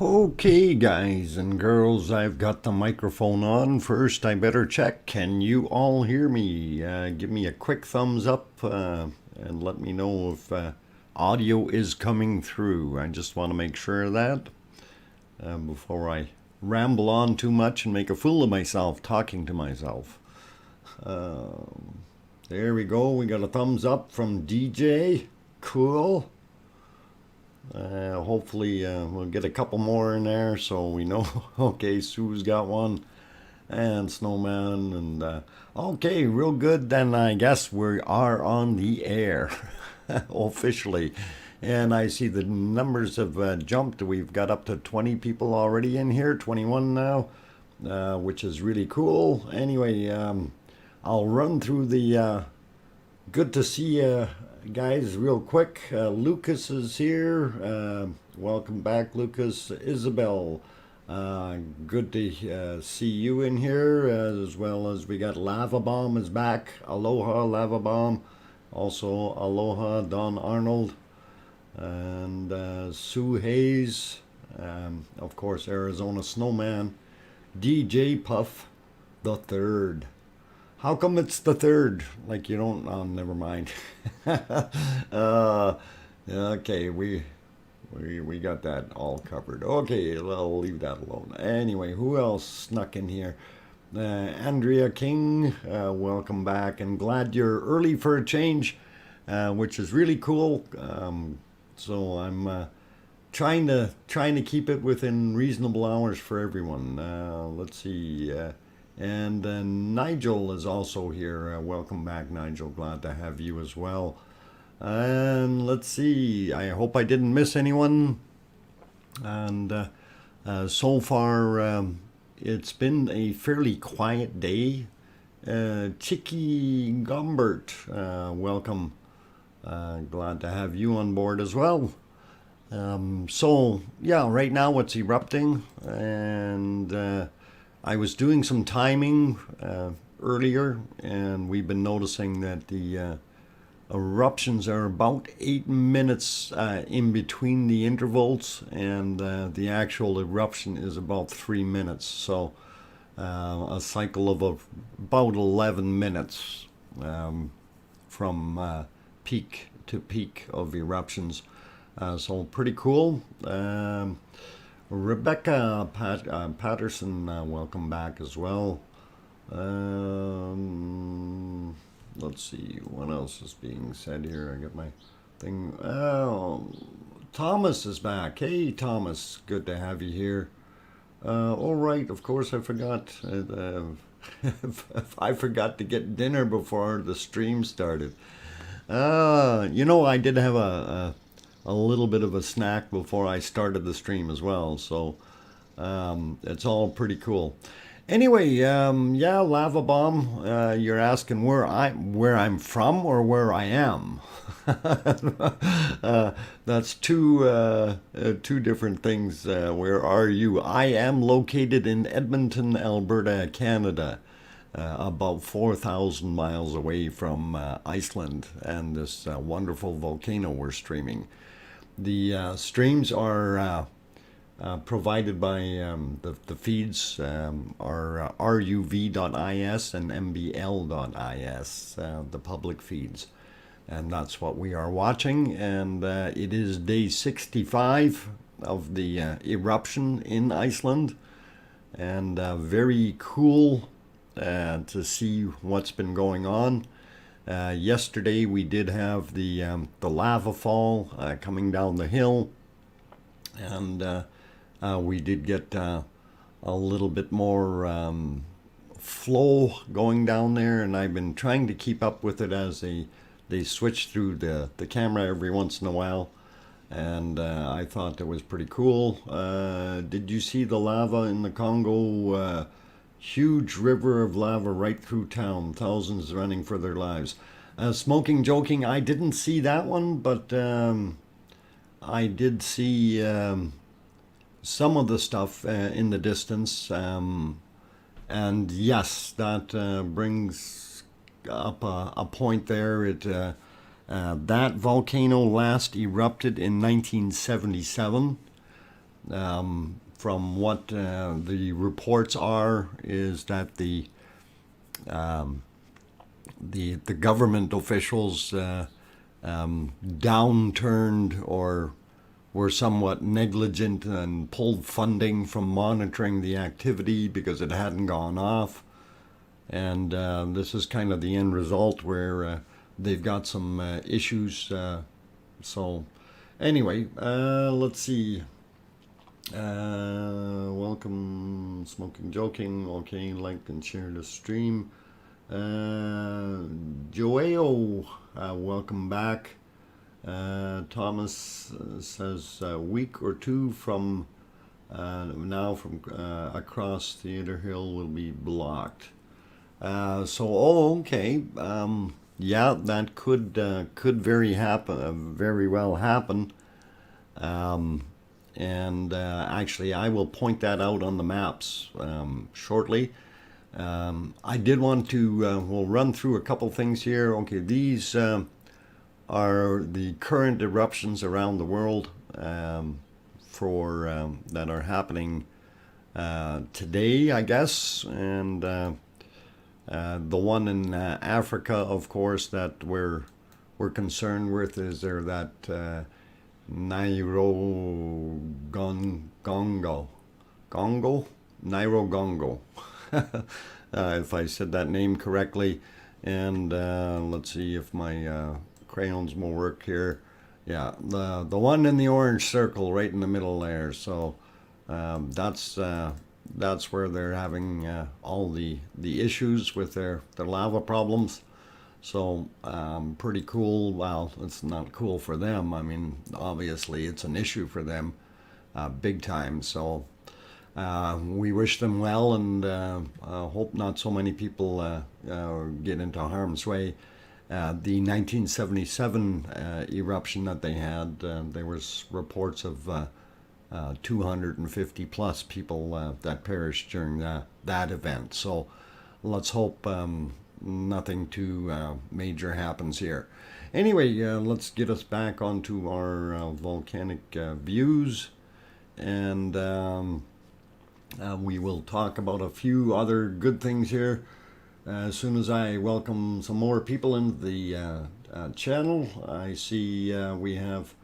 Okay, guys and girls, I've got the microphone on. First, I better check. Can you all hear me? Give me a quick thumbs up and let me know if audio is coming through. I just want to make sure of that before I ramble on too much and make a fool of myself talking to myself. There we go. We got a thumbs up from DJ. Cool. Hopefully we'll get a couple more in there so we know. Okay, Sue's got one, and Snowman, and okay, real good. Then I guess we are on the air officially, and I see the numbers have jumped. We've got up to 20 people already in here, 21 now, which is really cool. Anyway, I'll run through the good to see you guys real quick. Lucas is here. Welcome back, Lucas. Isabel, good to see you in here, as well as we got Lava Bomb is back. Aloha, Lava Bomb. Also, aloha, Don Arnold. And Sue Hayes. Of course, Arizona Snowman. DJ Puff the Third. How come it's the third? Like you don't, oh, never mind. Okay, we got that all covered. Okay, I'll leave that alone. Anyway, who else snuck in here? Andrea King, welcome back, and glad you're early for a change, which is really cool. So I'm trying to keep it within reasonable hours for everyone. Let's see. And Nigel is also here. Welcome back, Nigel. Glad to have you as well. And let's see. I hope I didn't miss anyone. And so far, it's been a fairly quiet day. Chicky Gumbert, welcome. Glad to have you on board as well. So, yeah, right now it's erupting. And I was doing some timing earlier, and we've been noticing that the eruptions are about 8 minutes in between the intervals, and the actual eruption is about 3 minutes. So a cycle of about 11 minutes from peak to peak of eruptions. So pretty cool. Rebecca Patterson, welcome back as well. Let's see, what else is being said here? I got my thing. Oh, Thomas is back. Hey, Thomas, good to have you here. All right, of course, I forgot. I forgot to get dinner before the stream started. I did have a little bit of a snack before I started the stream as well, so it's all pretty cool. Anyway, yeah, Lava Bomb, you're asking where I'm from or where I am. That's two different things. Where are you? I am located in Edmonton, Alberta, Canada, about 4,000 miles away from Iceland and this wonderful volcano we're streaming. The streams are provided by the feeds are ruv.is and mbl.is, the public feeds. And that's what we are watching. And it is day 65 of the eruption in Iceland. And very cool to see what's been going on. Yesterday we did have the lava fall coming down the hill, and we did get a little bit more flow going down there, and I've been trying to keep up with it as they switch through the camera every once in a while, and I thought that was pretty cool. Did you see the lava in the Congo? Huge river of lava right through town, thousands running for their lives. Smoking Joking, I didn't see that one, but I did see some of the stuff in the distance. And yes, that brings up a point there. That volcano last erupted in 1977. From what the reports are, is that the government officials downturned or were somewhat negligent and pulled funding from monitoring the activity because it hadn't gone off. And this is kind of the end result where they've got some issues. So anyway, let's see. Welcome, Smoking Joking. Okay, like and share the stream. Joeo, welcome back. Thomas says a week or two from now from across Theater Hill will be blocked. Okay. Yeah, that could very well happen. Actually, I will point that out on the maps shortly. I did want to, we'll run through a couple things here. Okay, these are the current eruptions around the world that are happening today, I guess. And the one in Africa, of course, that we're concerned with is that Nyiragongo. Nyiragongo. If I said that name correctly. And let's see if my crayons will work here. Yeah, the one in the orange circle right in the middle there. So that's where they're having all the issues with their lava problems. So pretty cool. Well, it's not cool for them. I mean, obviously it's an issue for them big time. So we wish them well, and hope not so many people get into harm's way. The 1977 eruption that they had, there was reports of 250 plus people that perished during that event. So let's hope nothing too major happens here. Anyway, let's get us back onto our volcanic views, and we will talk about a few other good things here as soon as I welcome some more people into the channel. I see we have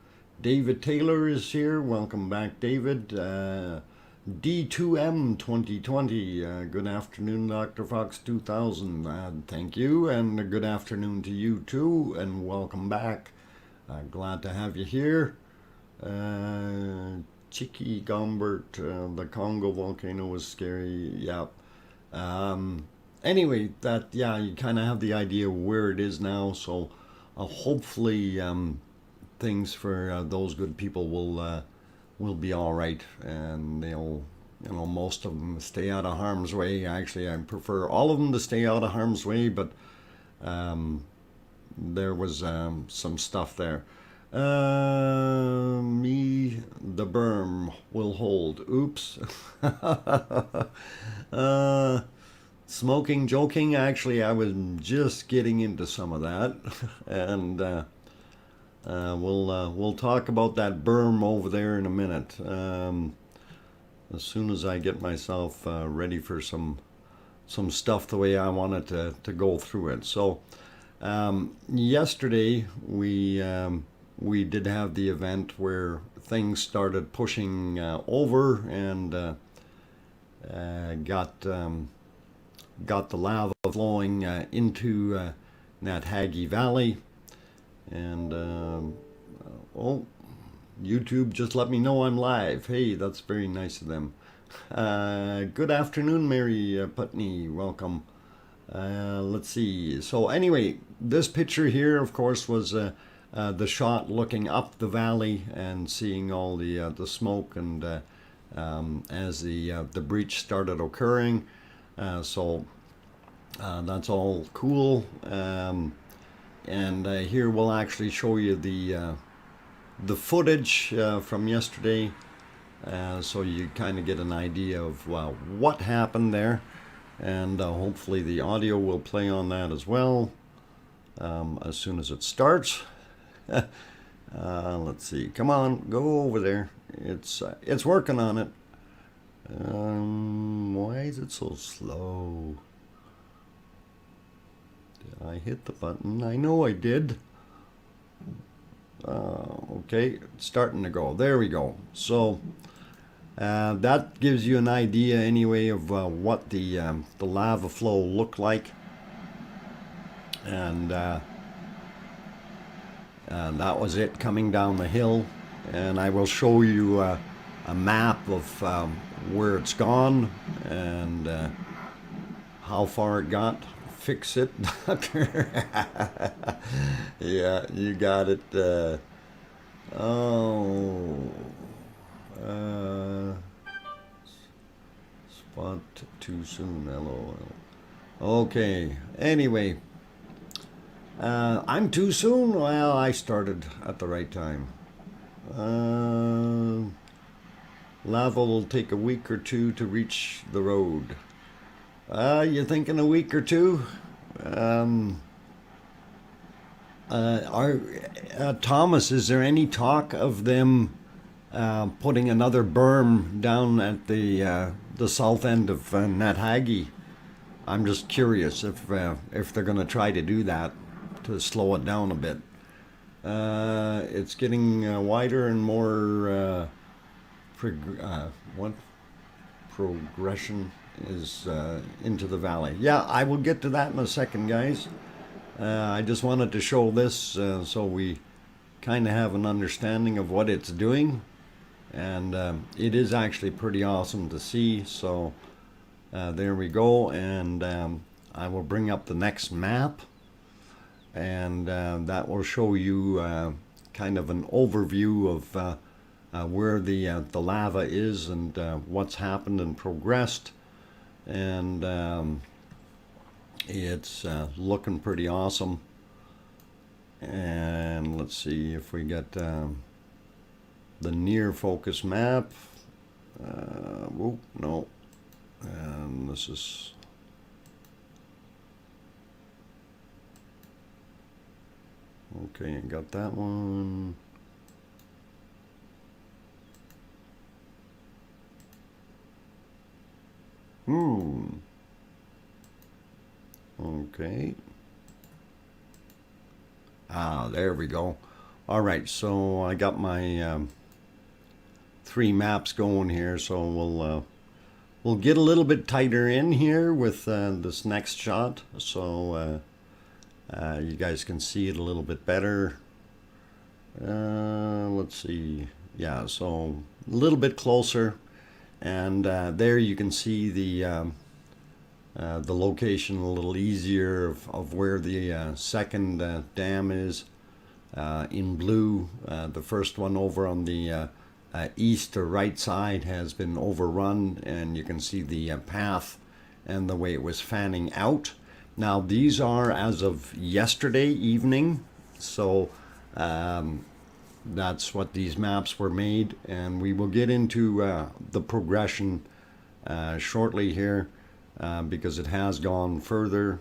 David Taylor is here. Welcome back, David. D2M 2020. Good afternoon, DrFox2000. Thank you, and good afternoon to you too, and welcome back. Glad to have you here. Chiki Gombert, the Congo volcano was scary. Yep. Anyway, you kind of have the idea where it is now. So hopefully things for those good people will be all right, and they'll, most of them stay out of harm's way. Actually, I prefer all of them to stay out of harm's way, but there was some stuff there. Me, the berm will hold. Oops. Smoking joking. Actually, I was just getting into some of that, and we'll talk about that berm over there in a minute. As soon as I get myself ready for some stuff the way I wanted to go through it. So yesterday we did have the event where things started pushing over, and got the lava flowing into Nathagi Valley. And YouTube just let me know I'm live. Hey, that's very nice of them. Good afternoon, Mary Putney. Welcome. Let's see. So anyway, this picture here, of course, was the shot looking up the valley and seeing all the smoke, and as the breach started occurring. So that's all cool. And here we'll actually show you the footage from yesterday, so you kind of get an idea of what happened there, and hopefully the audio will play on that as well as soon as it starts. Let's see. Come on, go over there. It's working on it. Why is it so slow? Did I hit the button? I know I did. Okay, it's starting to go. There we go. So that gives you an idea anyway of what the lava flow looked like. And that was it coming down the hill. And I will show you a map of where it's gone and how far it got. Fix it. Yeah, you got it. Spot too soon, LOL. Okay, anyway. I'm too soon? Well, I started at the right time. Lava will take a week or two to reach the road. You thinking a week or two? Thomas, is there any talk of them putting another berm down at the south end of Nathagi? I'm just curious if they're going to try to do that to slow it down a bit. It's getting wider and more progression is into the valley. Yeah, I will get to that in a second, guys. I just wanted to show this so we kind of have an understanding of what it's doing, and it is actually pretty awesome to see. So there we go, and I will bring up the next map, and that will show you kind of an overview of where the lava is and what's happened and progressed. And it's looking pretty awesome. And let's see if we get the near focus map. Whoop, no. And this is okay. I got that one. Okay. There we go. All right, so I got my 3 maps going here, so we'll get a little bit tighter in here with this next shot, so you guys can see it a little bit better. Let's see. Yeah, so a little bit closer, and there you can see the location a little easier of where the second dam is in blue. The first one over on the east or right side has been overrun, and you can see the path and the way it was fanning out. Now these are as of yesterday evening, so that's what these maps were made, and we will get into the progression shortly here. Because it has gone further,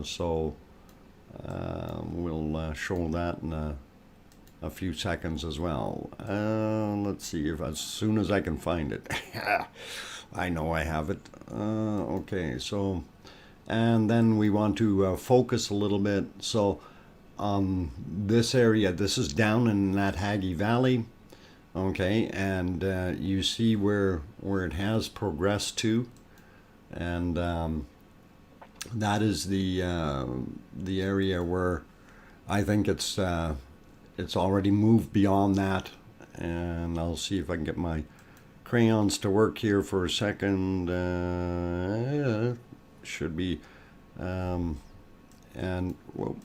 so we'll show that in a few seconds as well. Let's see if as soon as I can find it. I know I have it. Okay, so and then we want to focus a little bit. So this area, this is down in Nathagi Valley. Okay, and you see where it has progressed to. And that is the area where I think it's already moved beyond that. And I'll see if I can get my crayons to work here for a second. Should be. And whoa,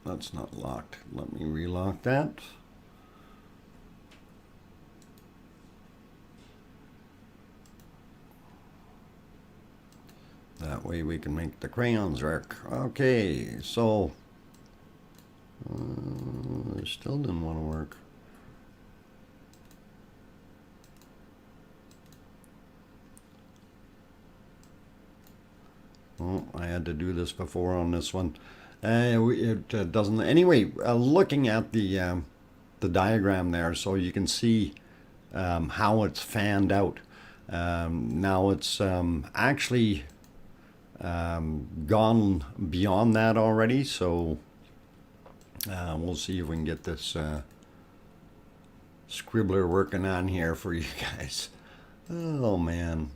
that's not locked. Let me relock that. That way we can make the crayons work. Okay, so it still didn't want to work. Oh, I had to do this before on this one. It doesn't. Anyway, looking at the diagram there, so you can see how it's fanned out. Now it's actually gone beyond that already, so we'll see if we can get this scribbler working on here for you guys. Oh man,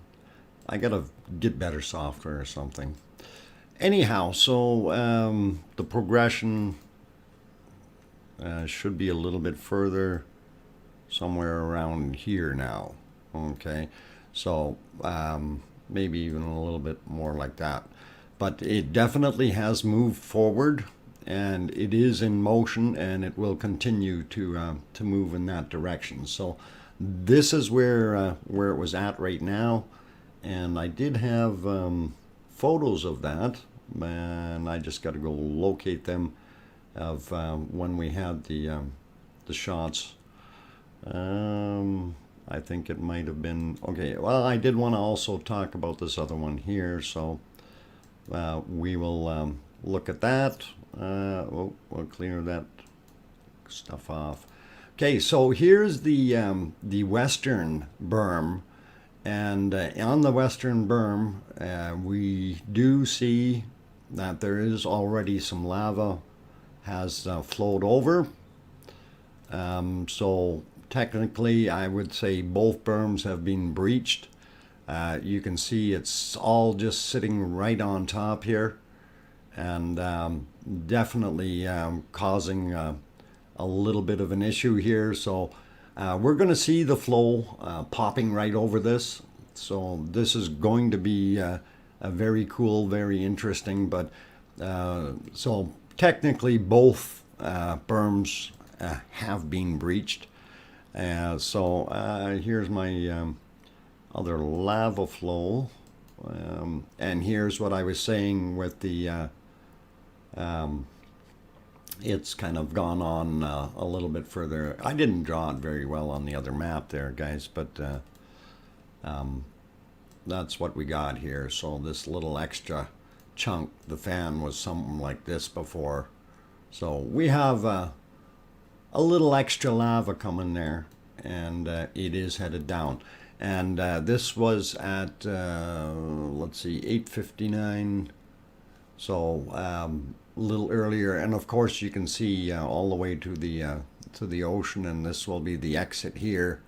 I gotta get better software or something. Anyhow, so the progression should be a little bit further, somewhere around here now. Okay, so maybe even a little bit more like that. But it definitely has moved forward, and it is in motion, and it will continue to move in that direction. So this is where it was at right now, and I did have photos of that, and I just got to go locate them of when we had the shots. I think it might have been okay. Well, I did want to also talk about this other one here, so we will look at that. We'll clear that stuff off. Okay, so here's the western berm, and on the western berm, we do see that there is already some lava has flowed over. So technically, I would say both berms have been breached. You can see it's all just sitting right on top here, and definitely causing a little bit of an issue here. So we're going to see the flow popping right over this. So this is going to be a very cool, very interesting. But so technically, both berms have been breached. So here's my other lava flow, and here's what I was saying with the it's kind of gone on a little bit further. I didn't draw it very well on the other map there, guys, but that's what we got here. So this little extra chunk, the fan was something like this before. So we have a little extra lava coming there, and it is headed down. And this was at, let's see, 8:59, so a little earlier. And of course you can see all the way to the ocean, and this will be the exit here.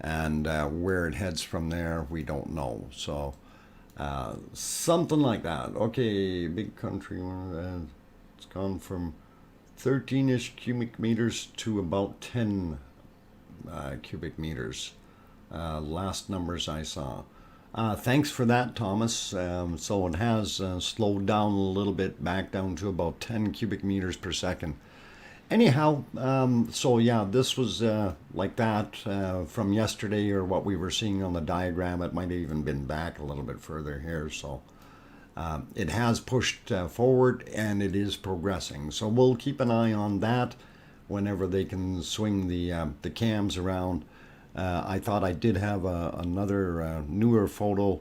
And where it heads from there, we don't know. So something like that. Okay, big country. It's gone from 13-ish cubic meters to about 10 cubic meters. Last numbers I saw. Thanks for that, Thomas. So it has slowed down a little bit, back down to about 10 cubic meters per second. Anyhow, so yeah, this was like that from yesterday, or what we were seeing on the diagram. It might have even been back a little bit further here. So it has pushed forward, and it is progressing. So we'll keep an eye on that whenever they can swing the cams around. I thought I did have another newer photo,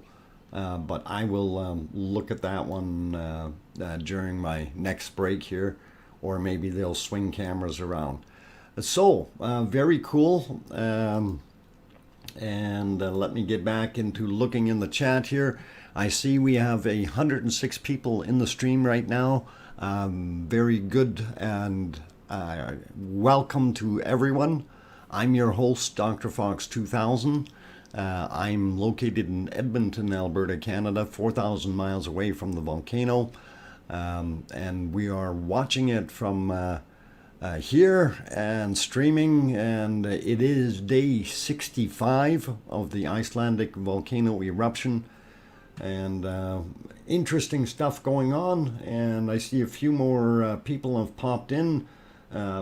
but I will look at that one during my next break here, or maybe they'll swing cameras around. So very cool. And let me get back into looking in the chat here. I see we have 106 people in the stream right now. Very good, and welcome to everyone. I'm your host, DrFox2000. I'm located in Edmonton, Alberta, Canada, 4,000 miles away from the volcano. And we are watching it from here and streaming, and it is day 65 of the Icelandic volcano eruption. And interesting stuff going on, and I see a few more people have popped in.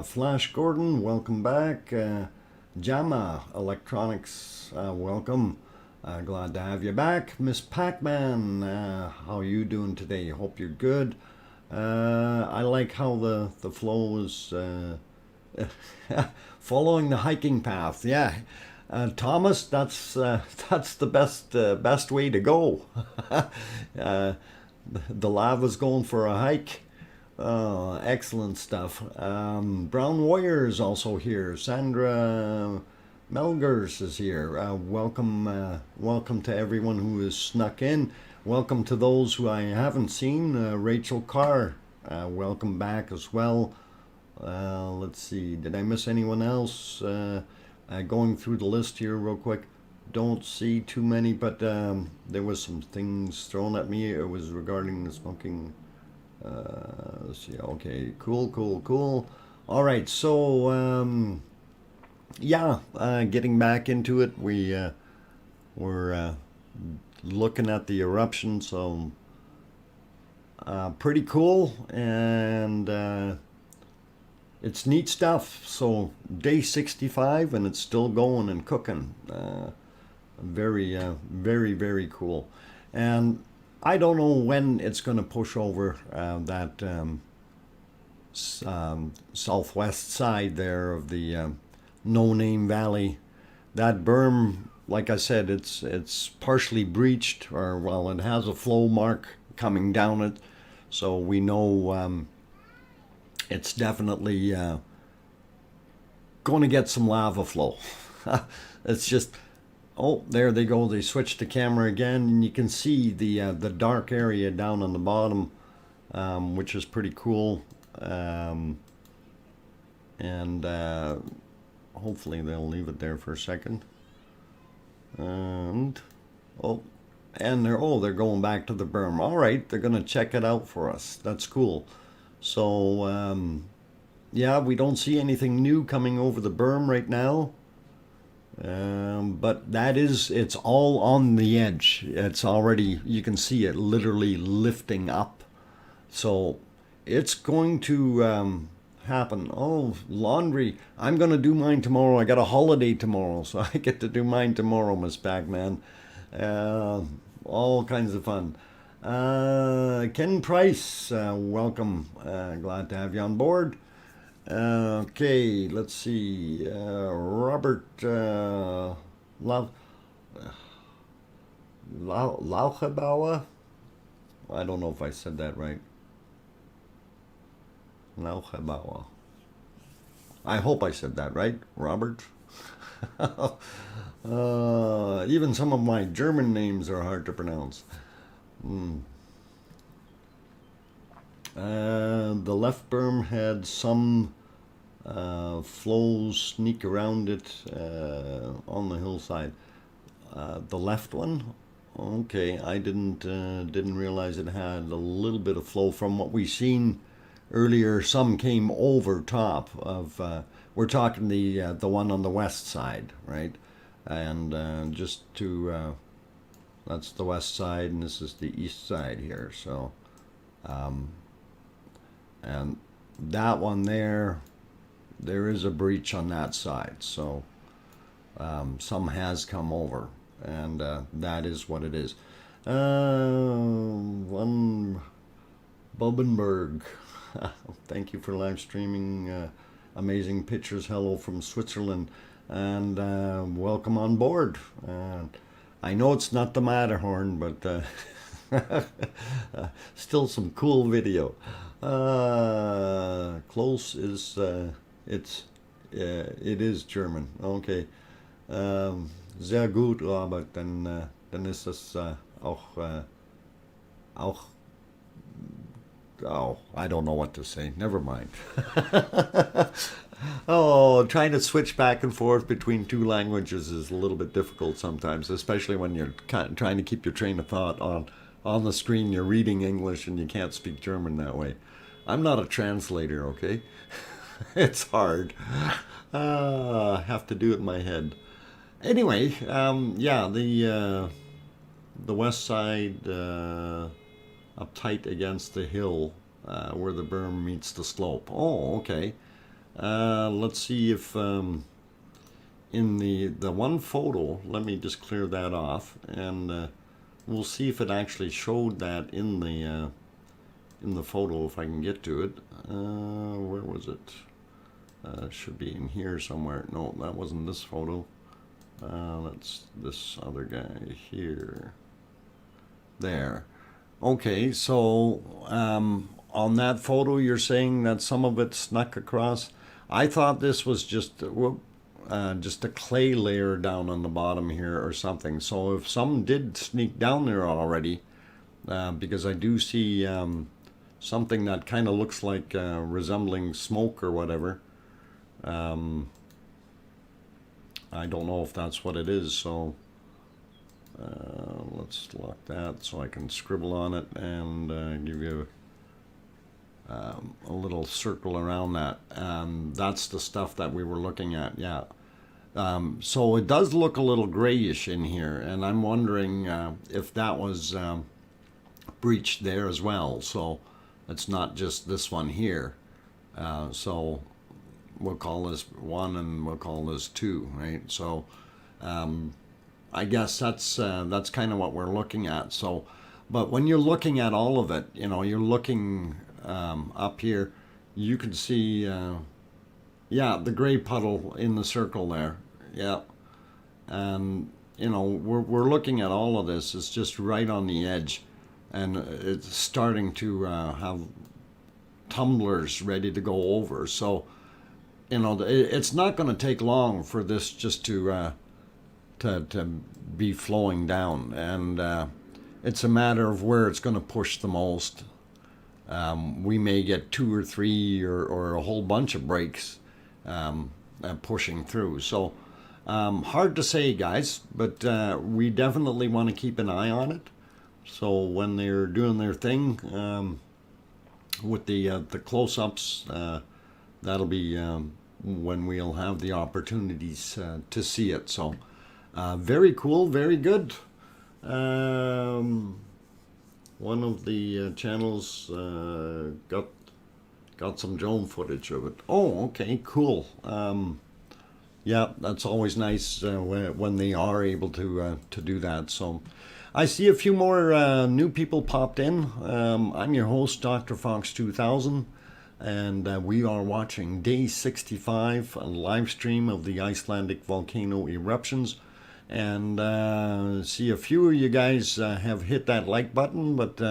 Flash Gordon, welcome back. Jama Electronics, welcome. Glad to have you back. Miss Pac-Man, how are you doing today? Hope you're good. I like how the flow is following the hiking path. Yeah, Thomas, that's the best way to go. The lava's going for a hike. Excellent stuff. Brown Warrior is also here. Sandra Melgers is here. Welcome to everyone who has snuck in. Welcome to those who I haven't seen. Rachel Carr, welcome back as well. Let's see, did I miss anyone else? Going through the list here real quick. Don't see too many, but there was some things thrown at me. It was regarding the smoking. Let's see. Okay, cool. All right, so yeah, getting back into it. We're looking at the eruption, so pretty cool, and it's neat stuff. So day 65, and it's still going and cooking. Very cool. And I don't know when it's going to push over that southwest side there of the No Name Valley. That berm, like I said, it's partially breached, or well, it has a flow mark coming down it, so we know it's definitely going to get some lava flow. It's just, oh, there they go. They switched the camera again, and you can see the dark area down on the bottom, which is pretty cool. And hopefully they'll leave it there for a second. And they're going back to the berm. All right, they're gonna check it out for us. That's cool. So yeah, we don't see anything new coming over the berm right now. But it's all on the edge. It's already, you can see it literally lifting up. So it's going to happen. Oh, laundry. I'm going to do mine tomorrow. I got a holiday tomorrow, so I get to do mine tomorrow, Miss Pac-Man. All kinds of fun. Ken Price, welcome. Glad to have you on board. Okay, let's see. Robert Lauchabauer. I don't know if I said that right. Lauchabauer. I hope I said that right, Robert. Even some of my German names are hard to pronounce. The left berm had some flows sneak around it on the hillside. The left one, okay, I didn't realize it had a little bit of flow from what we seen earlier. Some came over top of. We're talking the one on the west side, right? And just to that's the west side, and this is the east side here. So. And that one there is a breach on that side, so some has come over, and that is what it is. One Bobenberg, thank you for live streaming. Amazing pictures. Hello from Switzerland, and welcome on board. I know it's not the Matterhorn, but still some cool video. Close is it is German. Okay. Sehr gut, Robert. Dann ist das auch oh, I don't know what to say. Never mind. Oh, trying to switch back and forth between two languages is a little bit difficult sometimes, especially when you're trying to keep your train of thought on the screen. You're reading English and you can't speak German that way. I'm not a translator, okay? It's hard. I have to do it in my head. Anyway, yeah, the west side up tight against the hill where the berm meets the slope. Oh, okay. Let's see if in the one photo, let me just clear that off, and we'll see if it actually showed that in the photo, if I can get to it. Where was it? It should be in here somewhere. No, that wasn't this photo. That's this other guy here. There. Okay, so on that photo, you're saying that some of it snuck across. I thought this was just, just a clay layer down on the bottom here or something. So if some did sneak down there already, because I do see something that kind of looks like resembling smoke or whatever. I don't know if that's what it is, so let's lock that so I can scribble on it and give you a little circle around that. That's the stuff that we were looking at, yeah. So it does look a little grayish in here, and I'm wondering if that was breached there as well. So it's not just this one here. So we'll call this 1 and we'll call this 2, right? So I guess that's kind of what we're looking at. So, but when you're looking at all of it, you know, you're looking up here, you can see, yeah, the gray puddle in the circle there, yeah. And you know, we're looking at all of this. It's just right on the edge, and it's starting to have tumblers ready to go over. So, you know, it's not going to take long for this just to be flowing down, and it's a matter of where it's going to push the most. We may get 2 or 3 or a whole bunch of breaks pushing through. So hard to say, guys, but we definitely want to keep an eye on it. So when they're doing their thing with the close-ups, that'll be when we'll have the opportunities to see it. So very cool, very good. One of the channels got some drone footage of it. Oh, okay, cool. Yeah, that's always nice when they are able to do that. So I see a few more new people popped in. I'm your host, DrFox2000, and we are watching day 65, a live stream of the Icelandic volcano eruptions. And see a few of you guys have hit that like button, but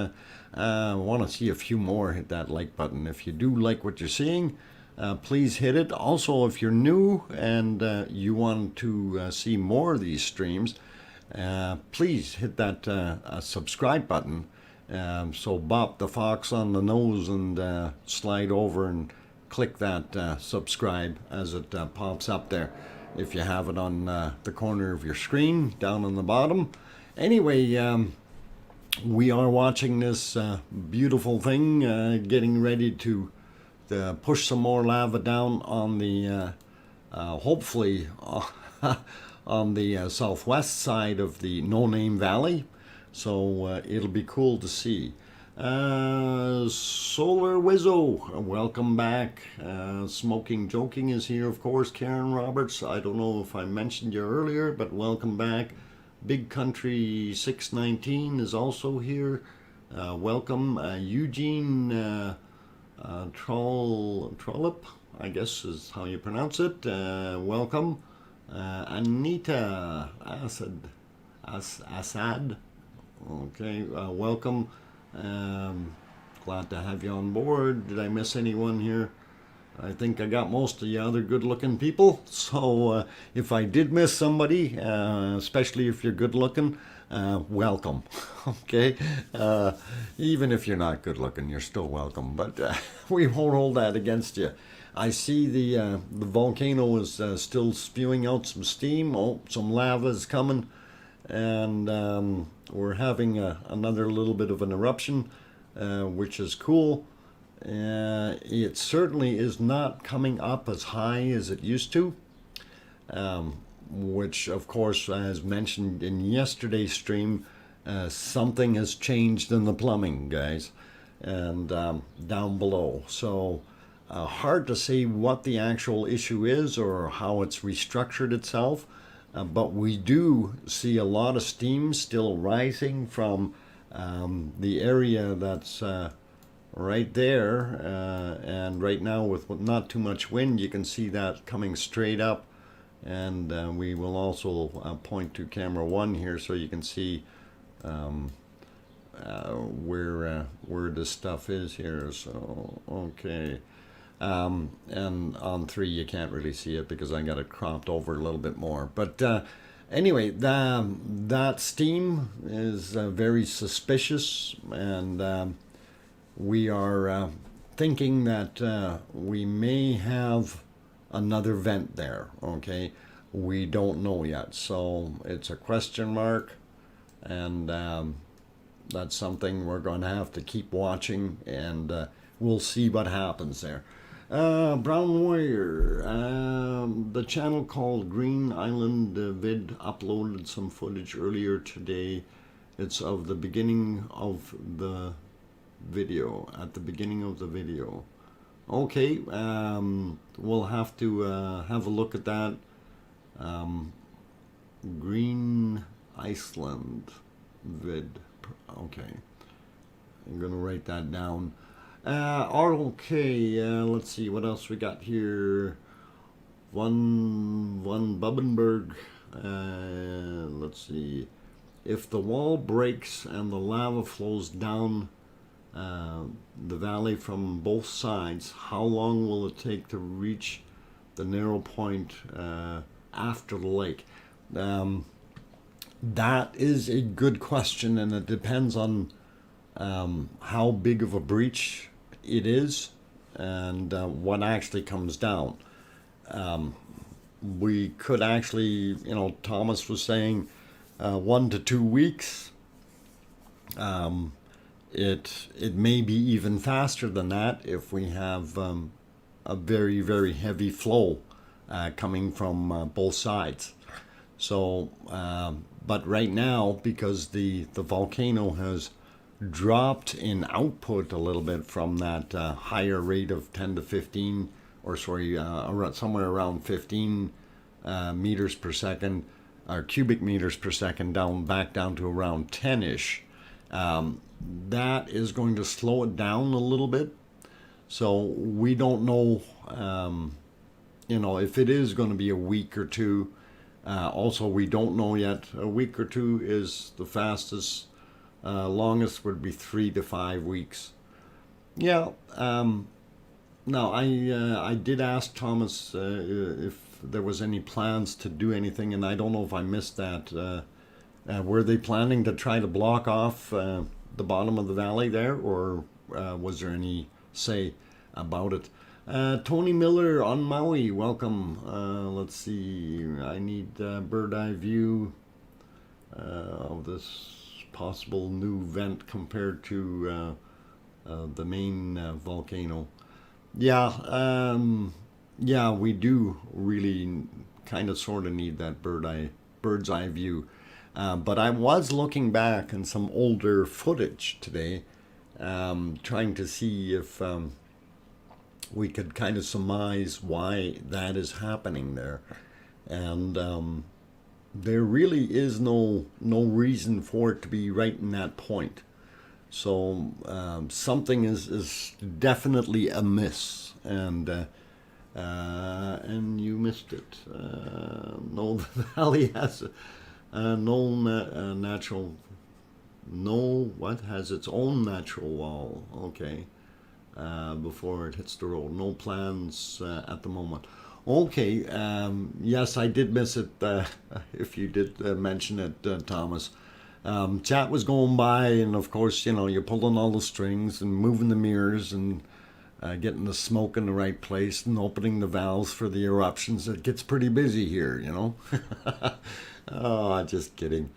I want to see a few more hit that like button. If you do like what you're seeing, please hit it. Also, if you're new and you want to see more of these streams, please hit that subscribe button. So bop the fox on the nose and slide over and click that subscribe as it pops up there. If you have it on the corner of your screen down on the bottom. Anyway, we are watching this beautiful thing getting ready to push some more lava down on the hopefully on the southwest side of the No Name Valley. So it'll be cool to see. Solar Wizzo, welcome back. Smoking Joking is here, of course. Karen Roberts, I don't know if I mentioned you earlier, but welcome back. Big Country 619 is also here. Welcome. Eugene Trollop, I guess is how you pronounce it. Welcome. Anita Assad. Okay, welcome. Glad to have you on board. Did I miss anyone here? I think I got most of the other good-looking people. So if I did miss somebody, especially if you're good-looking, welcome. Okay, even if you're not good-looking, you're still welcome. But we won't hold that against you. I see the volcano is still spewing out some steam. Oh, some lava is coming, and we're having another little bit of an eruption, which is cool. It certainly is not coming up as high as it used to, which of course, as mentioned in yesterday's stream, something has changed in the plumbing, guys, and down below. So hard to say what the actual issue is or how it's restructured itself. But we do see a lot of steam still rising from the area that's right there. And right now, with not too much wind, you can see that coming straight up. And we will also point to camera 1 here so you can see where this stuff is here. So, okay. And on 3 you can't really see it because I got it cropped over a little bit more. But anyway, that steam is very suspicious, and we are thinking that we may have another vent there. Okay, we don't know yet, so it's a question mark, and that's something we're going to have to keep watching, and we'll see what happens there. Brown Warrior, the channel called Green Island Vid uploaded some footage earlier today. It's of the beginning of the video, at the beginning of the video. Okay, we'll have to have a look at that. Green Iceland Vid. Okay, I'm gonna write that down. Okay, let's see what else we got here. One Bubbenberg. Let's see. If the wall breaks and the lava flows down the valley from both sides, how long will it take to reach the narrow point after the lake? That is a good question, and it depends on how big of a breach it is and what actually comes down. We could actually, Thomas was saying 1 to 2 weeks. It may be even faster than that if we have a very, very heavy flow coming from both sides. So, but right now, because the volcano has dropped in output a little bit from that higher rate of 10 to 15, or sorry, somewhere around 15 meters per second, or cubic meters per second, back down to around 10-ish. That is going to slow it down a little bit. So we don't know, if it is going to be a week or two. Also, we don't know yet. A week or two is the fastest. Longest would be 3 to 5 weeks. Yeah. Now, I did ask Thomas if there was any plans to do anything, and I don't know if I missed that. Were they planning to try to block off the bottom of the valley there, or was there any say about it? Tony Miller on Maui, welcome. Let's see, I need bird eye view of this possible new vent compared to the main volcano. Yeah, we do really kind of sort of need that bird's eye view. But I was looking back in some older footage today, trying to see if we could kind of surmise why that is happening there. And there really is no reason for it to be right in that point. So something is definitely amiss, and you missed it. No, the valley has has its own natural wall. Okay, before it hits the road. No plans at the moment. Okay, yes, I did miss it. If you did mention it, Thomas. Chat was going by, and of course, you're pulling all the strings and moving the mirrors and getting the smoke in the right place and opening the valves for the eruptions. It gets pretty busy here, Oh, just kidding.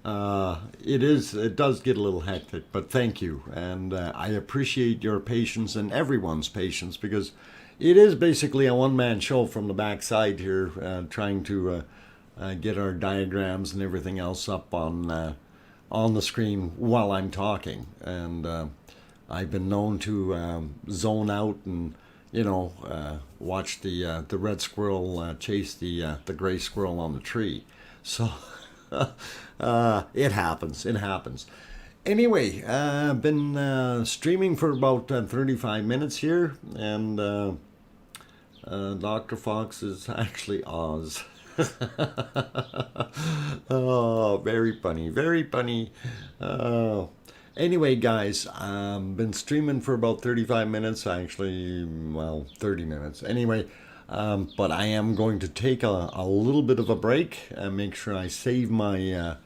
It does get a little hectic, but thank you. And I appreciate your patience and everyone's patience, because it is basically a one-man show from the backside here, trying to get our diagrams and everything else up on the screen while I'm talking. And I've been known to zone out and watch the red squirrel chase the gray squirrel on the tree. So it happens. Anyway, I've been streaming for about 35 minutes here, and Dr. Fox is actually Oz. Oh, very funny. Anyway, guys, been streaming for about 35 minutes, actually, well, 30 minutes. Anyway, but I am going to take a little bit of a break and make sure I save my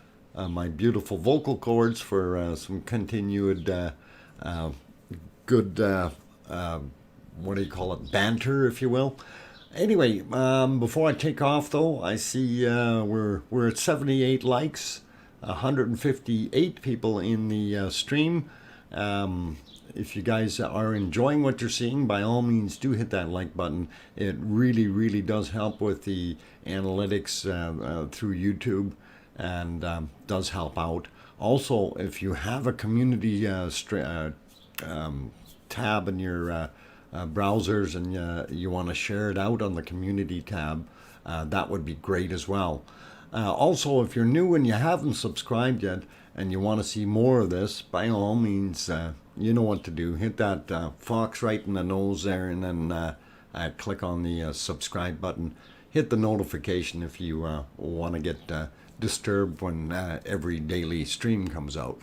beautiful vocal cords for some continued good, what do you call it, banter, if you will. Anyway, before I take off, though, I see we're at 78 likes, 158 people in the stream. If you guys are enjoying what you're seeing, by all means, do hit that like button. It really, really does help with the analytics through YouTube and does help out. Also, if you have a community tab in your browsers and you want to share it out on the community tab, that would be great as well. Also, if you're new and you haven't subscribed yet and you want to see more of this, by all means, you know what to do. Hit that fox right in the nose there and then click on the subscribe button. Hit the notification if you want to get disturbed when every daily stream comes out.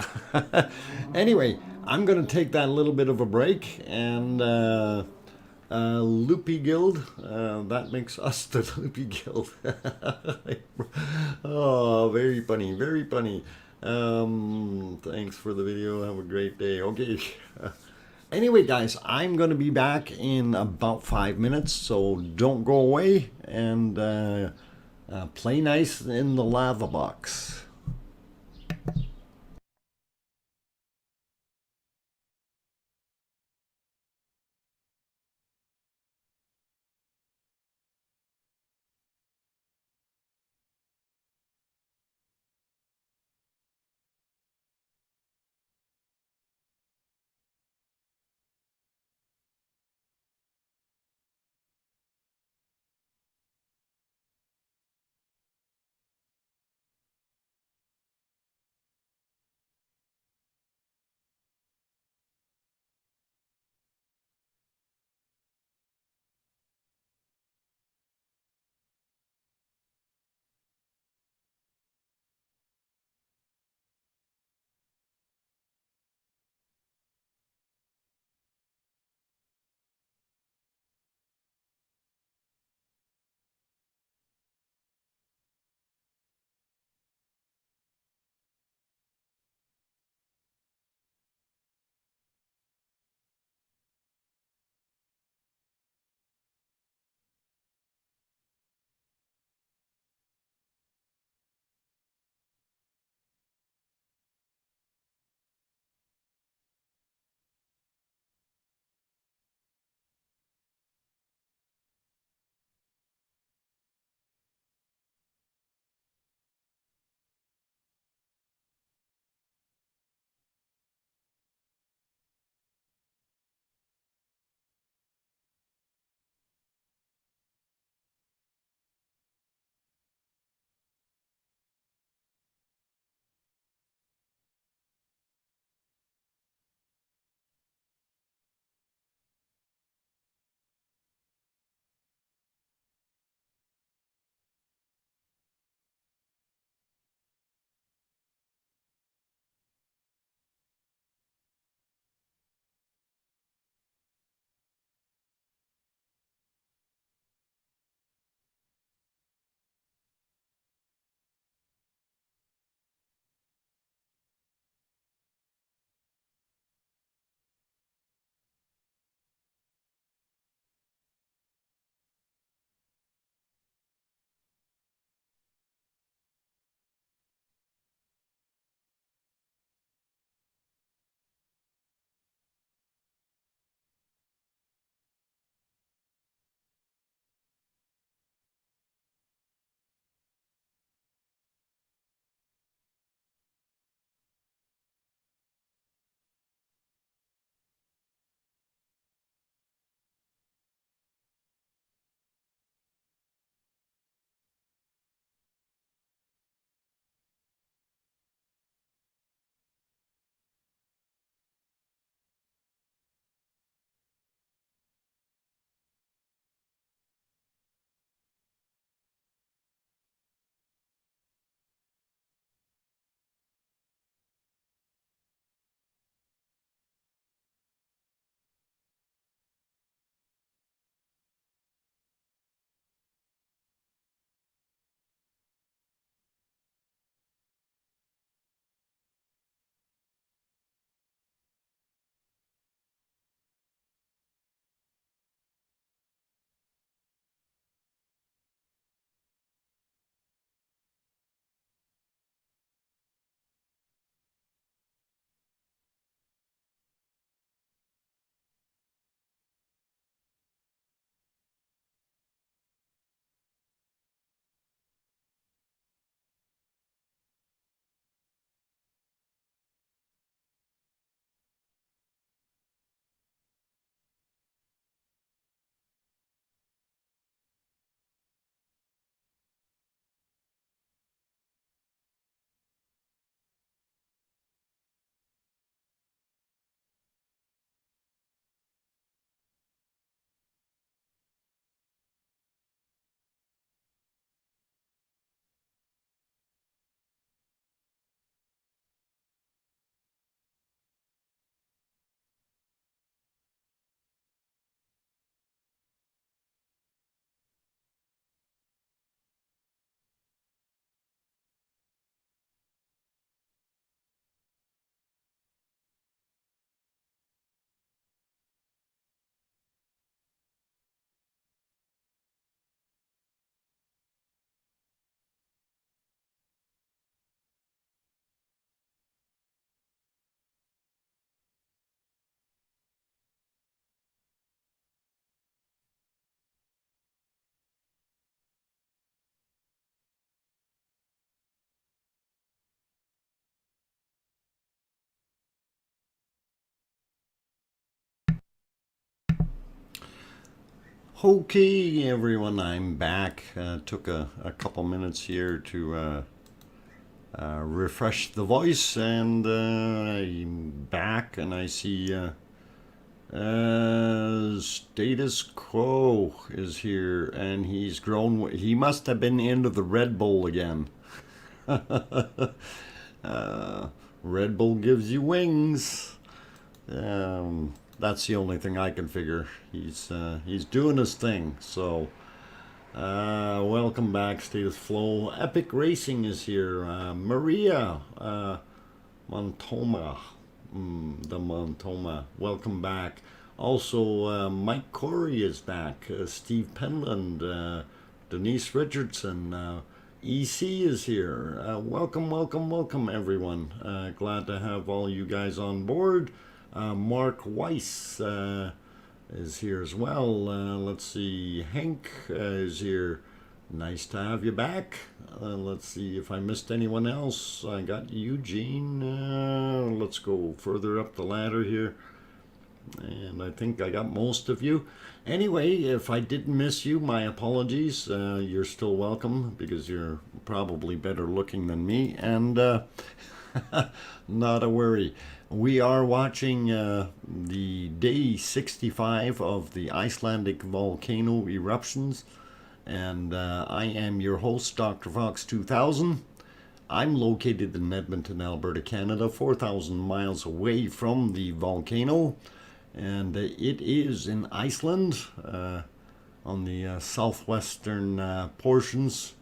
Anyway, I'm going to take that little bit of a break and Loopy Guild, that makes us the Loopy Guild. Oh, very funny, very funny. Thanks for the video. Have a great day. Okay. Anyway, guys, I'm going to be back in about 5 minutes, so don't go away and play nice in the lava box. Okay, everyone, I'm back. Took a couple minutes here to refresh the voice, and I'm back, and I see Status Quo is here, and he's grown. He must have been into the Red Bull again. Red Bull gives you wings. That's the only thing I can figure. He's doing his thing. So, welcome back, Status Flow. Epic Racing is here. Maria Montoma, the Montoma. Welcome back. Also, Mike Corey is back. Steve Penland, Denise Richardson. EC is here. Welcome, welcome, welcome, everyone. Glad to have all you guys on board. Mark Weiss is here as well. Let's see. Hank is here. Nice to have you back. Let's see if I missed anyone else. I got Eugene. Let's go further up the ladder here. And I think I got most of you. Anyway, if I did miss you, my apologies. You're still welcome because you're probably better looking than me. And not a worry. We are watching the day 65 of the Icelandic volcano eruptions, and I am your host, DrFox2000. I'm located in Edmonton, Alberta, Canada, 4,000 miles away from the volcano, and it is in Iceland, on the southwestern portions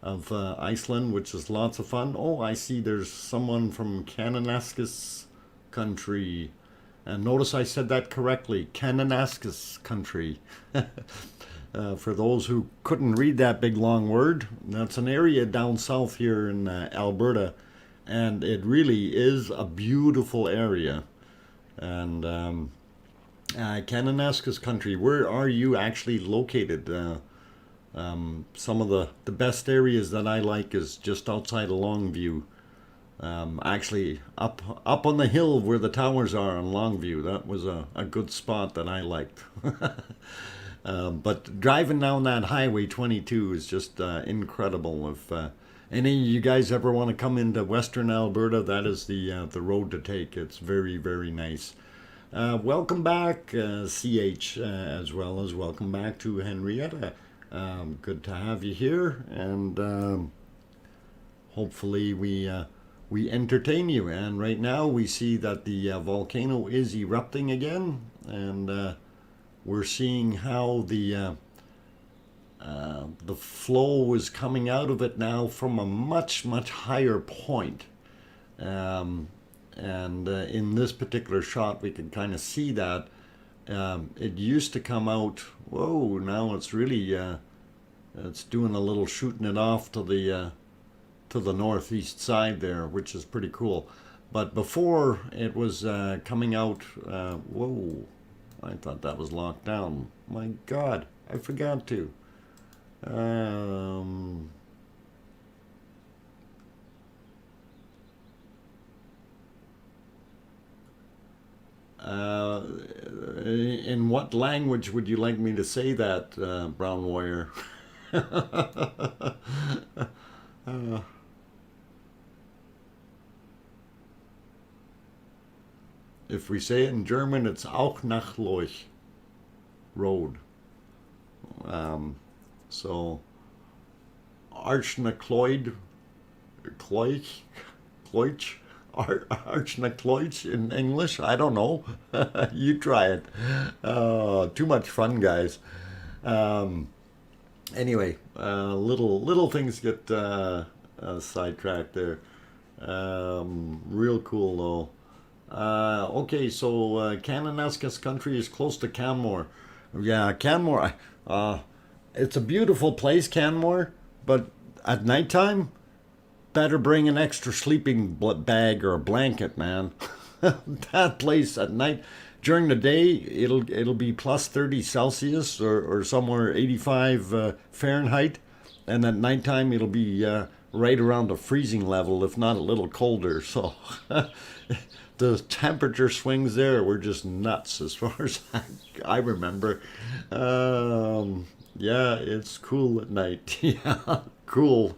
of Iceland, which is lots of fun. Oh, I see there's someone from Kananaskis country, and notice I said that correctly, Kananaskis country. For those who couldn't read that big long word, that's an area down south here in Alberta, and it really is a beautiful area. And Kananaskis country, where are you actually located? Some of the best areas that I like is just outside of Longview. Actually, up on the hill where the towers are on Longview. That was a good spot that I liked. But driving down that Highway 22 is just incredible. If any of you guys ever want to come into Western Alberta, that is the road to take. It's very, very nice. Welcome back, CH, as well as welcome back to Henrietta. Good to have you here, and hopefully we entertain you. And right now we see that the volcano is erupting again, and we're seeing how the flow is coming out of it now from a much higher point. And in this particular shot we can kind of see that it used to come out. Whoa, now it's really it's doing a little shooting it off to the northeast side there, which is pretty cool. But before it was coming out, whoa, I thought that was locked down. My God, I forgot to. In what language would you like me to say that, Brown Warrior? If we say it in German, it's auch nach Leuch Road. So, Archnacloid, Cloich, Archnacloich in English? I don't know. You try it. Too much fun, guys. Anyway, little things get sidetracked there. Real cool though. Okay, so Kananaskis country is close to Canmore. Yeah, Canmore. It's a beautiful place, Canmore, but at nighttime, better bring an extra sleeping bag or a blanket, man. That place at night. During the day, it'll be plus 30 Celsius or somewhere 85 Fahrenheit, and at nighttime it'll be right around the freezing level, if not a little colder. So the temperature swings there were just nuts as far as I remember. Yeah, it's cool at night. Yeah, cool.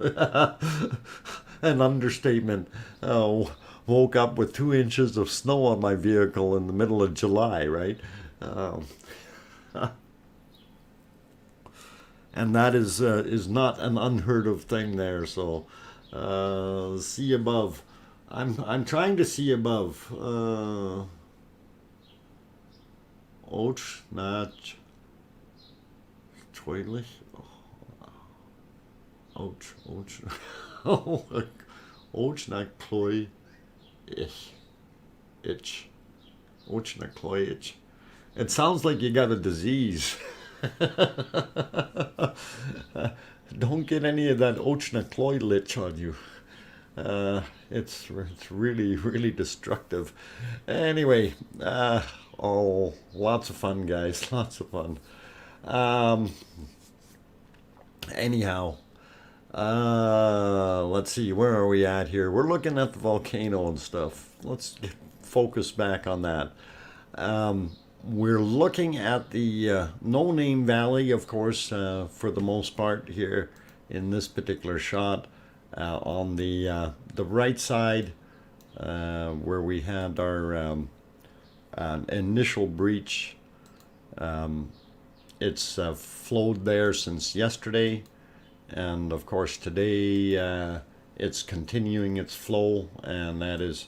An understatement. Woke up with 2 inches of snow on my vehicle in the middle of July, right? Um, and that is not an unheard of thing there. So see above. I'm trying to see above. Och nach deutlich. Och och nach kloi itch. Och nach kloi itch. It sounds like you got a disease. Don't get any of that Ochna lich on you. It's really, really destructive. Anyway, lots of fun, guys. Lots of fun. Um, anyhow, let's see. Where are we at here? We're looking at the volcano and stuff. Let's focus back on that. We're looking at the No Name Valley, of course, for the most part here in this particular shot. On the right side, where we had our initial breach, it's flowed there since yesterday, and of course today it's continuing its flow, and that is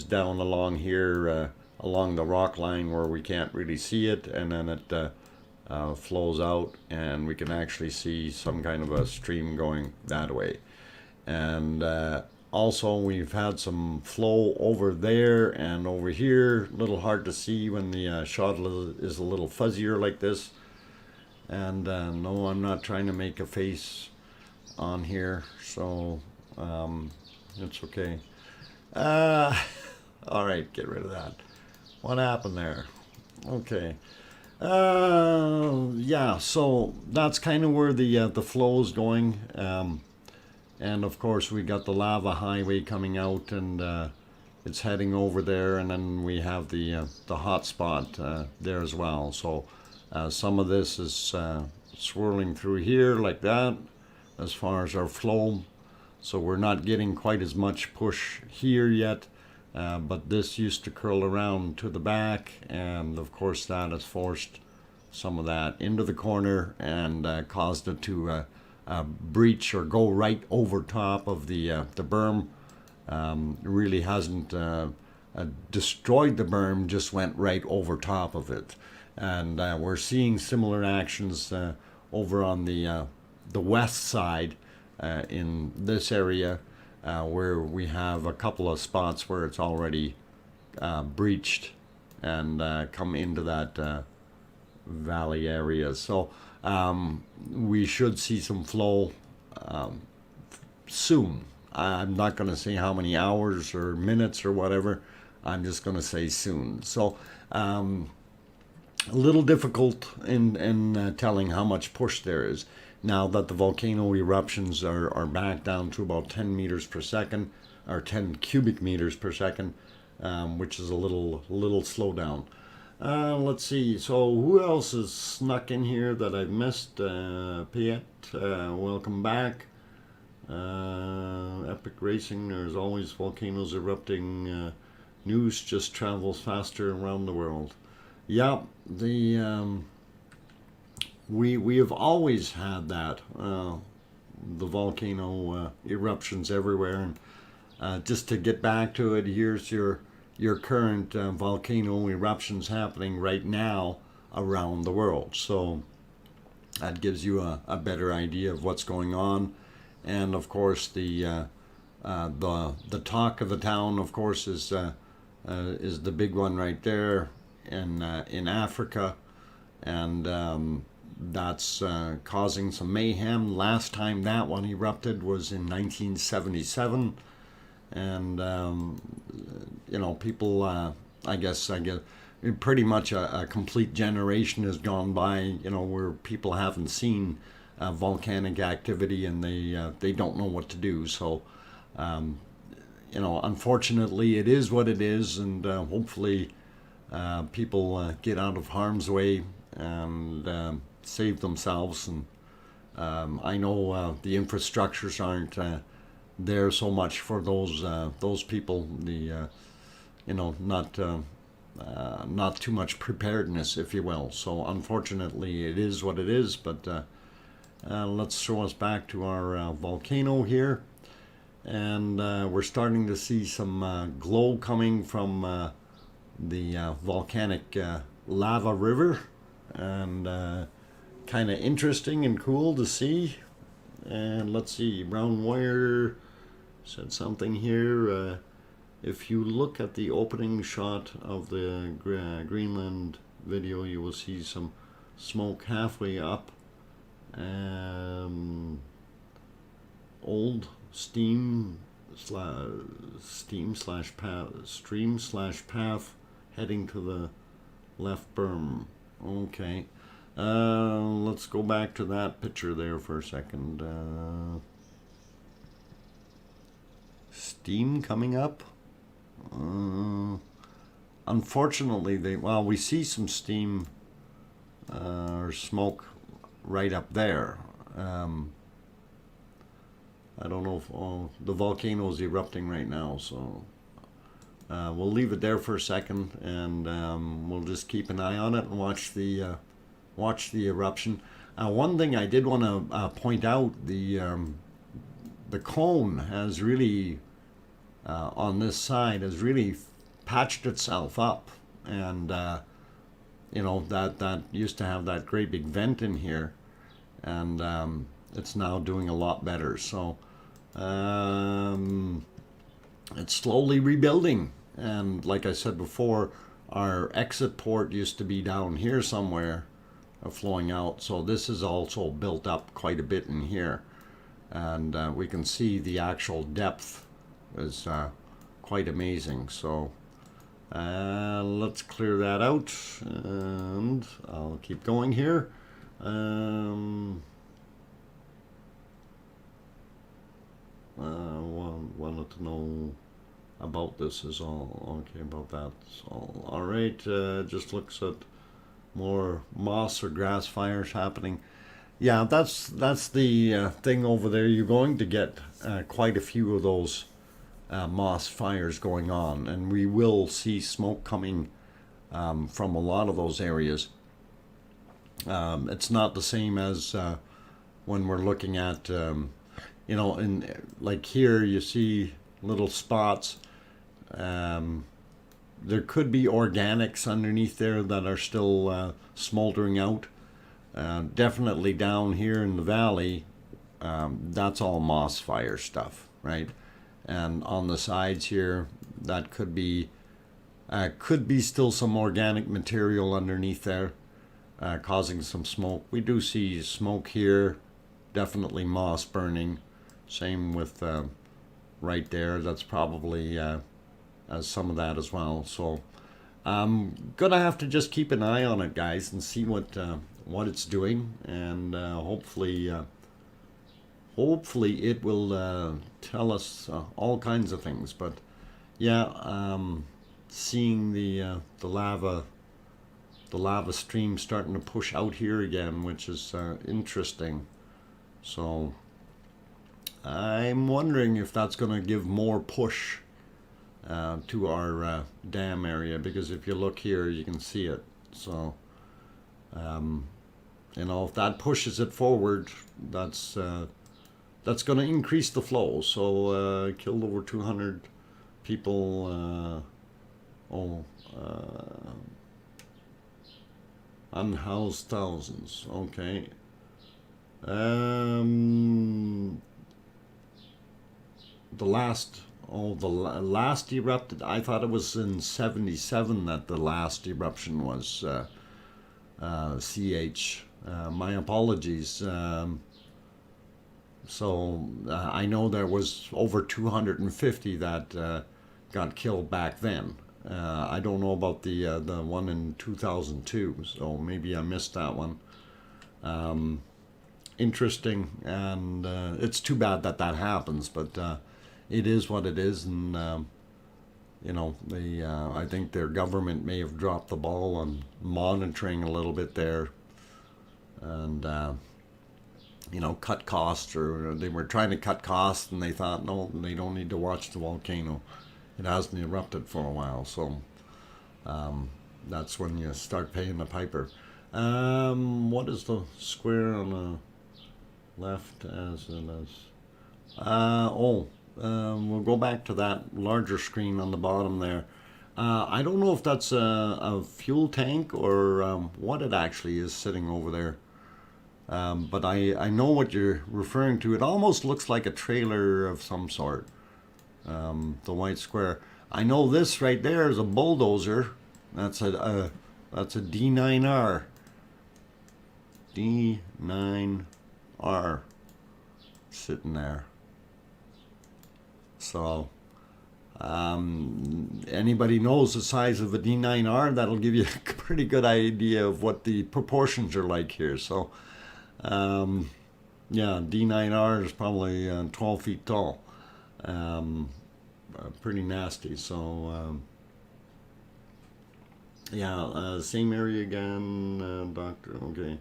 down along here, along the rock line where we can't really see it, and then it flows out, and we can actually see some kind of a stream going that way. And also we've had some flow over there and over here. A little hard to see when the shot is a little fuzzier like this. And no, I'm not trying to make a face on here, so it's okay. All right, get rid of that. What happened there? Okay. Yeah, so that's kind of where the flow is going. And of course we got the lava highway coming out, and it's heading over there, and then we have the hot spot there as well. So some of this is swirling through here like that as far as our flow. So we're not getting quite as much push here yet, but this used to curl around to the back, and of course that has forced some of that into the corner and caused it to breach or go right over top of the berm. Really hasn't destroyed the berm, just went right over top of it. And we're seeing similar actions over on the west side in this area, where we have a couple of spots where it's already breached and come into that valley area. So we should see some flow soon. I'm not going to say how many hours or minutes or whatever. I'm just going to say soon. So a little difficult in telling how much push there is now that the volcano eruptions are back down to about 10 meters per second, or 10 cubic meters per second, which is a little slowdown. Let's see. So who else is snuck in here that I've missed? Piet, welcome back. Epic Racing. There's always volcanoes erupting. News just travels faster around the world. Yeah, we have always had that. The volcano eruptions everywhere. And just to get back to it, here's your current volcano eruptions happening right now around the world. So that gives you a better idea of what's going on. And of course the talk of the town, of course, is the big one right there in Africa, and that's causing some mayhem. Last time that one erupted was in 1977. And people, I guess pretty much a complete generation has gone by, where people haven't seen volcanic activity, and they don't know what to do. So you know, unfortunately, it is what it is, and hopefully people get out of harm's way and save themselves. And I know the infrastructures aren't there so much for those people. The you know, not too much preparedness, if you will. So unfortunately, it is what it is. But let's throw us back to our volcano here, and we're starting to see some glow coming from the volcanic lava river, and kind of interesting and cool to see. And let's see, Brown Wire said something here. If you look at the opening shot of the Greenland video, you will see some smoke halfway up. Old stream slash path heading to the left berm. Okay. Let's go back to that picture there for a second. Steam coming up. Unfortunately, we see some steam or smoke right up there. I don't know if the volcano is erupting right now, so we'll leave it there for a second, and we'll just keep an eye on it and watch the eruption. One thing I did want to point out, the cone has really on this side has really patched itself up, and you know, that used to have that great big vent in here, and it's now doing a lot better. So it's slowly rebuilding, and like I said before, our exit port used to be down here somewhere, flowing out, so this is also built up quite a bit in here, and we can see the actual depth is quite amazing. So let's clear that out, and I'll keep going here. Wanted to know about this is all. Okay, about that. So, all right, just looks at more moss or grass fires happening. Yeah, that's the thing over there. You're going to get quite a few of those moss fires going on, and we will see smoke coming from a lot of those areas. It's not the same as when we're looking at, you know, in like here you see little spots. There could be organics underneath there that are still smoldering out. Definitely down here in the valley, that's all moss fire stuff, right? And on the sides here, that could be still some organic material underneath there, causing some smoke. We do see smoke here, definitely moss burning. Same with right there. That's probably some of that as well. So I'm gonna have to just keep an eye on it, guys, and see what it's doing, and hopefully it will tell us all kinds of things. But yeah, seeing the lava stream starting to push out here again, which is interesting. So I'm wondering if that's going to give more push to our dam area, because if you look here, you can see it. So you know, if that pushes it forward, that's going to increase the flow. So killed over 200 people. Unhoused thousands. Okay. The last erupted. I thought it was in '77 that the last eruption was. My apologies. So I know there was over 250 that got killed back then. I don't know about the one in 2002, so maybe I missed that one. Interesting, and it's too bad that happens. But it is what it is, and you know, I think their government may have dropped the ball on monitoring a little bit there, and you know, cut costs, or they were trying to cut costs, and they thought, no, they don't need to watch the volcano. It hasn't erupted for a while, so that's when you start paying the piper. What is the square on the left as it is? We'll go back to that larger screen on the bottom there. I don't know if that's a fuel tank or what it actually is sitting over there. But I know what you're referring to. It almost looks like a trailer of some sort, the white square. I know this right there is a bulldozer. That's a D9R. D9R sitting there. So anybody knows the size of a D9R, that'll give you a pretty good idea of what the proportions are like here. So yeah, D9R is probably 12 feet tall. Pretty nasty. So yeah, same area again, doctor. Okay,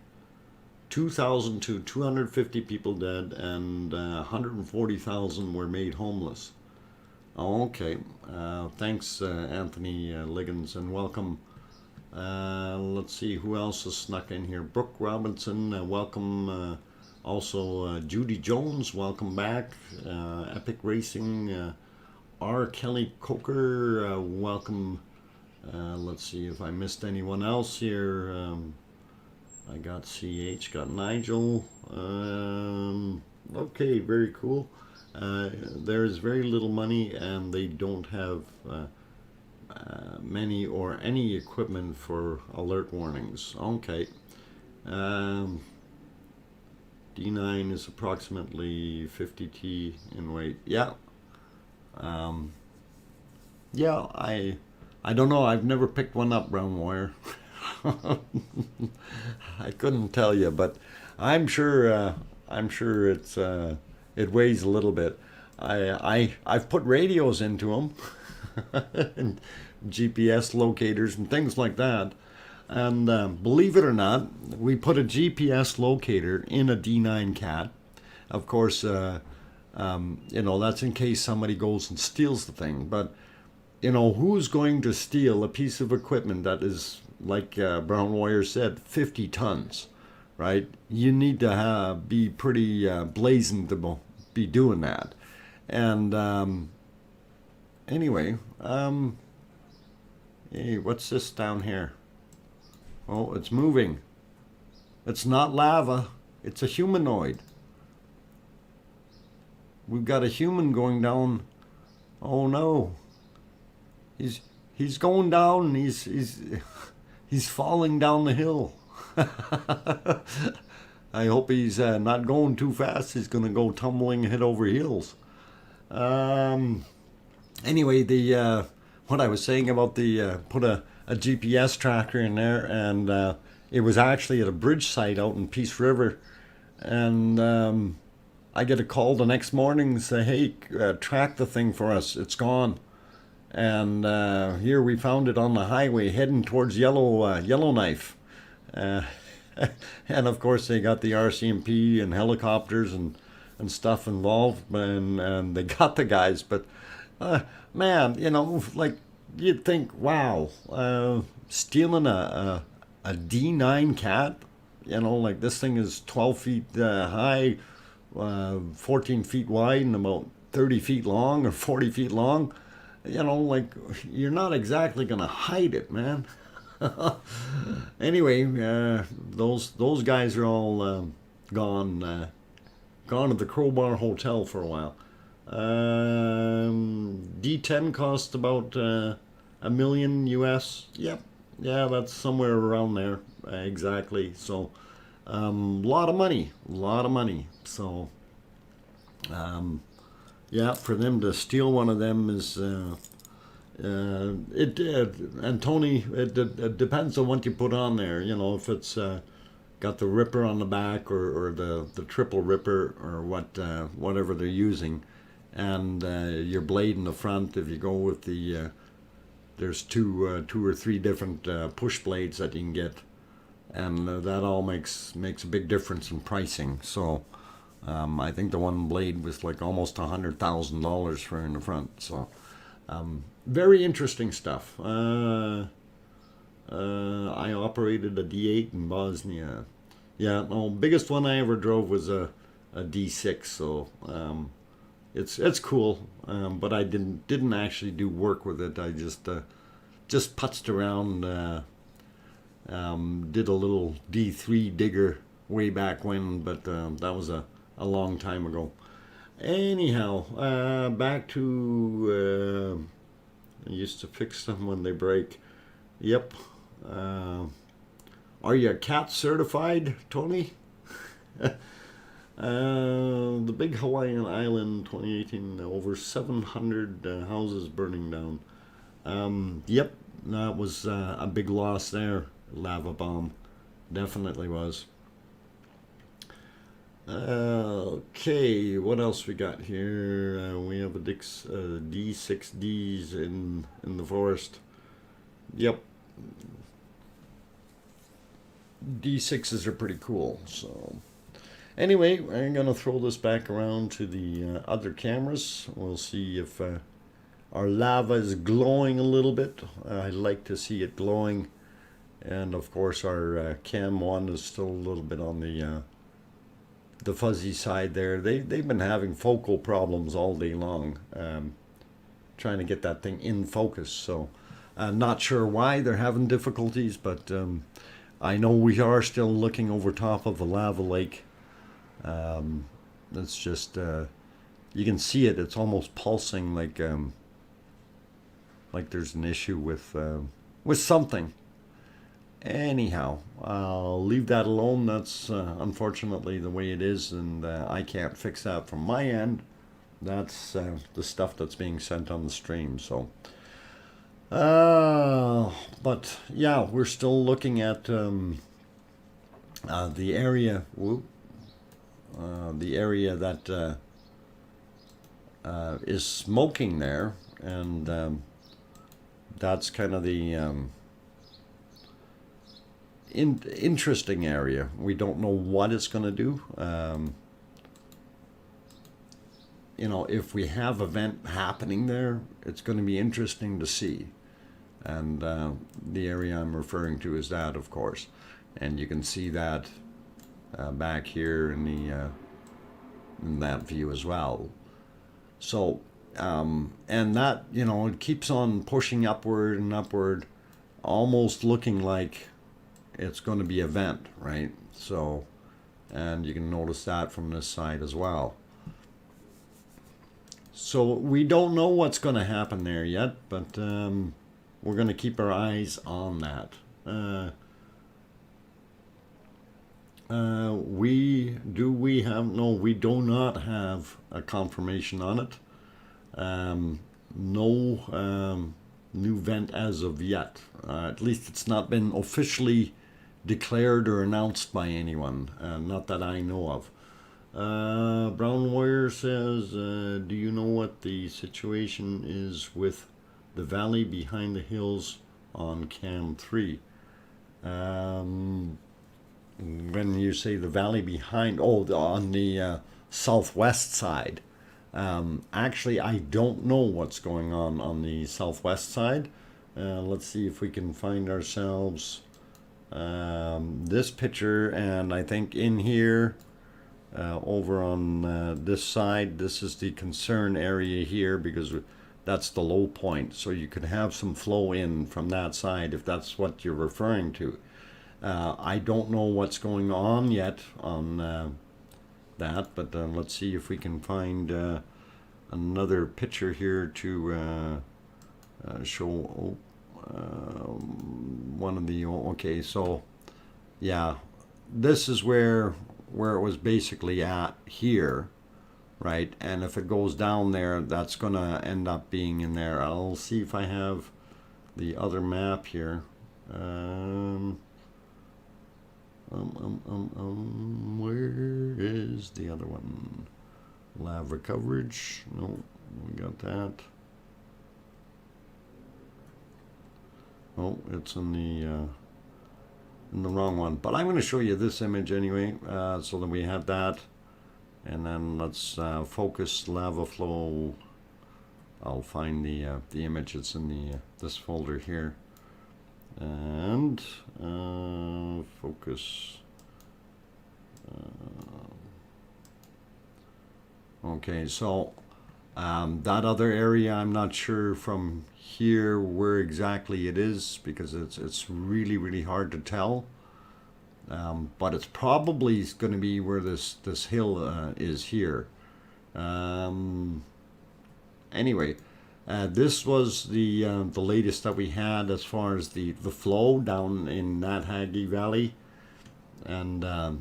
250 people dead, and 140,000 were made homeless. Okay, thanks, Anthony Liggins, and welcome. Let's see who else has snuck in here. Brooke Robinson, welcome. Also, Judy Jones, welcome back. Epic Racing, R. Kelly Coker, welcome. Let's see if I missed anyone else here. I got CH, got Nigel. Okay, very cool. There's very little money, and they don't have many or any equipment for alert warnings. Okay. D9 is approximately 50 T in weight. Yeah. Yeah, I don't know. I've never picked one up, Brown Wire. I couldn't tell you, but I'm sure it's it weighs a little bit. I've put radios into them, and GPS locators and things like that. And believe it or not, we put a GPS locator in a D9 cat. Of course, you know, that's in case somebody goes and steals the thing. But you know, who's going to steal a piece of equipment that is, like Brown Wire said, 50 tons, right? You need to be pretty blazing to be doing that. And anyway, hey, what's this down here? Oh, it's moving. It's not lava. It's a humanoid. We've got a human going down. Oh no. He's going down. He's falling down the hill. I hope he's not going too fast. He's going to go tumbling head over heels. Anyway, the what I was saying about the put a GPS tracker in there, and it was actually at a bridge site out in Peace River, and I get a call the next morning and say, hey, track the thing for us. It's gone. And here we found it on the highway heading towards Yellowknife. And of course they got the RCMP and helicopters and stuff involved, and they got the guys. But man, you know, like, you'd think, wow, stealing a D9 cat, you know, like this thing is 12 feet high, 14 feet wide, and about 30 feet long or 40 feet long. You know, like, you're not exactly gonna hide it, man. Anyway, those guys are all gone to the Crowbar Hotel for a while. D10 cost about $1 million US. Yep, yeah, that's somewhere around there, exactly. So, lot of money. So, yeah, for them to steal one of them is and Tony, it depends on what you put on there. You know, if it's got the ripper on the back, or the triple ripper, or whatever they're using. and your blade in the front, if you go with the there's two or three different push blades that you can get, and that all makes a big difference in pricing. So I think the one blade was like almost $100,000 for in the front. So very interesting stuff. I operated a D8 in Bosnia. Yeah, no, biggest one I ever drove was a D6. So it's cool, but I didn't actually do work with it. I just putzed around, did a little D3 digger way back when, but that was a long time ago. Anyhow, back to I used to fix them when they break. Yep. Are you cat certified, Tony? The big Hawaiian island 2018, over 700 houses burning down. Yep, that was a big loss there. Lava bomb. Definitely was. Okay, what else we got here? We have a D6Ds in the forest. Yep. D6s are pretty cool. So anyway, I'm going to throw this back around to the other cameras. We'll see if our lava is glowing a little bit. I like to see it glowing. And of course our cam 1 is still a little bit on the fuzzy side there. They've been having focal problems all day long, trying to get that thing in focus. So not sure why they're having difficulties, but I know we are still looking over top of the lava lake. It's just you can see it. It's almost pulsing, like there's an issue with something. Anyhow, I'll leave that alone. That's unfortunately the way it is, and I can't fix that from my end. That's the stuff that's being sent on the stream. So, but yeah, we're still looking at the area. The area that is smoking there, and that's kind of the interesting area. We don't know what it's going to do. You know, if we have an event happening there, it's going to be interesting to see. And the area I'm referring to is that, of course. And you can see that back here in that view as well. So, and that, you know, it keeps on pushing upward and upward, almost looking like it's going to be a vent, right? So, and you can notice that from this side as well. So we don't know what's going to happen there yet, but we're going to keep our eyes on that. We do not have a confirmation on it. No new vent as of yet. At least it's not been officially declared or announced by anyone, not that I know of. Brown Warrior says, do you know what the situation is with the valley behind the hills on Cam 3? When you say the valley behind, on the southwest side. Actually, I don't know what's going on the southwest side. Let's see if we can find ourselves this picture, and I think in here, over on this side, this is the concern area here, because that's the low point. So you could have some flow in from that side if that's what you're referring to. I don't know what's going on yet on that, but let's see if we can find another picture here to show one of the, okay, so yeah, this is where it was basically at here, right? And if it goes down there, that's gonna end up being in there. I'll see if I have the other map here. Where is the other one? Lava coverage. No, we got that. Oh, it's in the wrong one. But I'm going to show you this image anyway, so that we have that. And then let's focus lava flow. I'll find the image. It's in this folder here. And focus. Okay, so that other area, I'm not sure from here where exactly it is, because it's really, really hard to tell. But it's probably going to be where this hill is here. Anyway, this was the latest that we had as far as the flow down in Nathagi Valley, and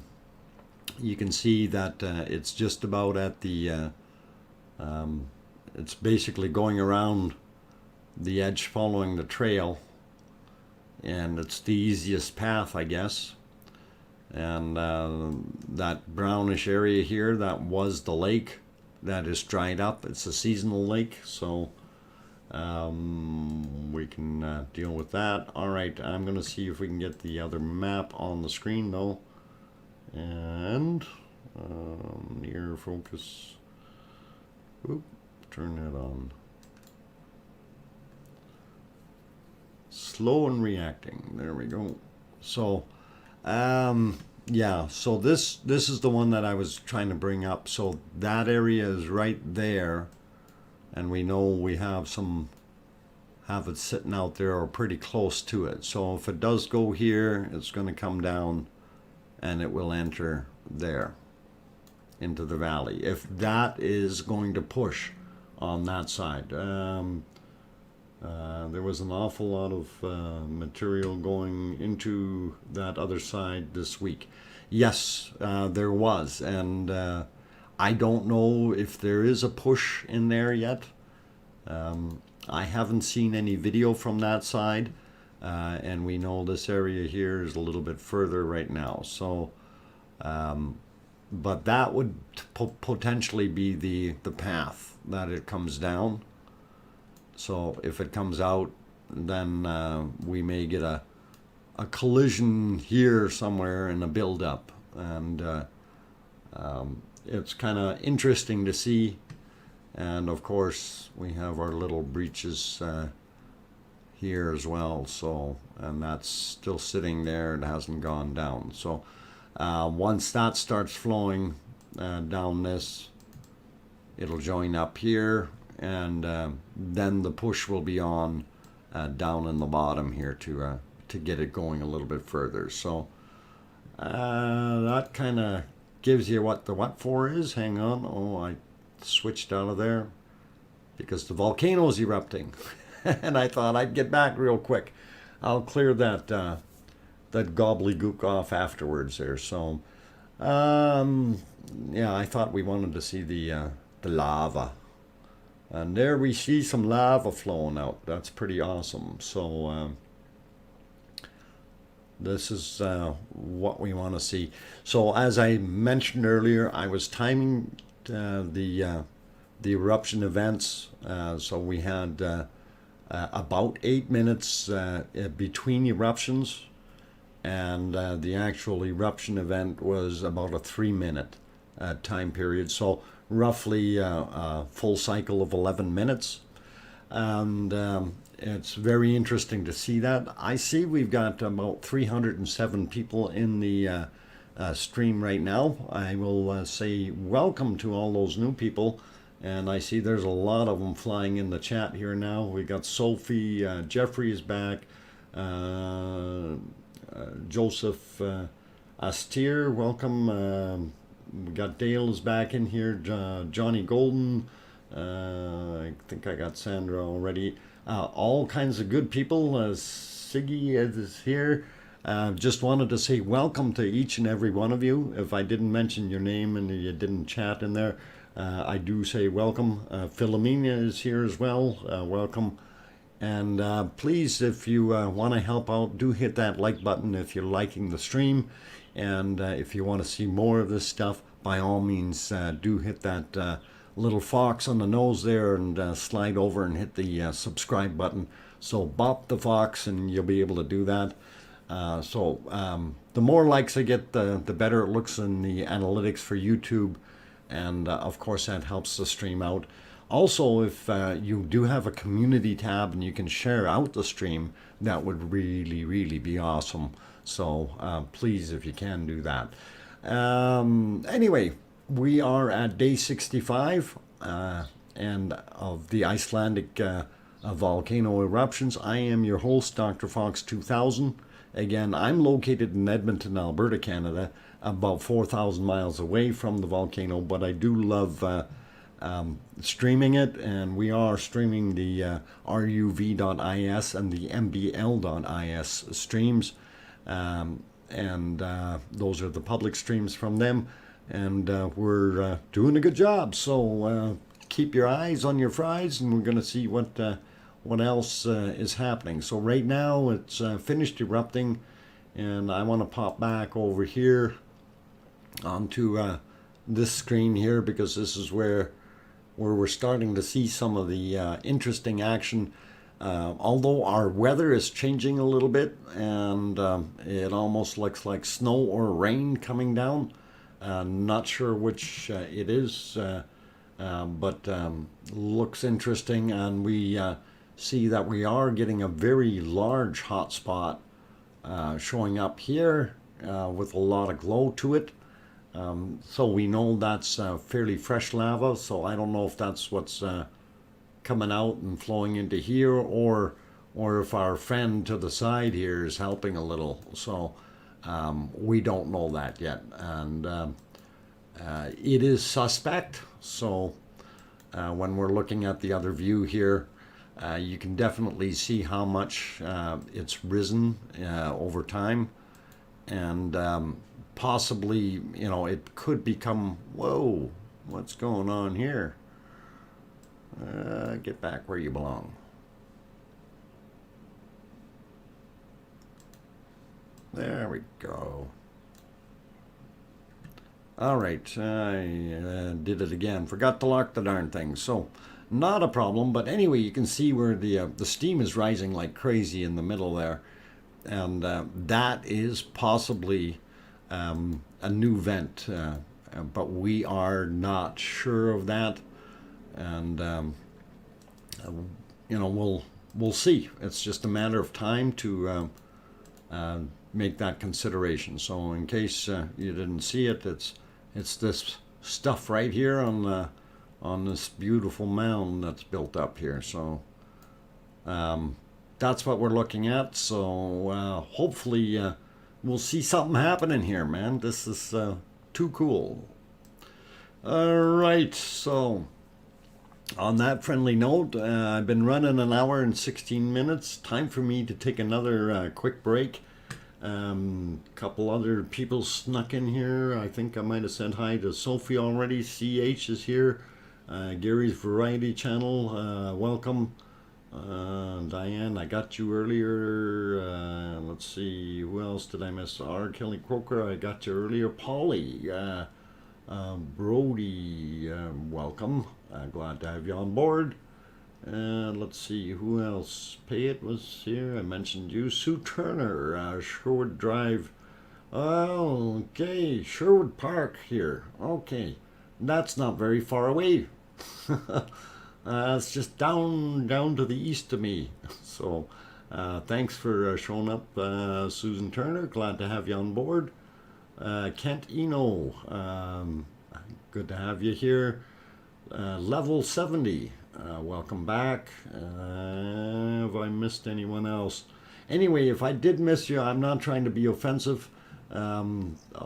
you can see that it's just about at the it's basically going around the edge following the trail, and it's the easiest path, I guess. And that brownish area here, that was the lake that is dried up. It's a seasonal lake, so we can deal with that. All right, I'm going to see if we can get the other map on the screen though. And near focus. Oop, turn that on. Slow and reacting. There we go. So, yeah. So this is the one that I was trying to bring up. So that area is right there, and we know we have it sitting out there or pretty close to it. So if it does go here, it's going to come down, and it will enter there into the valley. If that is going to push on that side. There was an awful lot of material going into that other side this week. Yes, there was, and I don't know if there is a push in there yet. I haven't seen any video from that side, and we know this area here is a little bit further right now. So, but that would potentially be the path that it comes down. So if it comes out, then we may get a collision here somewhere and a build-up. And it's kind of interesting to see. And of course, we have our little breaches here as well. So, and that's still sitting there. It hasn't gone down. So once that starts flowing down this, it'll join up here. And then the push will be on down in the bottom here to get it going a little bit further. So that kind of gives you what the what for is. Hang on. Oh, I switched out of there because the volcano is erupting. And I thought I'd get back real quick. I'll clear that gobbledygook off afterwards there. So yeah, I thought we wanted to see the lava. And there we see some lava flowing out. That's pretty awesome. So this is what we want to see. So as I mentioned earlier, I was timing the eruption events. So we had about 8 minutes between eruptions, and the actual eruption event was about a 3-minute time period. So roughly a full cycle of 11 minutes. And it's very interesting to see that. I see we've got about 307 people in the stream right now. I will say welcome to all those new people. And I see there's a lot of them flying in the chat here now. We got Sophie, Jeffrey is back, Joseph Astier, welcome. We got Dale is back in here, Johnny Golden, I think I got Sandra already. All kinds of good people. Siggy is here. Just wanted to say welcome to each and every one of you. If I didn't mention your name and you didn't chat in there, I do say welcome. Philomena is here as well. Welcome. And please, if you want to help out, do hit that like button if you're liking the stream. And if you want to see more of this stuff, by all means, do hit that little fox on the nose there and slide over and hit the subscribe button. So bop the fox and you'll be able to do that. The more likes I get, the better it looks in the analytics for YouTube. And of course, that helps the stream out. Also, if you do have a community tab and you can share out the stream, that would really, really be awesome. So please, if you can, do that. Anyway, we are at day 65 and of the Icelandic volcano eruptions. I am your host, DrFox2000. Again, I'm located in Edmonton, Alberta, Canada, about 4,000 miles away from the volcano, but I do love streaming it, and we are streaming the ruv.is and the mbl.is streams, and those are the public streams from them, and we're doing a good job. So keep your eyes on your fries, and we're going to see what else is happening. So right now it's finished erupting, and I want to pop back over here onto this screen here, because this is where we're starting to see some of the interesting action. Although our weather is changing a little bit, and it almost looks like snow or rain coming down. Not sure which it is, but looks interesting, and we see that we are getting a very large hotspot showing up here with a lot of glow to it. So we know that's fairly fresh lava, so I don't know if that's what's coming out and flowing into here, or if our friend to the side here is helping a little. So we don't know that yet, and it is suspect. So when we're looking at the other view here, you can definitely see how much it's risen over time, and possibly, you know, it could become, whoa, what's going on here? Get back where you belong. There we go. All right, I did it again. Forgot to lock the darn thing. So, not a problem. But anyway, you can see where the steam is rising like crazy in the middle there, and that is possibly a new vent, but we are not sure of that, and you know, we'll see. It's just a matter of time to make that consideration. So in case you didn't see it, it's this stuff right here on this beautiful mound that's built up here. So that's what we're looking at. So hopefully we'll see something happening here, man. This is too cool. All right, so on that friendly note, I've been running an hour and 16 minutes. Time for me to take another quick break. Couple other people snuck in here. I think I might have said hi to Sophie already. CH is here. Gary's Variety Channel, welcome. Diane, I got you earlier. Let's see, who else did I miss? R. Kelly Croker, I got you earlier. Polly, Brody, welcome. Glad to have you on board. Let's see, who else? Payet was here, I mentioned you. Sue Turner, Sherwood Drive. Oh, okay, Sherwood Park here. Okay, that's not very far away. It's just down to the east of me. So thanks for showing up, Susan Turner. Glad to have you on board. Kent Eno, good to have you here. Level 70, welcome back. Have I missed anyone else? Anyway, if I did miss you, I'm not trying to be offensive. A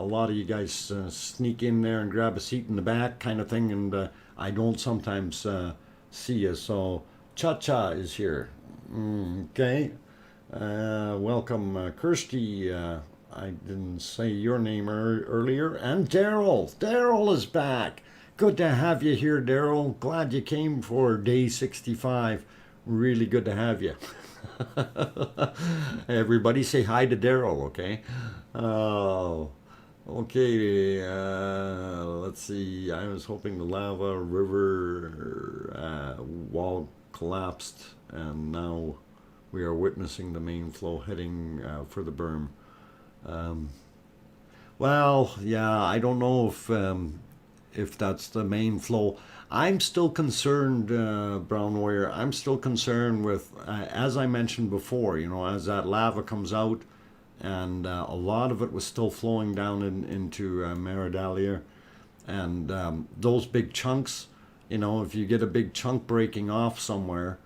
lot of you guys sneak in there and grab a seat in the back kind of thing, and I don't sometimes see you. So Cha-Cha is here. Okay. Welcome, Kirsty. I didn't say your name earlier. And Daryl. Daryl is back. Good to have you here, Daryl. Glad you came for day 65. Really good to have you. Everybody say hi to Daryl, okay? Oh, Okay, let's see. I was hoping the lava river wall collapsed, and now we are witnessing the main flow heading for the berm. Um, well, yeah, I don't know if that's the main flow. I'm still concerned, Brown Warrior. I'm still concerned with, as I mentioned before, as that lava comes out, and a lot of it was still flowing down into Maridalia, and those big chunks. If you get a big chunk breaking off somewhere,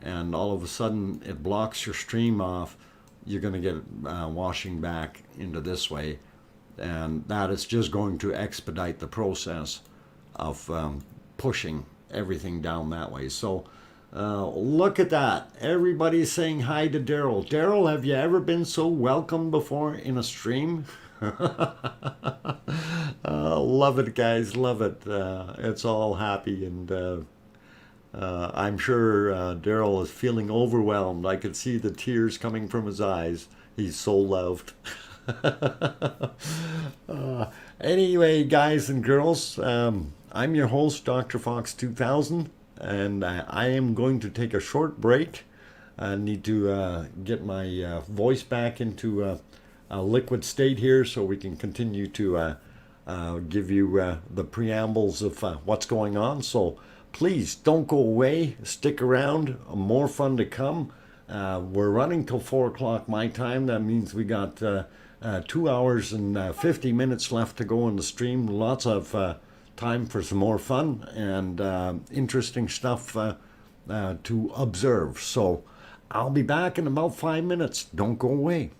and all of a sudden it blocks your stream off, you're going to get washing back into this way, and that is just going to expedite the process of pushing everything down that way. So look at that. Everybody's saying hi to Daryl. Daryl, have you ever been so welcome before in a stream? Love it, guys. Love it. It's all happy, and I'm sure Daryl is feeling overwhelmed. I could see the tears coming from his eyes. He's so loved. uh, anyway, guys and girls, I'm your host, DrFox2000, and I am going to take a short break. I need to get my voice back into a liquid state here so we can continue to give you the preambles of what's going on. So please don't go away. Stick around. More fun to come. We're running till 4 o'clock my time. That means we got 2 hours and 50 minutes left to go in the stream. Lots of time for some more fun and interesting stuff to observe. So I'll be back in about 5 minutes. Don't go away.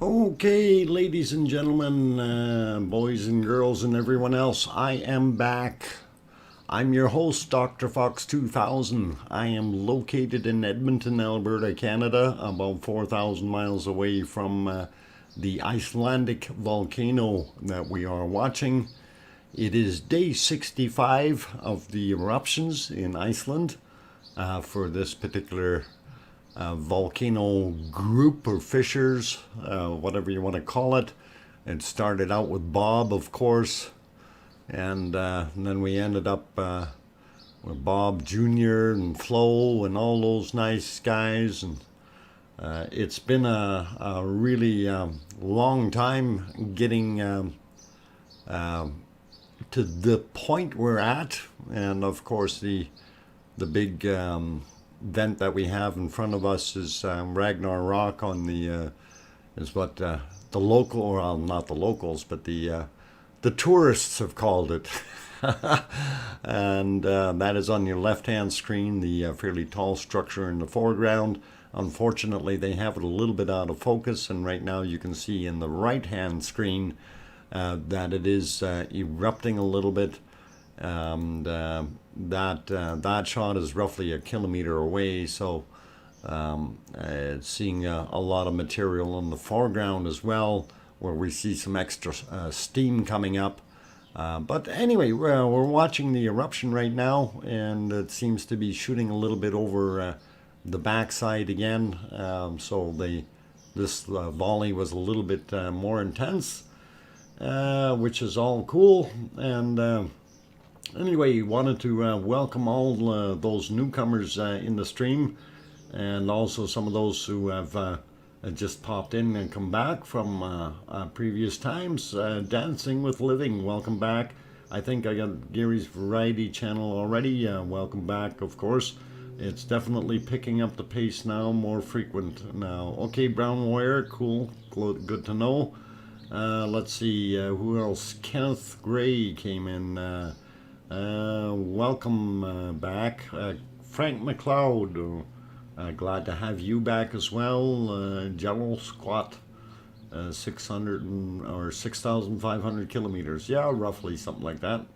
Okay, ladies and gentlemen, boys and girls, and everyone else, I am back. I'm your host, DrFox2000. I am located in Edmonton, Alberta, Canada, about 4,000 miles away from the Icelandic volcano that we are watching. It is day 65 of the eruptions in Iceland for this particular volcano group or fissures, whatever you want to call it. It started out with Bob, of course, and then we ended up with Bob Jr. and Flo and all those nice guys. And it's been a really long time getting to the point we're at. And of course, the big vent that we have in front of us is Ragnar Rock on the is what the local, or not the locals, but the tourists have called it. And that is on your left hand screen, the fairly tall structure in the foreground. Unfortunately, they have it a little bit out of focus, and right now you can see in the right hand screen that it is erupting a little bit. And that shot is roughly a kilometer away, so it's seeing a lot of material in the foreground as well, where we see some extra steam coming up. But anyway, we're watching the eruption right now, and it seems to be shooting a little bit over the backside again. So this volley was a little bit more intense, which is all cool. And anyway, wanted to welcome all those newcomers in the stream, and also some of those who have just popped in and come back from previous times. Dancing with Living, welcome back. I think I got Gary's Variety channel already. Welcome back, of course. It's definitely picking up the pace now, more frequent now. Okay, Brown Warrior, cool, good to know. Let's see, who else? Kenneth Gray came in. Welcome back. Frank McLeod, glad to have you back as well. Jello Squat, 600 or 6,500 kilometers. Yeah, roughly something like that.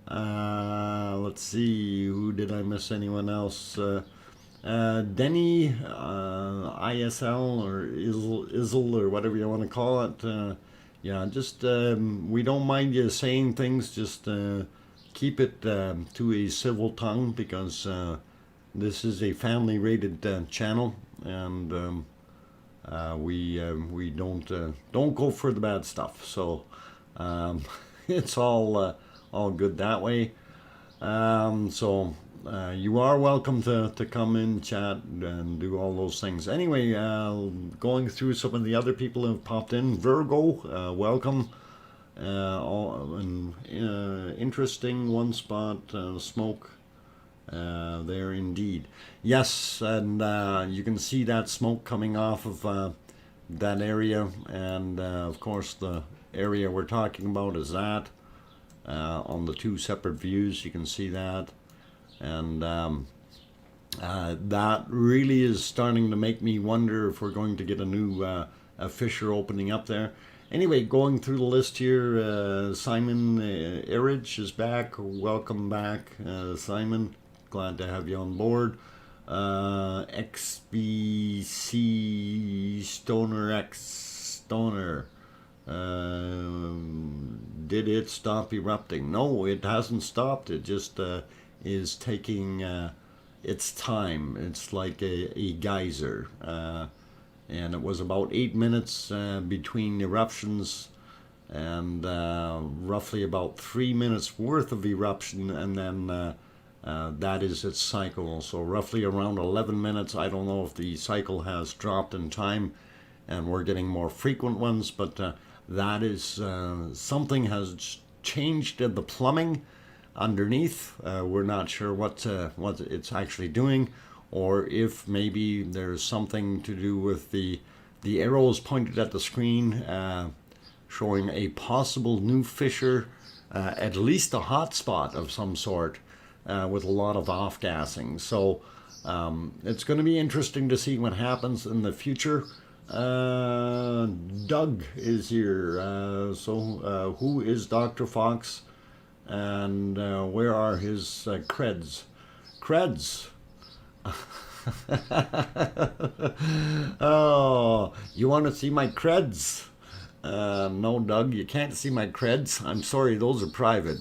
Let's see, who did I miss? Anyone else? Denny, ISL or Izzle or whatever you want to call it. Yeah, just we don't mind you saying things, just keep it to a civil tongue, because this is a family rated channel, and we don't go for the bad stuff, so it's all good that way. So you are welcome to come in, chat, and do all those things. Anyway, going through some of the other people who have popped in. Virgo, welcome. Interesting one spot, smoke there indeed. Yes, and you can see that smoke coming off of that area, and of course the area we're talking about is that on the two separate views. You can see that, and that really is starting to make me wonder if we're going to get a new a fissure opening up there. Anyway, going through the list here, Simon Erridge is back. Welcome back, Simon. Glad to have you on board. XBC Stoner X Stoner. Did it stop erupting? No, it hasn't stopped. It just is taking its time. It's like a geyser. And it was about 8 minutes between eruptions, and roughly about 3 minutes worth of eruption, and then that is its cycle. So roughly around 11 minutes. I don't know if the cycle has dropped in time and we're getting more frequent ones, but that is something has changed in the plumbing underneath. We're not sure what it's actually doing, or if maybe there's something to do with the arrows pointed at the screen showing a possible new fissure, at least a hot spot of some sort, with a lot of off-gassing. So it's going to be interesting to see what happens in the future. Doug is here. So who is Dr. Fox, and where are his creds? Creds. Oh, you want to see my creds? No, Doug, you can't see my creds. I'm sorry, those are private.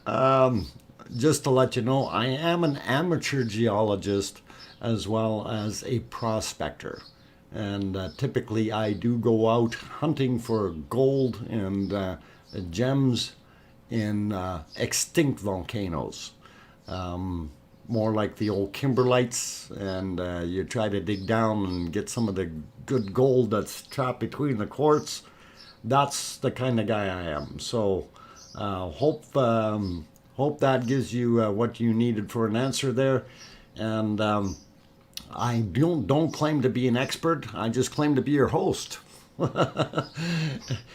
Um, just to let you know, I am an amateur geologist as well as a prospector. And typically, I do go out hunting for gold and gems in extinct volcanoes. More like the old kimberlites, and you try to dig down and get some of the good gold that's trapped between the quartz. That's the kind of guy I am. So hope that gives you what you needed for an answer there. And I don't claim to be an expert. I just claim to be your host.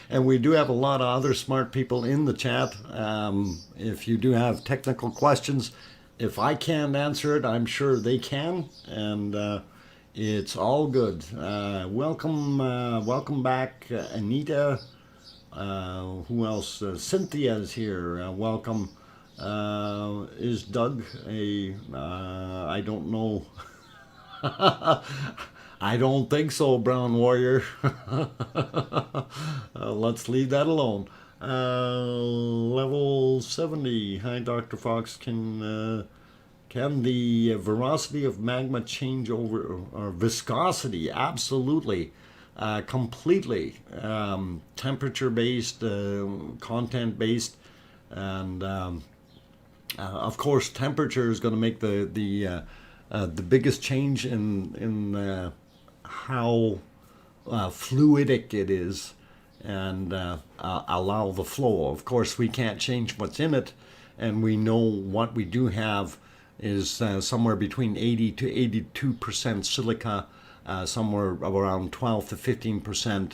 And we do have a lot of other smart people in the chat. If you do have technical questions, if I can't answer it, I'm sure they can, and it's all good. Welcome back, Anita. Who else? Cynthia's here. Welcome. Is Doug a? I don't know. I don't think so, Brown Warrior. Let's leave that alone. Level 70. Hi, Dr. Fox. Can the velocity of magma change over, or viscosity? Absolutely. Completely. Temperature based, content based, and of course, temperature is going to make the biggest change in how fluidic it is, and allow the flow. Of course, we can't change what's in it, and we know what we do have is somewhere between 80 to 82% silica, somewhere around 12 to 15%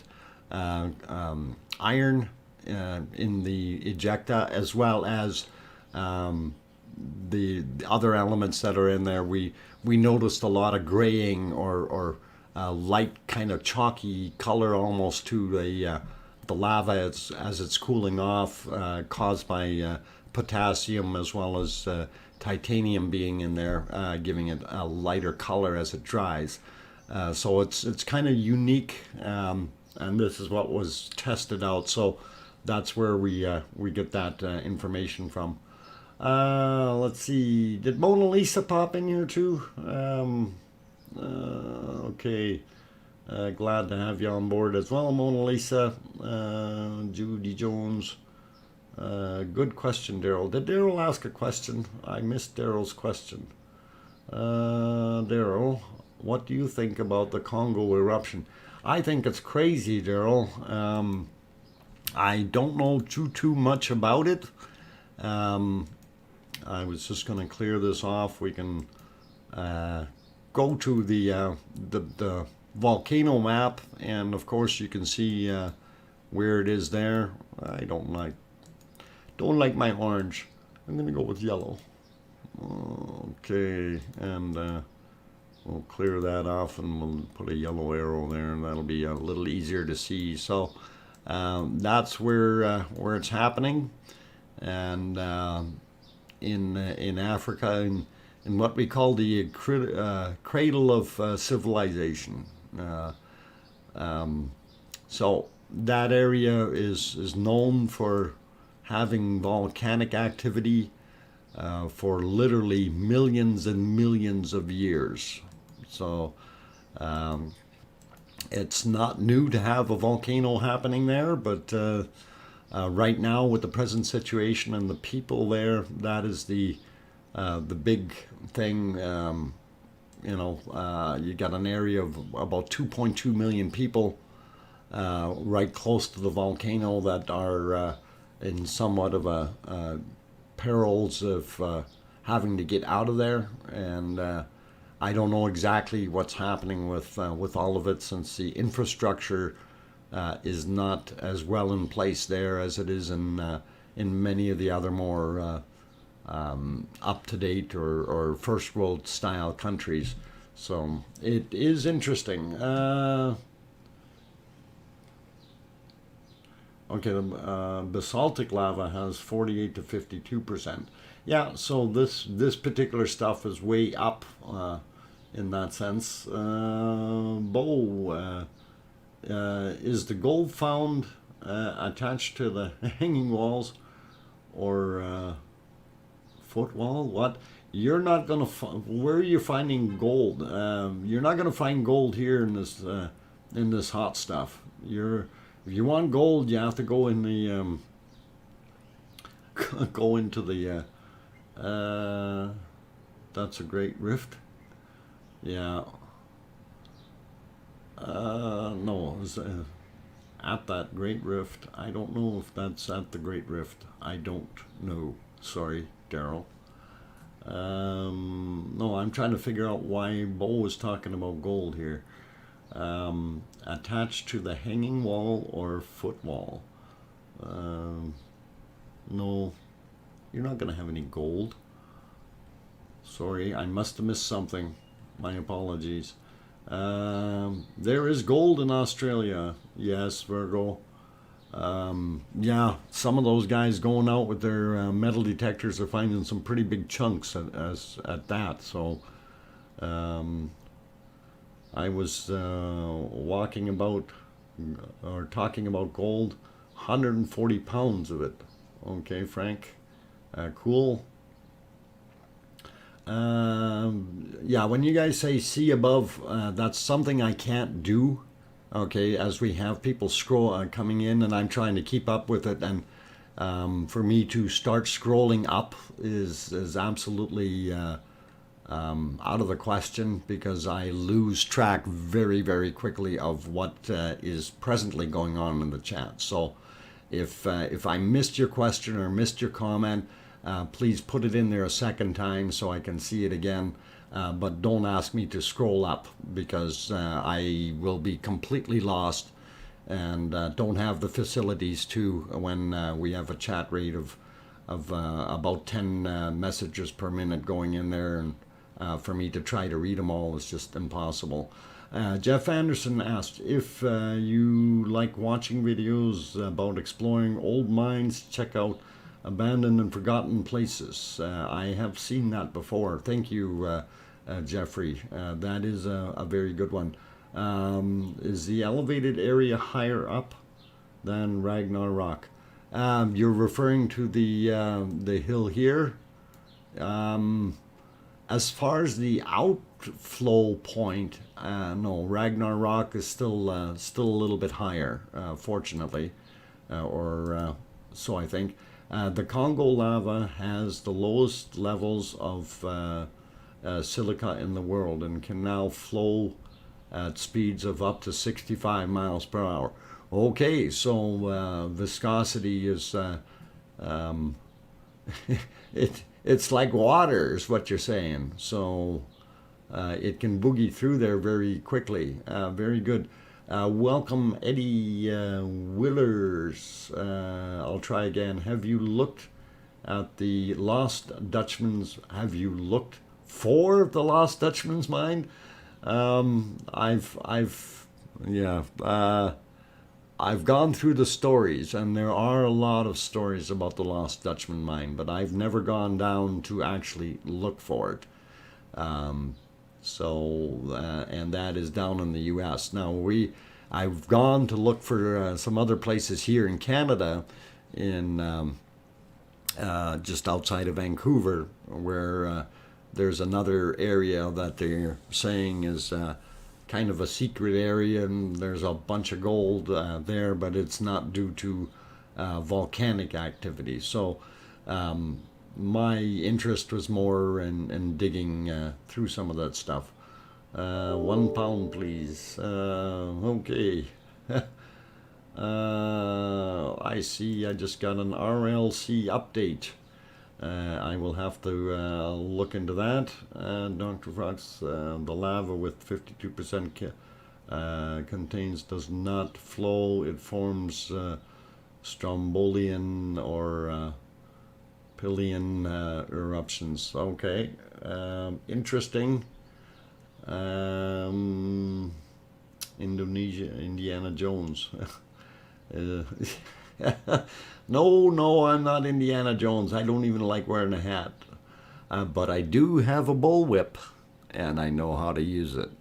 iron in the ejecta, as well as the other elements that are in there. We noticed a lot of graying or light kind of chalky color almost to the lava as it's cooling off, caused by potassium as well as titanium being in there, giving it a lighter color as it dries. So it's kind of unique, and this is what was tested out. So that's where we get that information from. Let's see. Did Mona Lisa pop in here too? Okay. Glad to have you on board as well, Mona Lisa. Judy Jones. Good question, Daryl. Did Daryl ask a question? I missed Daryl's question. Daryl, what do you think about the Congo eruption? I think it's crazy, Daryl. I don't know too much about it. I was just going to clear this off. We can go to the volcano map, and of course you can see where it is there. I don't like my orange. I'm going to go with yellow. Okay, and we'll clear that off, and we'll put a yellow arrow there, and that'll be a little easier to see. So that's where it's happening, and in Africa, in what we call the cradle of civilization. So that area is known for having volcanic activity for literally millions and millions of years. So it's not new to have a volcano happening there, but right now with the present situation and the people there, that is the big thing. You got an area of about 2.2 million people right close to the volcano that are in somewhat of a perils of having to get out of there, and I don't know exactly what's happening with all of it, since the infrastructure is not as well in place there as it is in many of the other more up-to-date or first world style countries. So it is interesting. Okay, the basaltic lava has 48 to 52%. Yeah, so this particular stuff is way up in that sense. Bo, is the gold found attached to the hanging walls or footwall? What? You're not gonna. Where are you finding gold? You're not gonna find gold here in this hot stuff. If you want gold, you have to go in the go into the. That's a great rift. Yeah. No, it's, at that great rift. I don't know if that's at the great rift. I don't know. Sorry, Daryl. No, I'm trying to figure out why Bo was talking about gold here. Attached to the hanging wall or foot wall. No, you're not going to have any gold. Sorry, I must have missed something. My apologies. There is gold in Australia. Yes, Virgo. Yeah, some of those guys going out with their metal detectors are finding some pretty big chunks at that. So I was walking about or talking about gold, 140 pounds of it. Okay, Frank. Cool. Yeah, when you guys say see above, that's something I can't do. Okay, as we have people scroll coming in, and I'm trying to keep up with it, and for me to start scrolling up is absolutely out of the question because I lose track very, very quickly of what is presently going on in the chat. So if I missed your question or missed your comment, please put it in there a second time so I can see it again. But don't ask me to scroll up because I will be completely lost and don't have the facilities to when we have a chat rate of about 10 messages per minute going in there, and for me to try to read them all is just impossible. Jeff Anderson asked if you like watching videos about exploring old mines, check out Abandoned and Forgotten Places. I have seen that before. Thank you, Jeffrey. That is a very good one. Is the elevated area higher up than Ragnar Rock? You're referring to the hill here. As far as the outflow point, no, Ragnar Rock is still a little bit higher, fortunately, or so I think. The Congo lava has the lowest levels of silica in the world and can now flow at speeds of up to 65 miles per hour. Okay, so viscosity is it's like water is what you're saying. So it can boogie through there very quickly. Very good. Welcome, Eddie Willers. I'll try again. Have you looked at the Lost Dutchman's? Have you looked for the Lost Dutchman's mine? I've gone through the stories, and there are a lot of stories about the Lost Dutchman mine, but I've never gone down to actually look for it. And that is down in the U.S. Now I've gone to look for some other places here in Canada, in just outside of Vancouver, where there's another area that they're saying is kind of a secret area, and there's a bunch of gold there, but it's not due to volcanic activity. So my interest was more in digging through some of that stuff. 1 pound, please. Okay. I see. I just got an RLC update. I will have to look into that. Dr. Fox, the lava with 52% contains does not flow. It forms strombolian or Pilian eruptions. Okay, interesting. Indiana Jones. No, no, I'm not Indiana Jones. I don't even like wearing a hat. But I do have a bullwhip, and I know how to use it.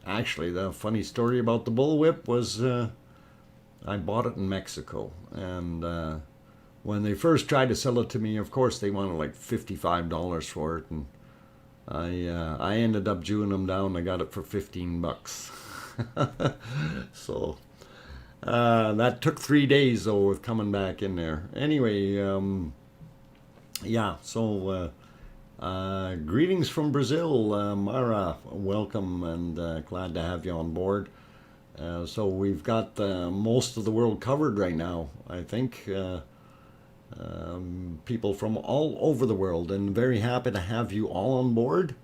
Actually, the funny story about the bullwhip was I bought it in Mexico, and when they first tried to sell it to me, of course they wanted like $55 for it, and I ended up jewing them down. I got it for $15. So that took 3 days though with coming back in there. Anyway, yeah. So greetings from Brazil, Mara. Welcome, and glad to have you on board. So we've got most of the world covered right now, I think. People from all over the world, and very happy to have you all on board.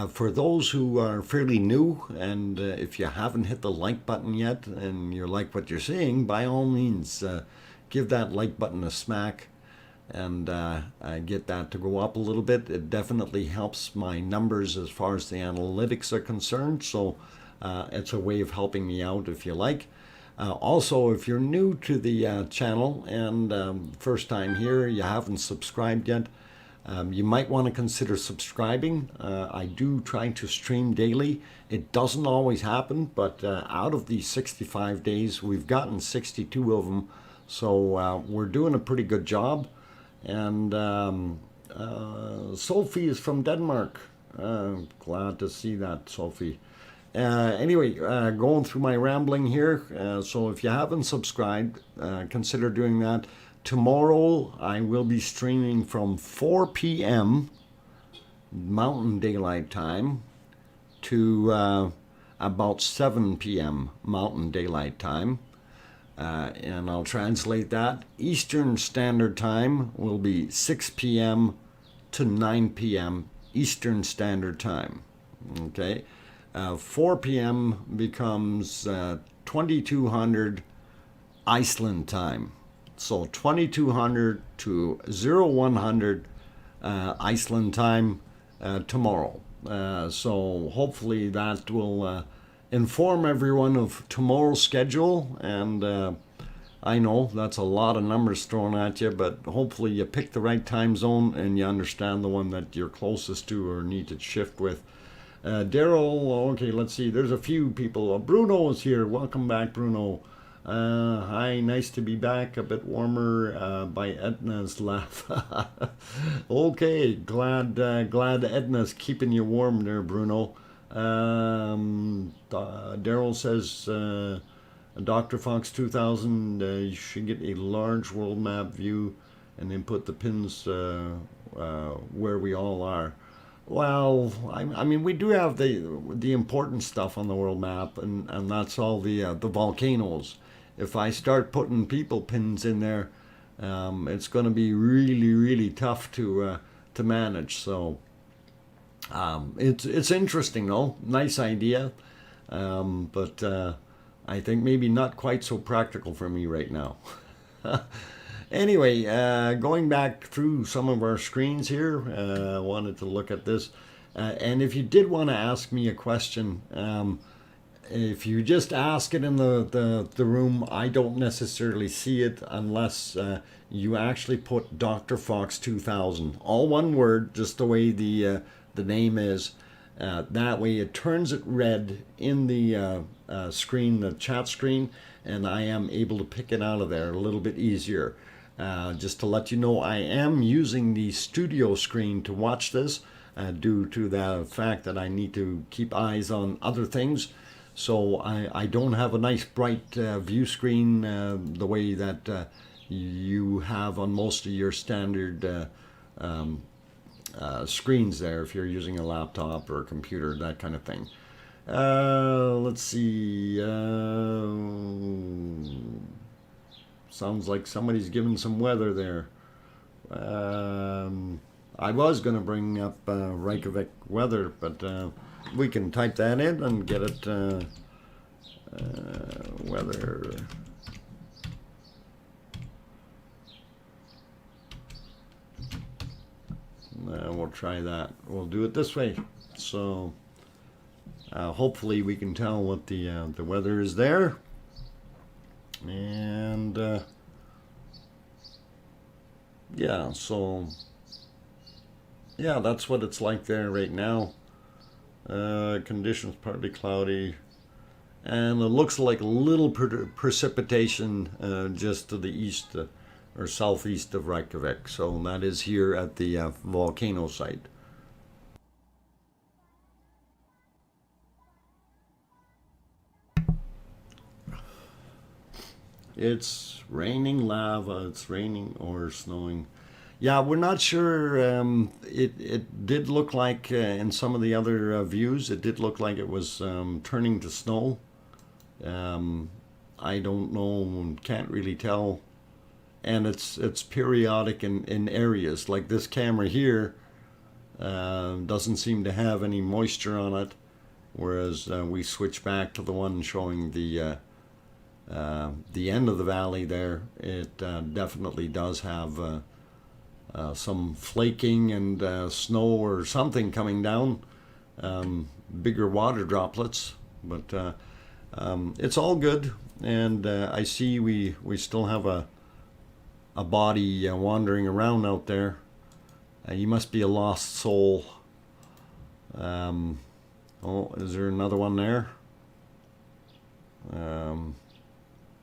For those who are fairly new, and if you haven't hit the like button yet and you like what you're seeing, by all means give that like button a smack and get that to go up a little bit. It definitely helps my numbers as far as the analytics are concerned, so it's a way of helping me out if you like. Also, if you're new to the channel and first time here, you haven't subscribed yet, you might want to consider subscribing. I do try to stream daily. It doesn't always happen, but out of these 65 days, we've gotten 62 of them. So we're doing a pretty good job. And Sophie is from Denmark. Glad to see that, Sophie. Anyway, going through my rambling here. So if you haven't subscribed, consider doing that. Tomorrow I will be streaming from 4 p.m. Mountain Daylight Time to about 7 p.m. Mountain Daylight Time. And I'll translate that. Eastern Standard Time will be 6 p.m. to 9 p.m. Eastern Standard Time. Okay. 4 p.m. becomes 2200 Iceland time. So 2200 to 0100 Iceland time tomorrow. So hopefully that will inform everyone of tomorrow's schedule. And I know that's a lot of numbers thrown at you, but hopefully you pick the right time zone and you understand the one that you're closest to or need to shift with. Daryl, okay, let's see. There's a few people. Bruno is here. Welcome back, Bruno. Hi, nice to be back. A bit warmer by Edna's laugh. Okay, glad Edna's keeping you warm there, Bruno. Daryl says, DrFox2000, you should get a large world map view and then put the pins where we all are. Well, I mean, we do have the important stuff on the world map, and that's all the volcanoes. If I start putting people pins in there, it's going to be really, really tough to manage. So it's interesting though, nice idea, but I think maybe not quite so practical for me right now. Anyway, going back through some of our screens here, I wanted to look at this. And if you did want to ask me a question, if you just ask it in the room, I don't necessarily see it unless you actually put DrFox2000. All one word, just the way the name is. That way it turns it red in the screen, the chat screen, and I am able to pick it out of there a little bit easier. Just to let you know, I am using the studio screen to watch this due to the fact that I need to keep eyes on other things. So I don't have a nice bright view screen the way that you have on most of your standard screens there if you're using a laptop or a computer, that kind of thing. Let's see. Sounds like somebody's giving some weather there. I was going to bring up Reykjavik weather, but we can type that in and get it weather. We'll try that. We'll do it this way. So hopefully we can tell what the weather is there. And yeah, so yeah, that's what it's like there right now. Conditions partly cloudy, and it looks like a little precipitation just to the east or southeast of Reykjavik. So that is here at the volcano site. It's raining lava, it's raining or snowing. Yeah, we're not sure. It did look like in some of the other views, it did look like it was turning to snow. Um, I don't know, can't really tell. And it's periodic in areas. Like this camera here doesn't seem to have any moisture on it, whereas we switch back to the one showing the end of the valley there. It definitely does have some flaking and snow or something coming down, bigger water droplets, but it's all good. And I see we still have a body wandering around out there. You must be a lost soul. Oh, is there another one there?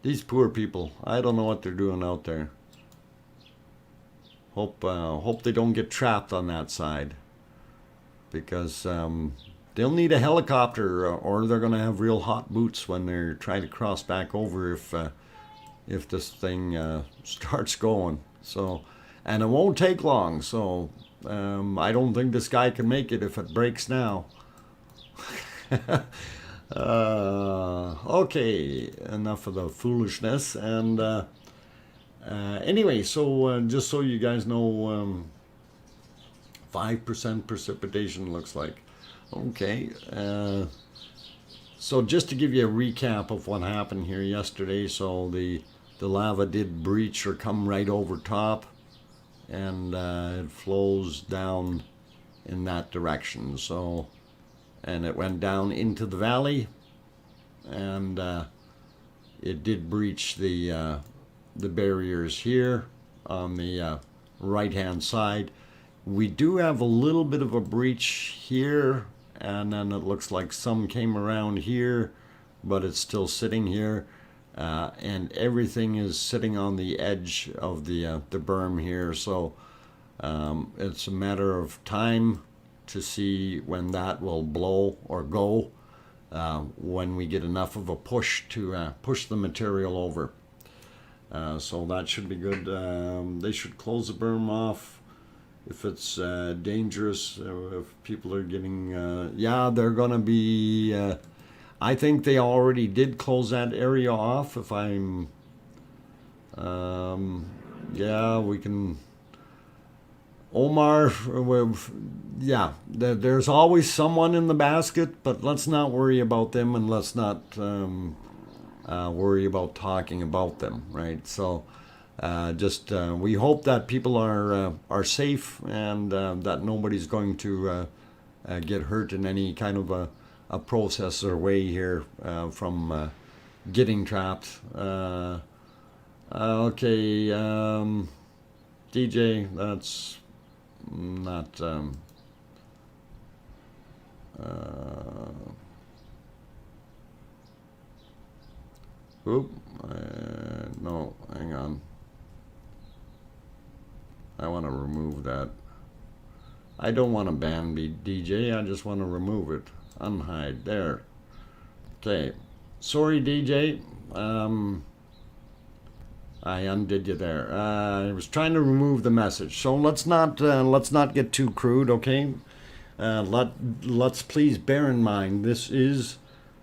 These poor people. I don't know what they're doing out there. Hope they don't get trapped on that side, because they'll need a helicopter, or they're gonna have real hot boots when they're trying to cross back over if this thing starts going. So, and it won't take long. So I don't think this guy can make it if it breaks now. Okay, enough of the foolishness. And anyway, so just so you guys know, 5% precipitation looks like. Okay, so just to give you a recap of what happened here yesterday. So the lava did breach or come right over top, and it flows down in that direction. So, and it went down into the valley, and it did breach the barriers here on the right hand side. We do have a little bit of a breach here, and then it looks like some came around here, but it's still sitting here, and everything is sitting on the edge of the berm here. So it's a matter of time to see when that will blow or go, when we get enough of a push to push the material over. So that should be good. They should close the berm off if it's dangerous, if people are getting, yeah, they're gonna be, I think they already did close that area off. If I'm, yeah, we can, Omar, yeah, there's always someone in the basket, but let's not worry about them, and let's not worry about talking about them, right? So just we hope that people are safe, and that nobody's going to get hurt in any kind of a process or way here from getting trapped. Okay, DJ, that's not oop, no, hang on, I want to remove that. I don't want to ban DJ, I just want to remove it. Unhide, there. Okay, sorry DJ, I undid you there. I was trying to remove the message, so let's not get too crude, okay? Let's please bear in mind this is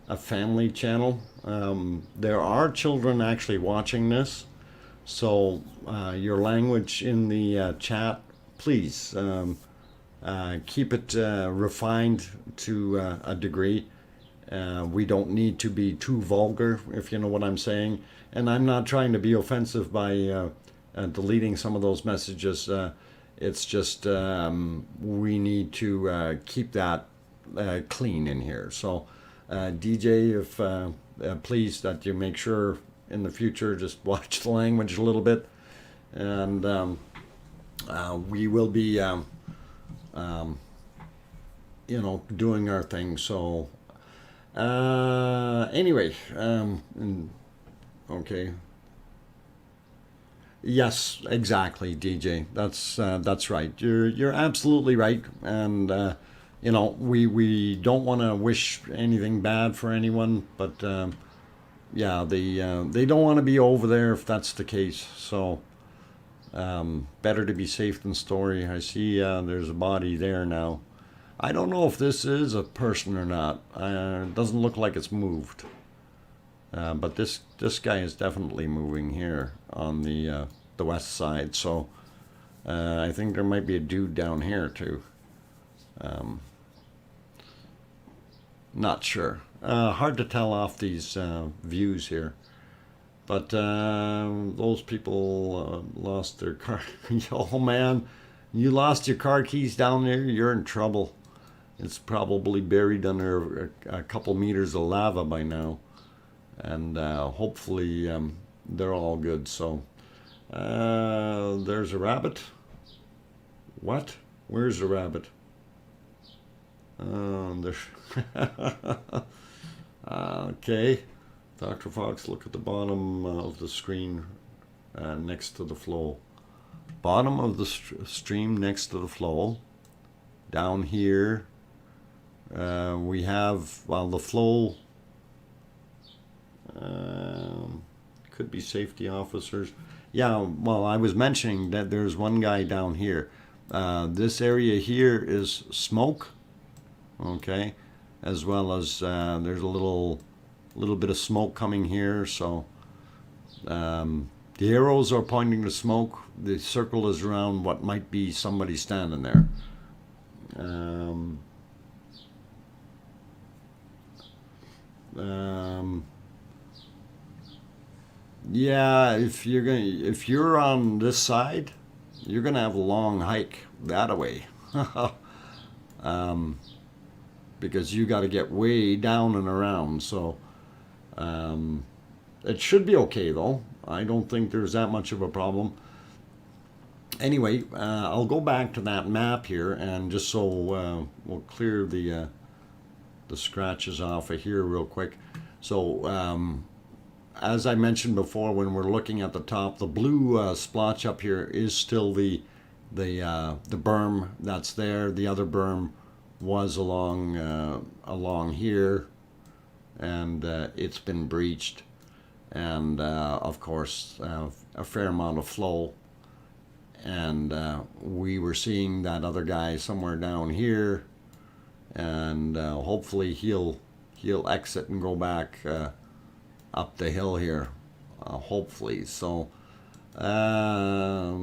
a family channel. There are children actually watching this, so your language in the chat, please keep it refined to a degree. We don't need to be too vulgar, if you know what I'm saying. And I'm not trying to be offensive by deleting some of those messages. It's just we need to keep that clean in here. So DJ, if please that you make sure in the future, just watch the language a little bit, and we will be, doing our thing. So anyway, okay. Yes, exactly, DJ. That's right. You're absolutely right, and we don't want to wish anything bad for anyone, but yeah, they don't want to be over there if that's the case. So better to be safe than sorry. I see there's a body there now. I don't know if this is a person or not. It doesn't look like it's moved. But this guy is definitely moving here on the west side. So I think there might be a dude down here too. Not sure. Hard to tell off these views here. But those people lost their car. Oh man, you lost your car keys down there. You're in trouble. It's probably buried under a couple meters of lava by now. And hopefully they're all good. So there's a rabbit. What? Where's the rabbit? Okay. Dr. Fox, look at the bottom of the screen next to the flow. Bottom of the stream next to the flow. Down here we have, well, the flow. Could be safety officers. Yeah, well, I was mentioning that there's one guy down here. This area here is smoke, okay, as well as there's a little bit of smoke coming here. So the arrows are pointing to smoke. The circle is around what might be somebody standing there. Yeah, if you're on this side, you're gonna have a long hike that way. Because you got to get way down and around. So it should be okay though. I don't think there's that much of a problem. Anyway, I'll go back to that map here, and just so we'll clear the scratches off of here real quick. So as I mentioned before, when we're looking at the top, the blue splotch up here is still the berm that's there. The other berm was along here, and it's been breached, and of course a fair amount of flow. And we were seeing that other guy somewhere down here, and hopefully he'll exit and go back up the hill here, hopefully. So that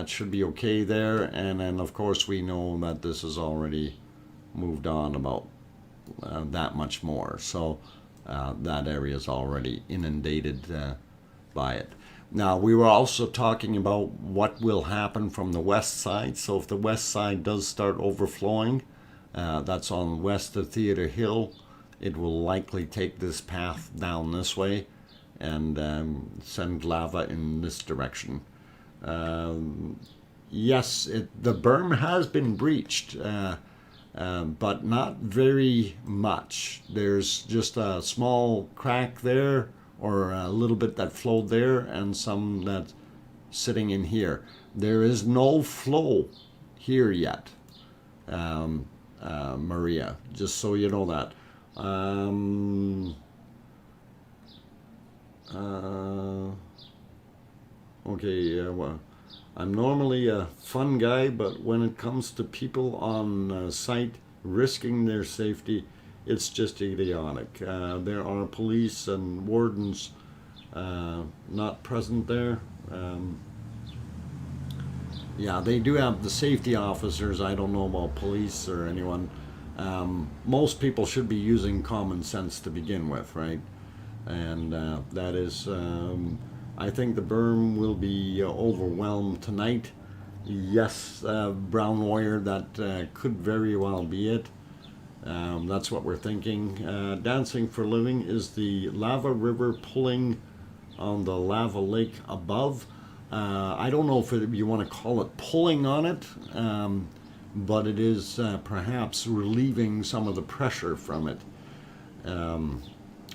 should be okay there. And then of course we know that this has already moved on about that much more. So that area is already inundated by it. Now, we were also talking about what will happen from the west side. So if the west side does start overflowing, that's on west of Theater Hill, it will likely take this path down this way and send lava in this direction. Yes, the berm has been breached, but not very much. There's just a small crack there, or a little bit that flowed there, and some that's sitting in here. There is no flow here yet, Maria, just so you know that. Okay, well, I'm normally a fun guy, but when it comes to people on site risking their safety, it's just idiotic. There are police and wardens not present there. Yeah, they do have the safety officers. I don't know about police or anyone. Most people should be using common sense to begin with, right? And that is, I think the berm will be overwhelmed tonight. Yes, Brown Warrior, that could very well be it. That's what we're thinking. Dancing for living is the lava river pulling on the lava lake above. I don't know if you want to call it pulling on it, but it is perhaps relieving some of the pressure from it.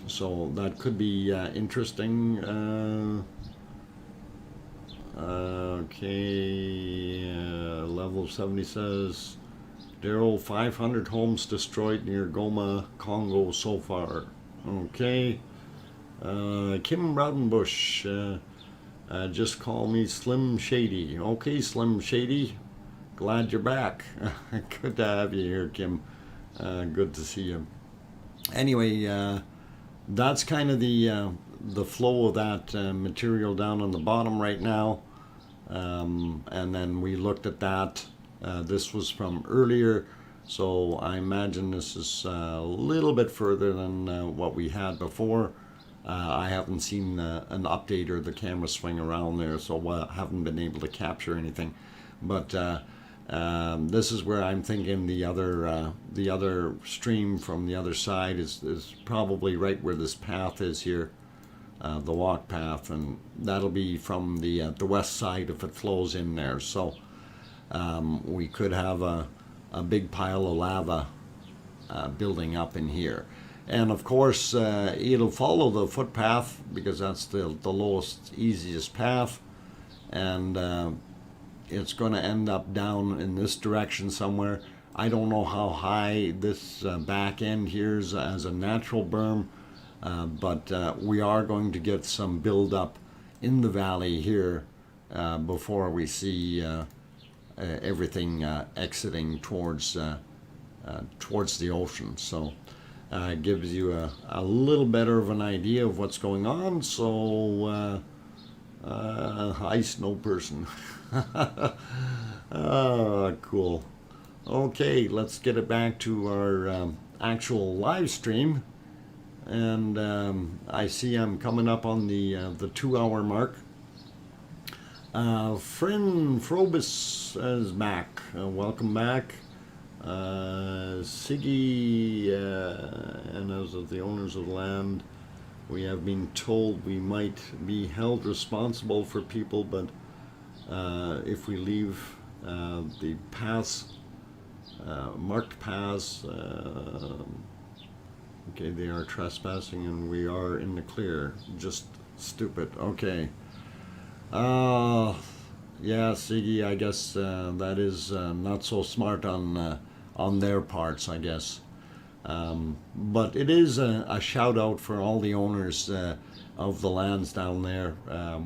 So that could be interesting. Okay, level 70 says, Daryl, 500 homes destroyed near Goma, Congo so far. Okay. Kim Raudenbush, just call me Slim Shady. Okay, Slim Shady, glad you're back. Good to have you here, Kim. Good to see you. Anyway, that's kind of the flow of that material down on the bottom right now. And then we looked at that. This was from earlier, so I imagine this is a little bit further than what we had before. I haven't seen an update or the camera swing around there, so I haven't been able to capture anything. But this is where I'm thinking the other stream from the other side is probably right where this path is here, the walk path, and that'll be from the west side if it flows in there. So we could have a big pile of lava building up in here. And of course, it'll follow the footpath because that's the lowest, easiest path. And it's going to end up down in this direction somewhere. I don't know how high this back end here is as a natural berm, but we are going to get some buildup in the valley here before we see everything exiting towards the ocean. So gives you a little better of an idea of what's going on. So hi, snow person. Cool. Okay, let's get it back to our actual live stream. And I see I'm coming up on the 2-hour mark. Friend Frobus is back. Welcome back. Siggy, and as of the owners of the land, we have been told we might be held responsible for people, but if we leave the paths, marked paths, okay, they are trespassing and we are in the clear. Just stupid. Okay. Yeah, Siggy, I guess that is not so smart on their parts, I guess. But it is a shout out for all the owners of the lands down there.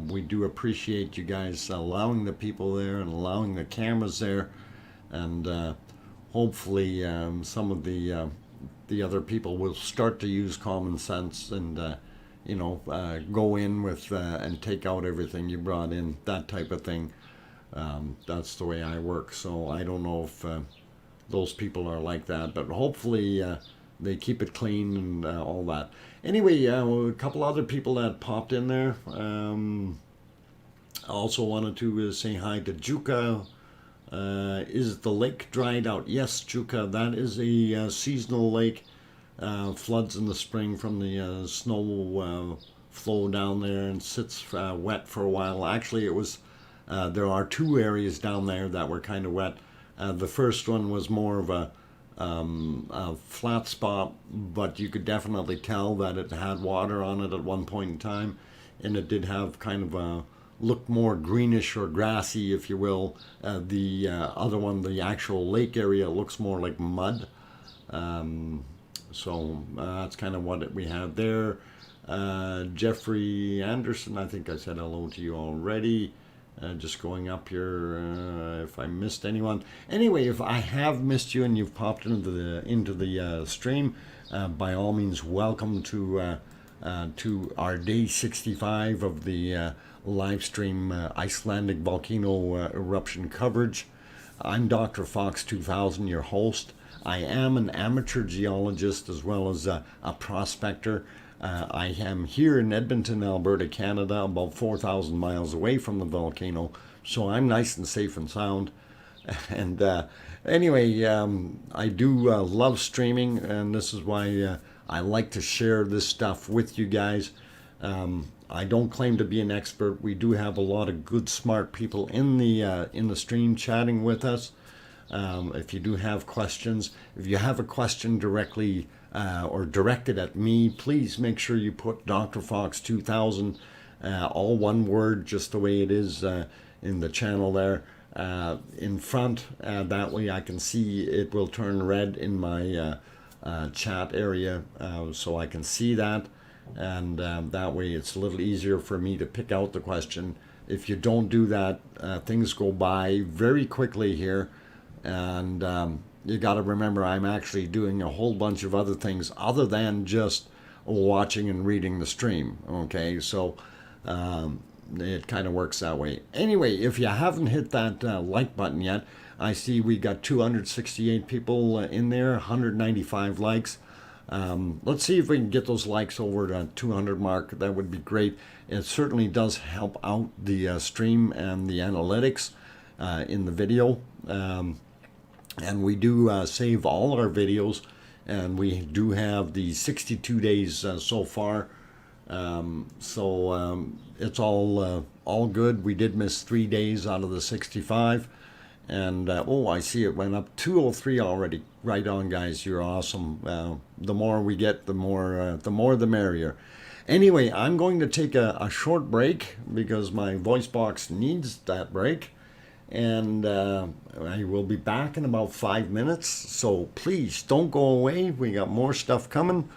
We do appreciate you guys allowing the people there and allowing the cameras there, and hopefully some of the other people will start to use common sense and go in with and take out everything you brought in, that type of thing. That's the way I work, so I don't know if those people are like that, but hopefully they keep it clean and all that. Anyway, a couple other people that popped in there. I also wanted to say hi to Juka. Is the lake dried out? Yes, Juka, that is a seasonal lake. Floods in the spring from the snow flow down there and sits wet for a while. Actually, it was there are two areas down there that were kind of wet. The first one was more of a flat spot, but you could definitely tell that it had water on it at one point in time, and it did have kind of a look more greenish or grassy, if you will. The other one, the actual lake area, looks more like mud. So that's kind of what we have there. Jeffrey Anderson, I think I said hello to you already. Just going up here, if I missed anyone. Anyway, if I have missed you and you've popped into the stream, by all means, welcome to our day 65 of the live stream Icelandic volcano eruption coverage. I'm DrFox2000, your host. I am an amateur geologist as well as a prospector. I am here in Edmonton, Alberta, Canada, about 4,000 miles away from the volcano, so I'm nice and safe and sound. And anyway, I do love streaming, and this is why I like to share this stuff with you guys. I don't claim to be an expert. We do have a lot of good, smart people in the stream chatting with us. If you do have questions, if you have a question directly or directed at me, please make sure you put DrFox2000, all one word, just the way it is in the channel there, in front. That way I can see it will turn red in my chat area, so I can see that. And that way it's a little easier for me to pick out the question. If you don't do that, things go by very quickly here. And you got to remember, I'm actually doing a whole bunch of other things other than just watching and reading the stream. Okay, so it kind of works that way. Anyway, if you haven't hit that like button yet, I see we got 268 people in there, 195 likes. Let's see if we can get those likes over to 200 mark. That would be great. It certainly does help out the stream and the analytics in the video. And we do save all our videos, and we do have the 62 days so far. It's all good. We did miss 3 days out of the 65. And oh, I see it went up 203 already. Right on, guys. You're awesome. The more we get, the more the merrier. Anyway, I'm going to take a short break because my voice box needs that break. And I will be back in about 5 minutes. So please don't go away. We got more stuff coming.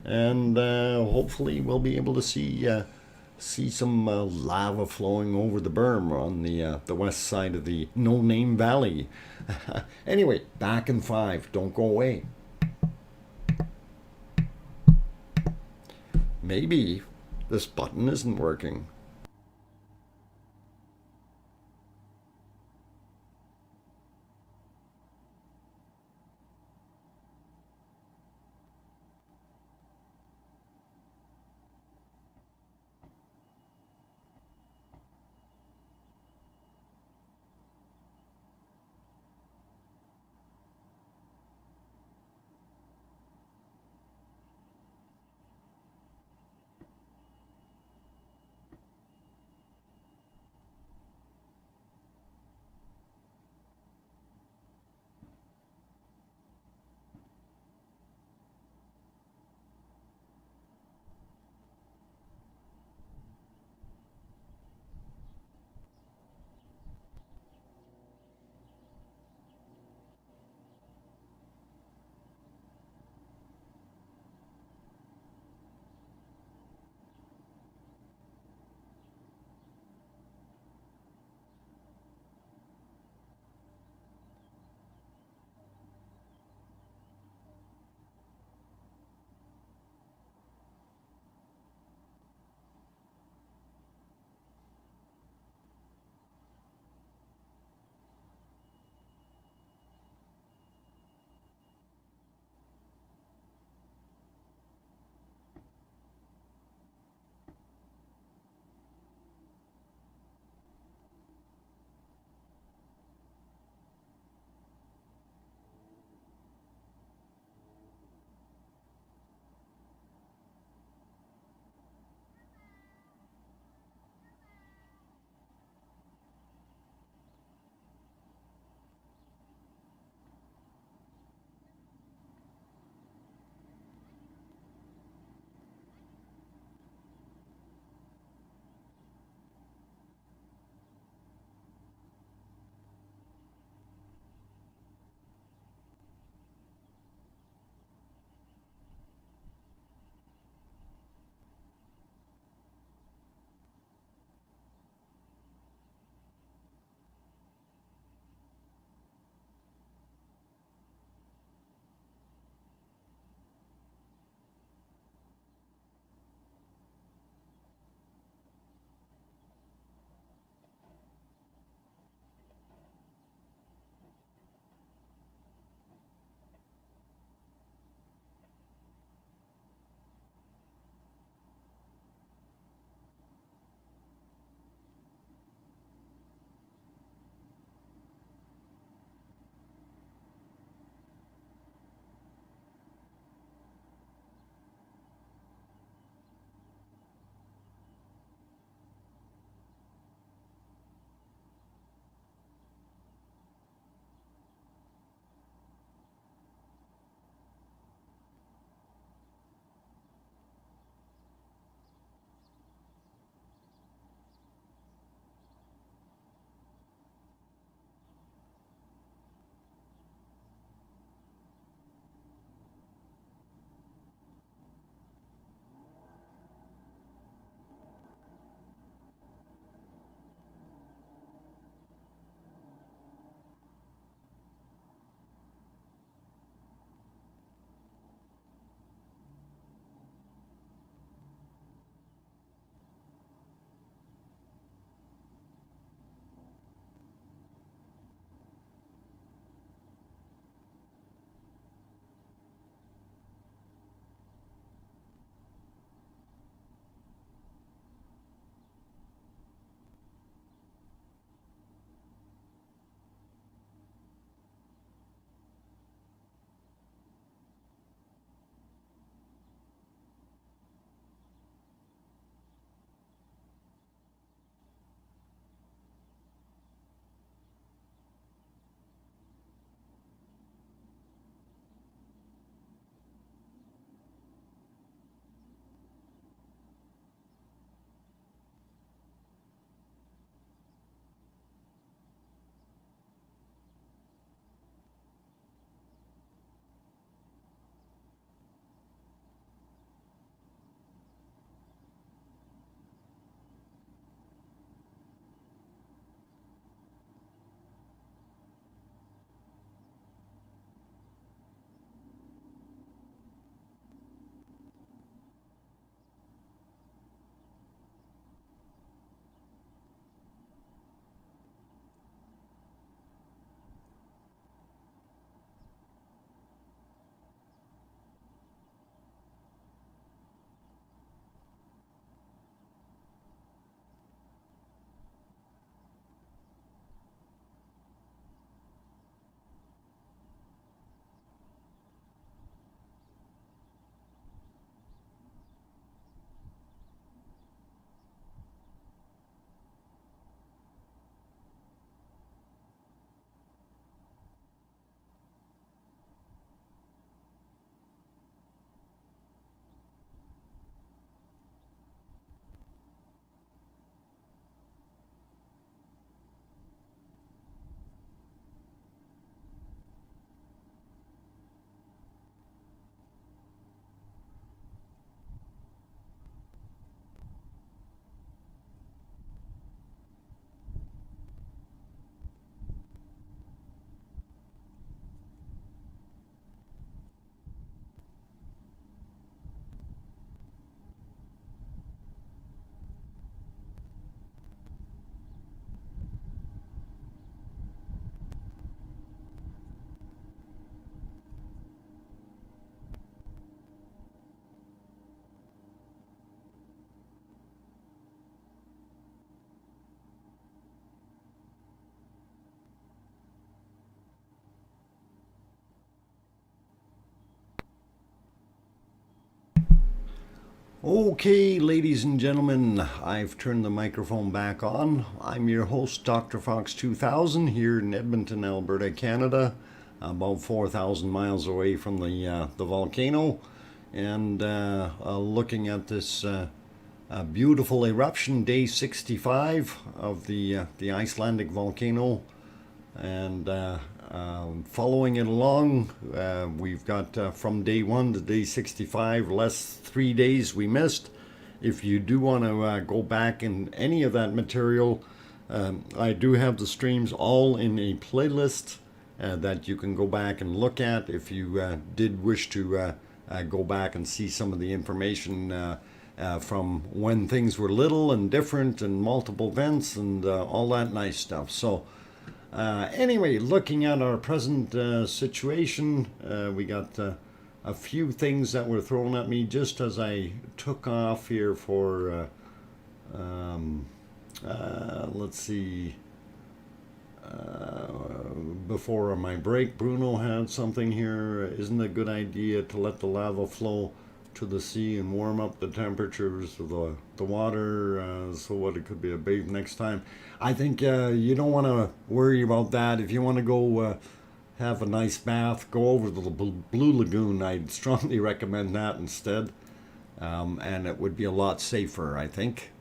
And hopefully we'll be able to see some lava flowing over the berm on the west side of the No Name Valley. Anyway, back in 5. Don't go away. Maybe this button isn't working. Okay, ladies and gentlemen, I've turned the microphone back on. I'm your host, DrFox2000, here in Edmonton, Alberta, Canada, about 4,000 miles away from the volcano, and looking at this beautiful eruption, day 65 of the Icelandic volcano, and following it along. We've got from day 1 to day 65, less 3 days we missed. If you do want to go back in any of that material, I do have the streams all in a playlist that you can go back and look at if you did wish to go back and see some of the information from when things were little and different and multiple vents and all that nice stuff. So anyway, looking at our present situation, we got a few things that were thrown at me just as I took off here for, let's see, before my break. Bruno had something here. Isn't it a good idea to let the lava flow to the sea and warm up the temperatures of the water so what it could be a bathe next time? I think you don't want to worry about that. If you want to go have a nice bath, go over to the Blue Lagoon. I'd strongly recommend that instead. And it would be a lot safer, I think.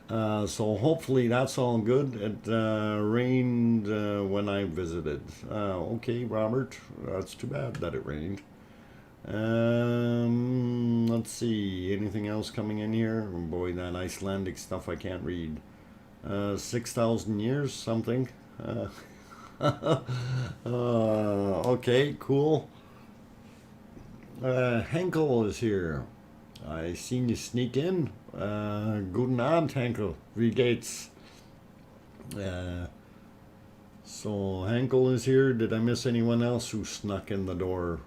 So hopefully that's all good. It rained when I visited. Okay, Robert, that's too bad that it rained. Let's see, anything else coming in here? Oh boy, that Icelandic stuff I can't read. 6,000 years, something. Okay, cool. Henkel is here. I seen you sneak in. Guten Abend, Henkel. Wie geht's? So Henkel is here. Did I miss anyone else who snuck in the door?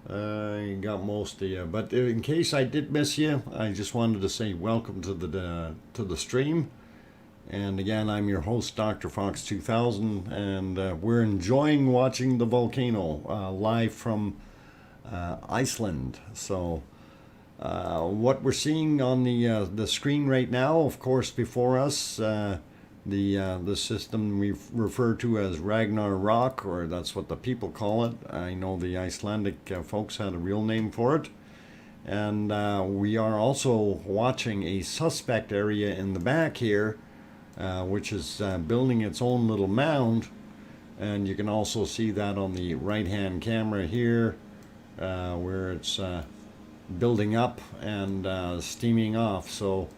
I got most of you, but in case I did miss you, I just wanted to say welcome to the stream. And again, I'm your host, DrFox2000, and we're enjoying watching the volcano live from Iceland. So what we're seeing on the screen right now, of course, before us, the system we refer to as Ragnar Rock, or that's what the people call it. I know the Icelandic folks had a real name for it. And we are also watching a suspect area in the back here, which is building its own little mound. And you can also see that on the right-hand camera here, where it's building up and steaming off. So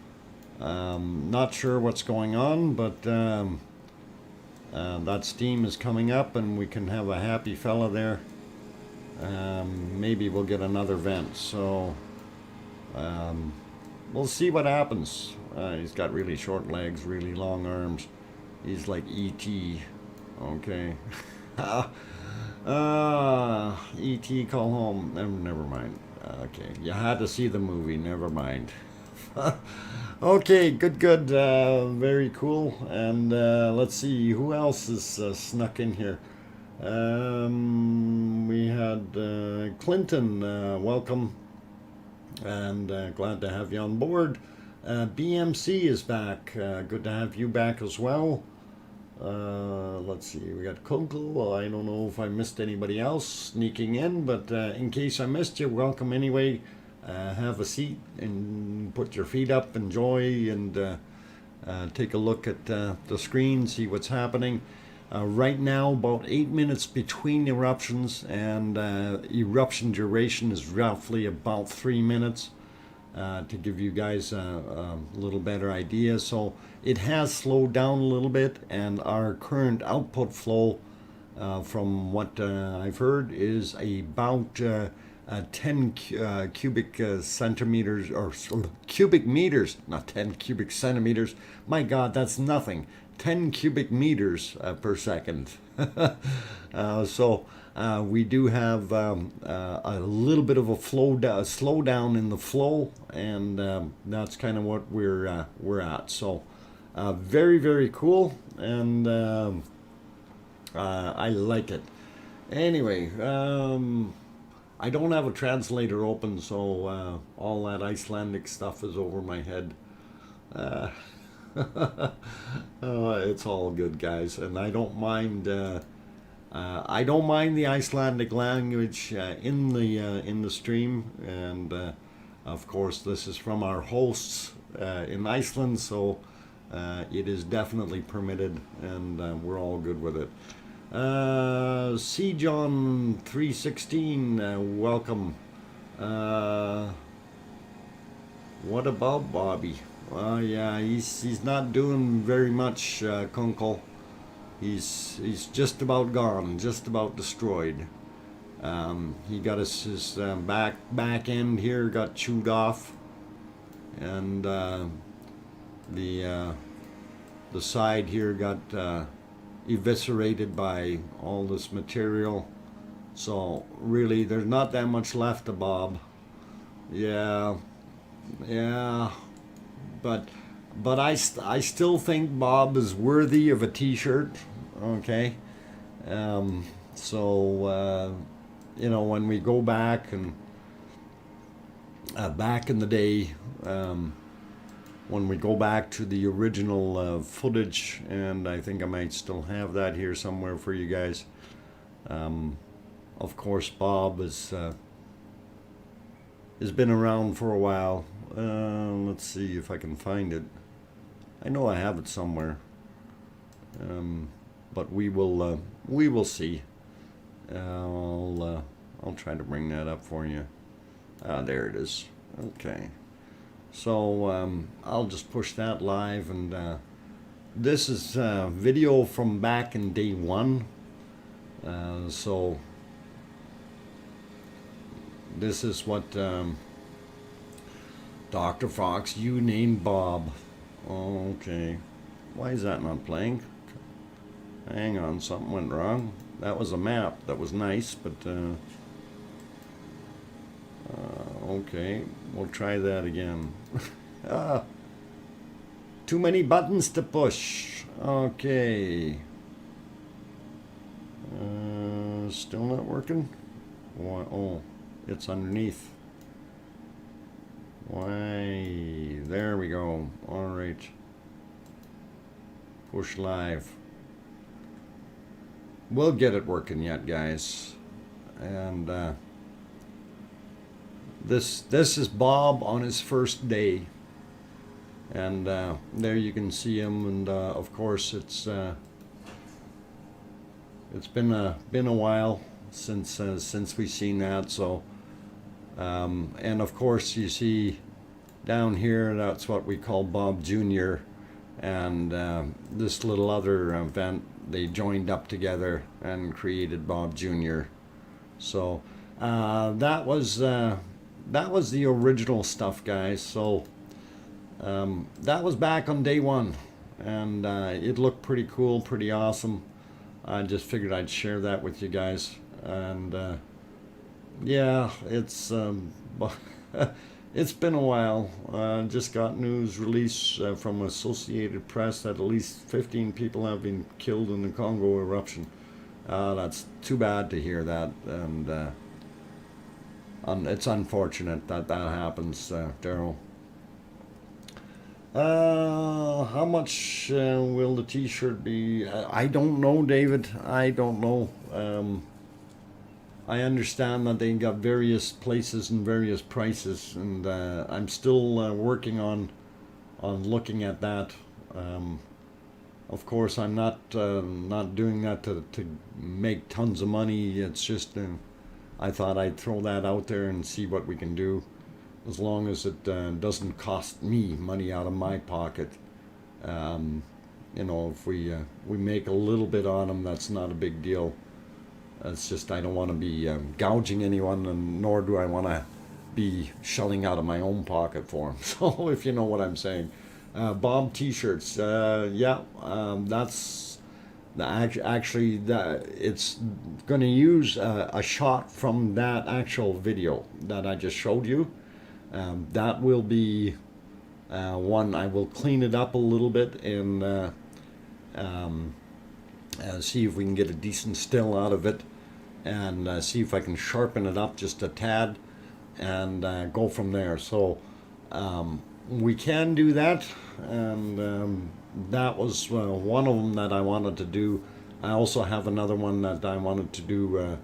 not sure what's going on, but that steam is coming up and we can have a happy fella there. Maybe we'll get another vent. So we'll see what happens. He's got really short legs, really long arms. He's like E.T. Okay. E.T. call home. Never mind. Okay, you had to see the movie. Never mind. Okay, good. Very cool. And let's see who else is snuck in here. We had Clinton. Welcome, and glad to have you on board. BMC is back. Good to have you back as well. Let's see, we got Kunkel. I don't know if I missed anybody else sneaking in, but in case I missed you, welcome anyway. Have a seat and put your feet up, enjoy, and take a look at the screen, see what's happening. Right now, about 8 minutes between eruptions, and eruption duration is roughly about 3 minutes. To give you guys a little better idea. So it has slowed down a little bit, and our current output flow, from what I've heard, is about 10 cubic centimeters, or cubic meters, not 10 cubic centimeters. My God, that's nothing. 10 cubic meters per second. So we do have a little bit of a slowdown in the flow, and that's kind of what we're at. So very cool, and I like it. Anyway, I don't have a translator open, so all that Icelandic stuff is over my head. Uh, it's all good, guys, and I don't mind. I don't mind the Icelandic language in the stream, and of course, this is from our hosts in Iceland, so it is definitely permitted, and we're all good with it. C John 316, welcome. What about Bobby? Yeah, he's not doing very much, Kunkel. He's just about gone, just about destroyed. He got his back end here got chewed off, and the side here got eviscerated by all this material. So really, there's not that much left of Bob. Yeah, yeah, but I still think Bob is worthy of a T-shirt. Okay, so you know, when we go back and back in the day, when we go back to the original footage, and I think I might still have that here somewhere for you guys. Of course, Bob has been around for a while. Let's see if I can find it. I know I have it somewhere, but we will see. I'll try to bring that up for you. There it is. Okay. So I'll just push that live, and this is video from back in day one. So this is what Dr. Fox, you named Bob. Okay. Why is that not playing? Hang on, something went wrong. That was a map. That was nice, but okay, we'll try that again. Too many buttons to push. Okay. Still not working? Why? Oh, it's underneath. Why? There we go. All right. Push live. We'll get it working yet, guys. And this is Bob on his first day, and there you can see him. And of course, it's been a while since we've seen that. So and of course, you see down here, that's what we call Bob Jr. And this little other event, they joined up together and created Bob Jr. So that was the original stuff, guys. So that was back on day one, and it looked pretty cool, pretty awesome. I just figured I'd share that with you guys. And yeah, it's it's been a while. Just got news release from Associated Press that at least 15 people have been killed in the Congo eruption. That's too bad to hear that, and it's unfortunate that happens, Daryl. How much will the T-shirt be? I don't know, David. I don't know. I understand that they got various places and various prices, and I'm still working on looking at that. Of course, I'm not doing that to make tons of money. It's just I thought I'd throw that out there and see what we can do, as long as it doesn't cost me money out of my pocket. You know, if we make a little bit on them, that's not a big deal. It's just I don't want to be gouging anyone, and nor do I want to be shelling out of my own pocket for them. So if you know what I'm saying. Bob T-shirts, yeah, that's actually it's going to use a shot from that actual video that I just showed you. That will be one. I will clean it up a little bit and see if we can get a decent still out of it. and see if I can sharpen it up just a tad and go from there. So we can do that, and that was one of them that I wanted to do. I also have another one that I wanted to do.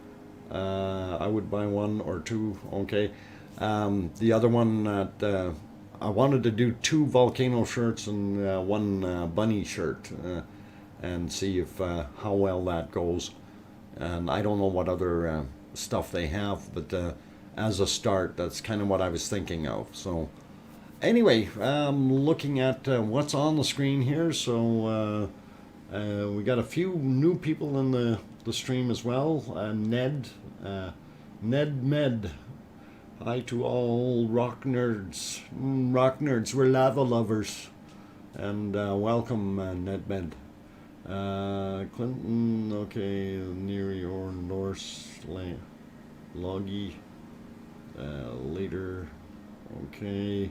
I would buy one or two, okay. The other one that I wanted to do 2 Volcano shirts and one bunny shirt, and see if how well that goes. And I don't know what other stuff they have, but as a start, that's kind of what I was thinking of. So anyway, looking at what's on the screen here. So we got a few new people in the stream as well. Ned Med. Hi to all rock nerds. Rock nerds, we're lava lovers. And welcome, Ned Med. Clinton, okay, near your Norse Loggy. Later, okay.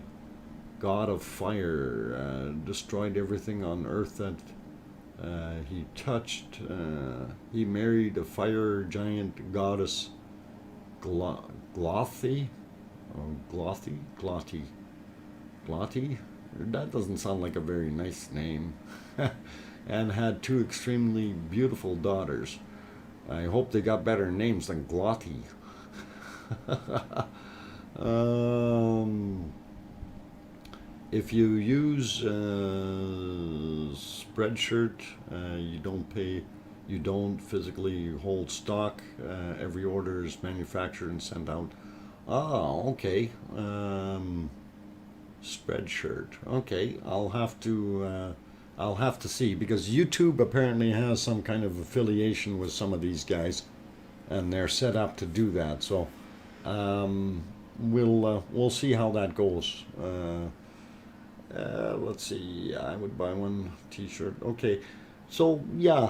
God of Fire destroyed everything on Earth that he touched. He married a fire giant goddess, Glothy? Oh, Glotty? That doesn't sound like a very nice name. And had 2 extremely beautiful daughters. I hope they got better names than Glotty. If you use Spreadshirt, you don't physically hold stock. Every order is manufactured and sent out. Oh, okay. Spreadshirt. Okay, I'll have to see, because YouTube apparently has some kind of affiliation with some of these guys, and they're set up to do that. So we'll see how that goes. Let's see. I would buy one T-shirt. Okay, so yeah,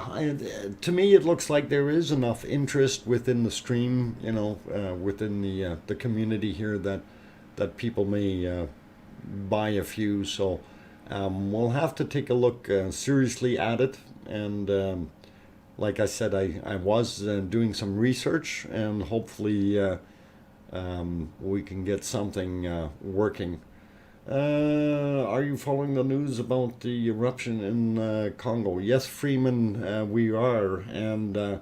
to me it looks like there is enough interest within the stream, within the community here, that people may buy a few. So we'll have to take a look seriously at it. And like I said, I was doing some research, and hopefully we can get something working. Are you following the news about the eruption in Congo? Yes, Freeman, we are. And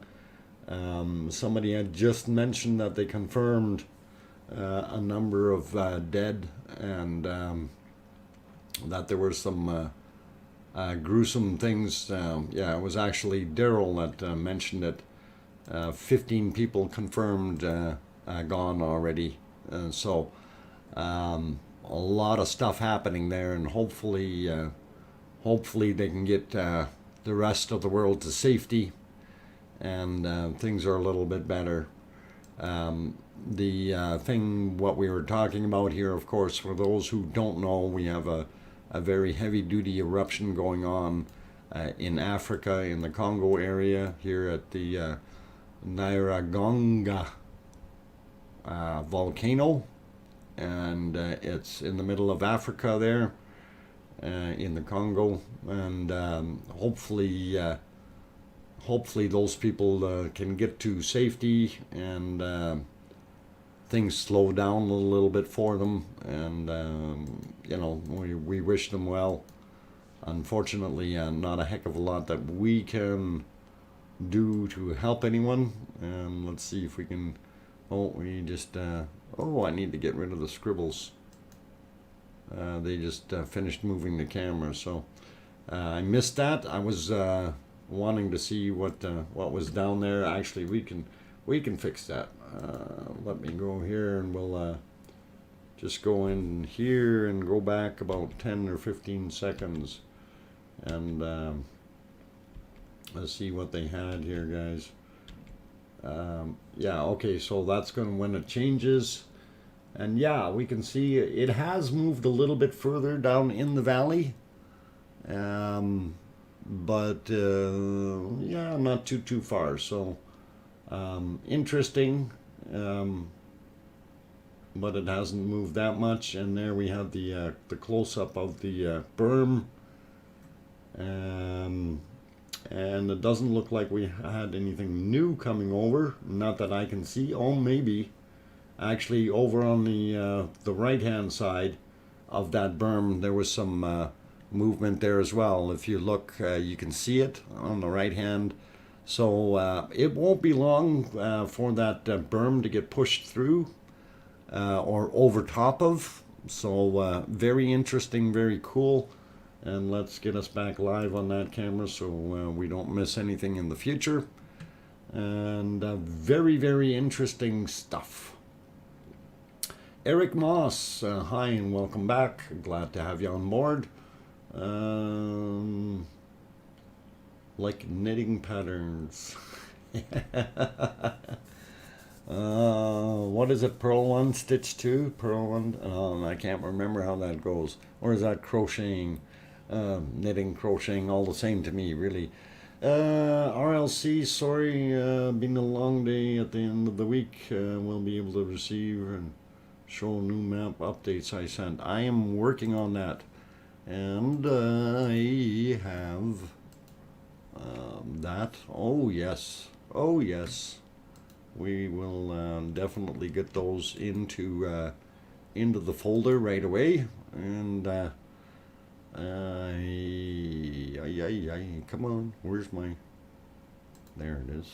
somebody had just mentioned that they confirmed a number of dead, and that there were some gruesome things. Yeah, it was actually Daryl that mentioned it. 15 people confirmed gone already. So a lot of stuff happening there, and hopefully they can get the rest of the world to safety, and things are a little bit better. The thing, what we were talking about here, of course, for those who don't know, we have a very heavy-duty eruption going on in Africa, in the Congo area, here at the Nyiragongo volcano. And it's in the middle of Africa there, in the Congo. And hopefully those people can get to safety, and things slow down a little bit for them, and we wish them well. Unfortunately, not a heck of a lot that we can do to help anyone. And let's see if we can. I need to get rid of the scribbles. They just finished moving the camera, so I missed that. I was wanting to see what was down there. Actually, we can fix that. Let me go here, and we'll just go in here and go back about 10 or 15 seconds, and let's see what they had here, guys. Yeah, okay, so that's going to, when it changes, and yeah, we can see it has moved a little bit further down in the valley, but yeah, not too far. So interesting, but it hasn't moved that much. And there we have the close-up of the berm, And it doesn't look like we had anything new coming over, not that I can see. Oh, maybe. Actually, over on the right-hand side of that berm, there was some movement there as well. If you look, you can see it on the right hand. So it won't be long for that berm to get pushed through or over top of. So very interesting, very cool. And let's get us back live on that camera so we don't miss anything in the future. And very, very interesting stuff. Eric Moss, hi and welcome back. Glad to have you on board. Like knitting patterns. What is it? Purl 1, stitch 2, purl 1. I can't remember how that goes. Or is that crocheting? Knitting, crocheting, all the same to me, really. RLC, sorry, been a long day at the end of the week. We'll be able to receive and show new map updates I sent. I am working on that. And I have that. Oh, yes. Oh, yes. We will definitely get those into the folder right away. And come on, where's my, there it is.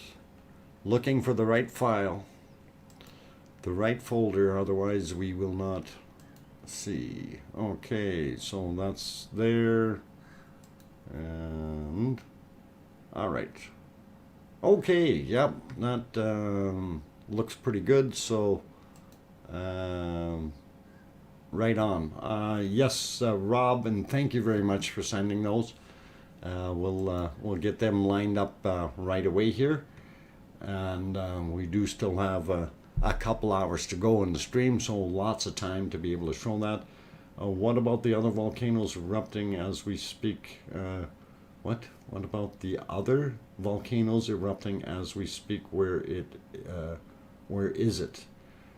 Looking for the right file, the right folder, otherwise we will not see. Okay, so that's there, and all right. Okay, yep, that looks pretty good, so right on. Yes, Rob, and thank you very much for sending those. We'll get them lined up right away here, and we do still have a couple hours to go in the stream, so lots of time to be able to show that. What about the other volcanoes erupting as we speak? What about the other volcanoes erupting as we speak? Where is it?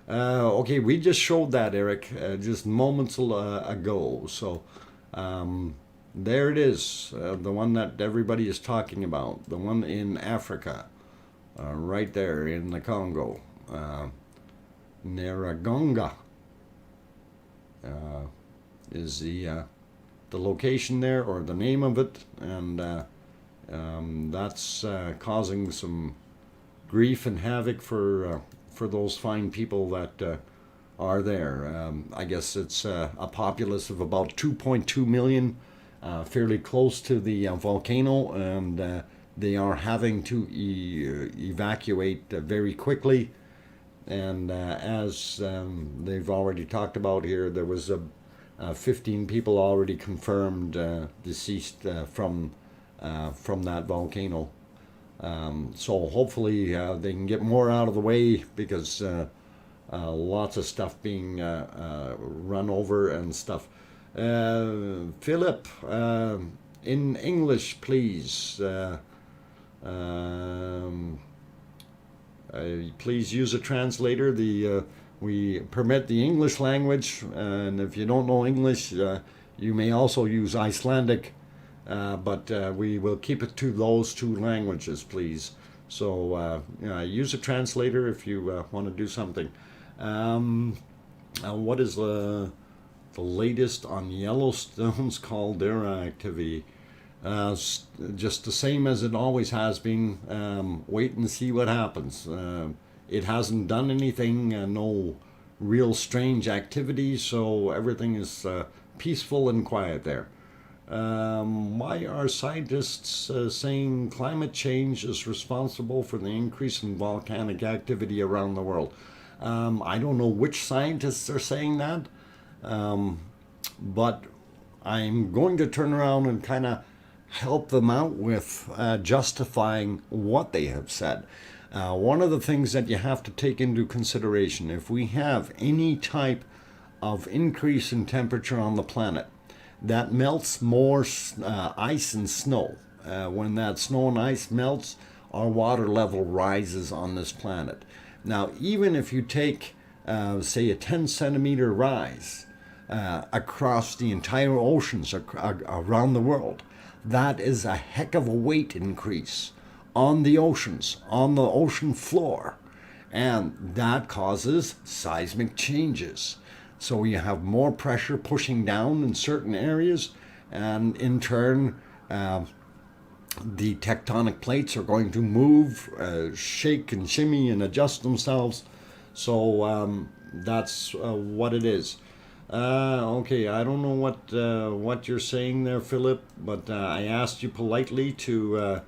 Okay, we just showed that, Eric, just moments ago. So there it is, the one that everybody is talking about, the one in Africa, right there in the Congo. Naragonga is the location there, or the name of it, and that's causing some grief and havoc for those fine people that are there. I guess it's a populace of about 2.2 million, fairly close to the volcano, and they are having to evacuate very quickly. And as they've already talked about here, there was 15 people already confirmed deceased from that volcano. So hopefully they can get more out of the way, because lots of stuff being run over and stuff. Philip, in English, please. Please use a translator. We permit the English language, and if you don't know English, you may also use Icelandic, but we will keep it to those two languages, please. So use a translator if you want to do something. What is the latest on Yellowstone's caldera activity? Just the same as it always has been. Wait and see what happens. It hasn't done anything, no real strange activities, so everything is peaceful and quiet there. Why are scientists saying climate change is responsible for the increase in volcanic activity around the world? I don't know which scientists are saying that, but I'm going to turn around and kind of help them out with justifying what they have said. One of the things that you have to take into consideration, if we have any type of increase in temperature on the planet, that melts more ice and snow. When that snow and ice melts, our water level rises on this planet. Now, even if you take, say, a 10 centimeter rise across the entire oceans around the world, that is a heck of a weight increase on the oceans, on the ocean floor. And that causes seismic changes. So you have more pressure pushing down in certain areas, and in turn, the tectonic plates are going to move, shake and shimmy and adjust themselves. So that's what it is. Okay, I don't know what you're saying there, Philip, but I asked you politely to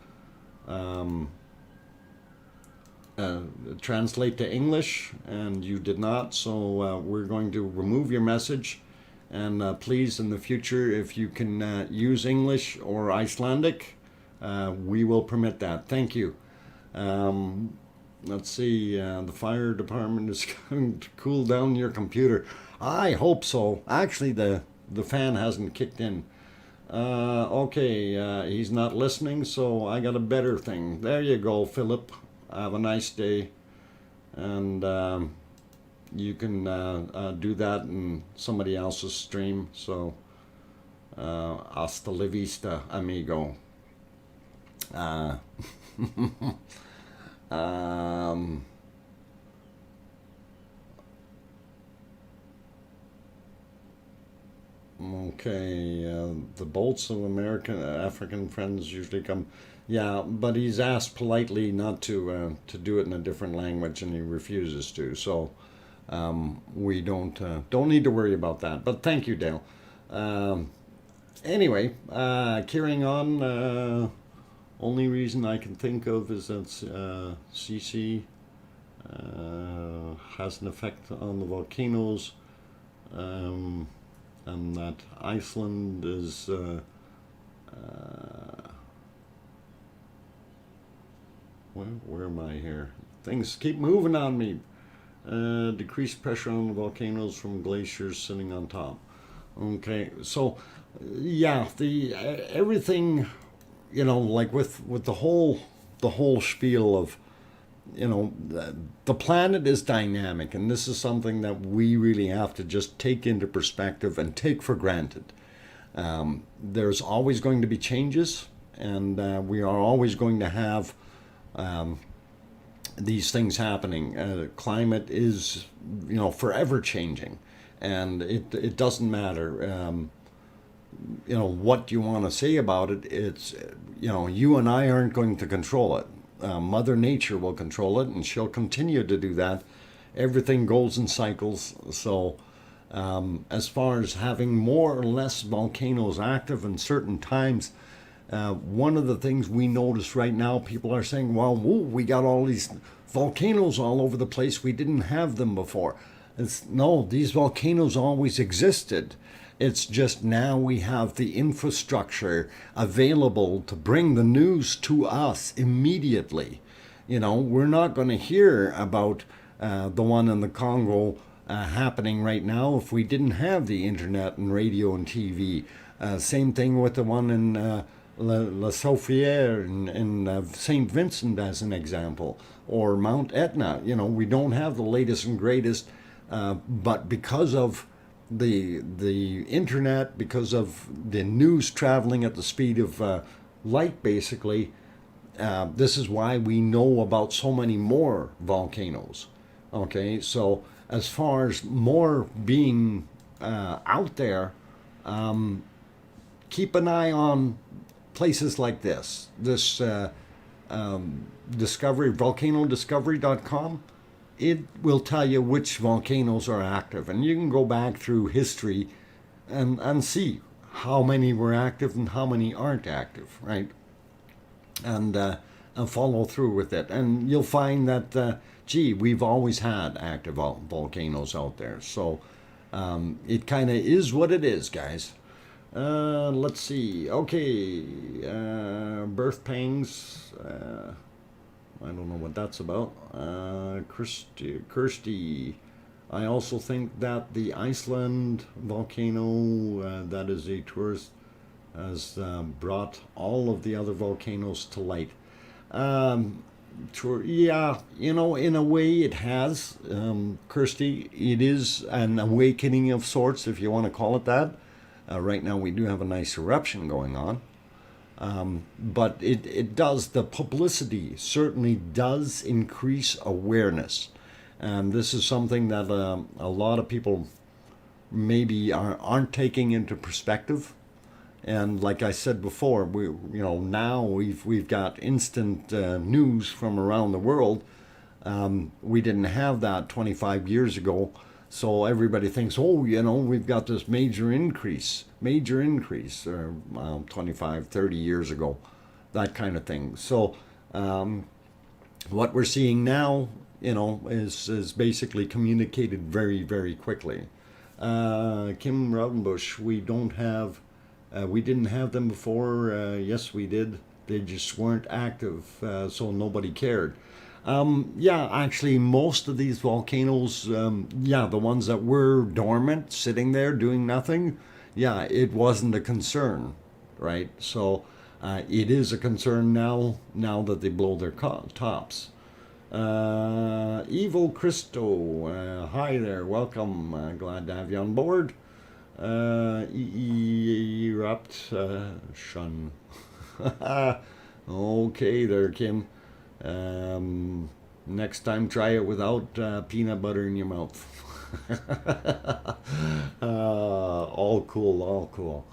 translate to English, and you did not. So we're going to remove your message. And please, in the future, if you can use English or Icelandic, we will permit that. Thank you. Let's see. The fire department is going to cool down your computer. I hope so. Actually, the fan hasn't kicked in. Okay, he's not listening, so I got a better thing. There you go, Philip. Have a nice day. And you can do that in somebody else's stream. So, hasta la vista, amigo. Okay, the bolts of African friends usually come. Yeah, but he's asked politely not to do it in a different language, and he refuses to. So we don't need to worry about that. But thank you, Dale. Anyway, carrying on. Only reason I can think of is that CC has an effect on the volcanoes, and that Iceland is where am I here? Things keep moving on me. Decreased pressure on the volcanoes from glaciers sitting on top. Okay, so yeah, the everything, like with the whole spiel of, the planet is dynamic, and this is something that we really have to just take into perspective and take for granted. There's always going to be changes, and we are always going to have these things happening. Climate is, forever changing, and it doesn't matter, what you want to say about it. It's, you and I aren't going to control it. Mother Nature will control it, and she'll continue to do that. Everything goes in cycles. So as far as having more or less volcanoes active in certain times, one of the things we notice right now, people are saying, well, we got all these volcanoes all over the place. We didn't have them before. No, these volcanoes always existed. It's just now we have the infrastructure available to bring the news to us immediately. We're not going to hear about the one in the Congo happening right now if we didn't have the internet and radio and TV. Same thing with the one in La Sofière in St. Vincent, as an example, or Mount Etna. We don't have the latest and greatest, but because of the internet, because of the news traveling at the speed of light, basically, this is why we know about so many more volcanoes. Okay, so as far as more being out there, keep an eye on places like this discovery, volcanodiscovery.com. It will tell you which volcanoes are active, and you can go back through history and see how many were active and how many aren't active, right? And follow through with it, and you'll find that we've always had active volcanoes out there. So it kind of is what it is, guys. Let's see. Okay, birth pangs. I don't know what that's about. Kirsty. I also think that the Iceland volcano, that is a tourist, has brought all of the other volcanoes to light. Yeah, in a way it has, Kirsty. It is an awakening of sorts, if you want to call it that. Right now we do have a nice eruption going on. But it does, the publicity certainly does increase awareness. And this is something that a lot of people maybe aren't taking into perspective. And like I said before, now we've got instant news from around the world. We didn't have that 25 years ago. So everybody thinks, oh, we've got this major increase, or 25, 30 years ago, that kind of thing. So what we're seeing now, is basically communicated very, very quickly. Kim Raudenbush, we didn't have them before. Yes, we did. They just weren't active, so nobody cared. Yeah, actually, most of these volcanoes, the ones that were dormant, sitting there doing nothing, yeah, it wasn't a concern, right? So it is a concern now that they blow their tops. Evil Christo, hi there, welcome. Glad to have you on board. Erupt, shun. Okay, there, Kim. Next time, try it without peanut butter in your mouth. All cool, all cool.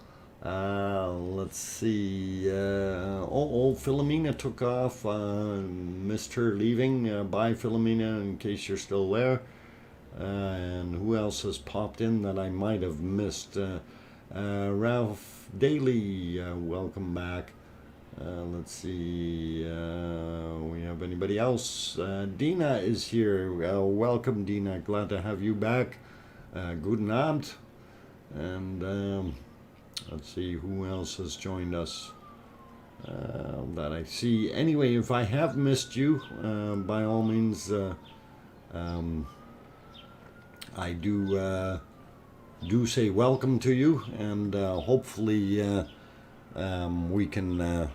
Let's see. Philomena took off. Missed her leaving. Bye, Philomena, in case you're still there. And who else has popped in that I might have missed? Ralph Daly, welcome back. Let's see. We have anybody else? Dina is here. Welcome, Dina. Glad to have you back. Guten Abend. And let's see who else has joined us that I see. Anyway, if I have missed you, by all means, I do say welcome to you, and hopefully we can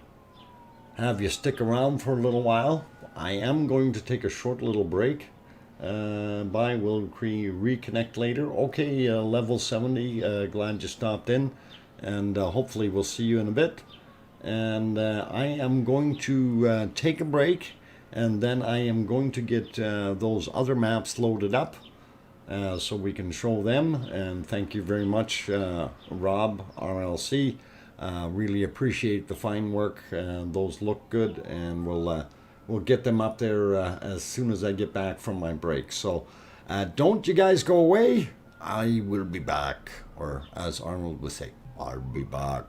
have you stick around for a little while. I am going to take a short little break. Bye, we'll reconnect later. Okay, level 70, glad you stopped in, and hopefully we'll see you in a bit. And I am going to take a break, and then I am going to get those other maps loaded up so we can show them. And thank you very much, Rob RLC. Really appreciate the fine work. Those look good, and we'll get them up there as soon as I get back from my break. So don't you guys go away. I will be back, or as Arnold would say, I'll be back.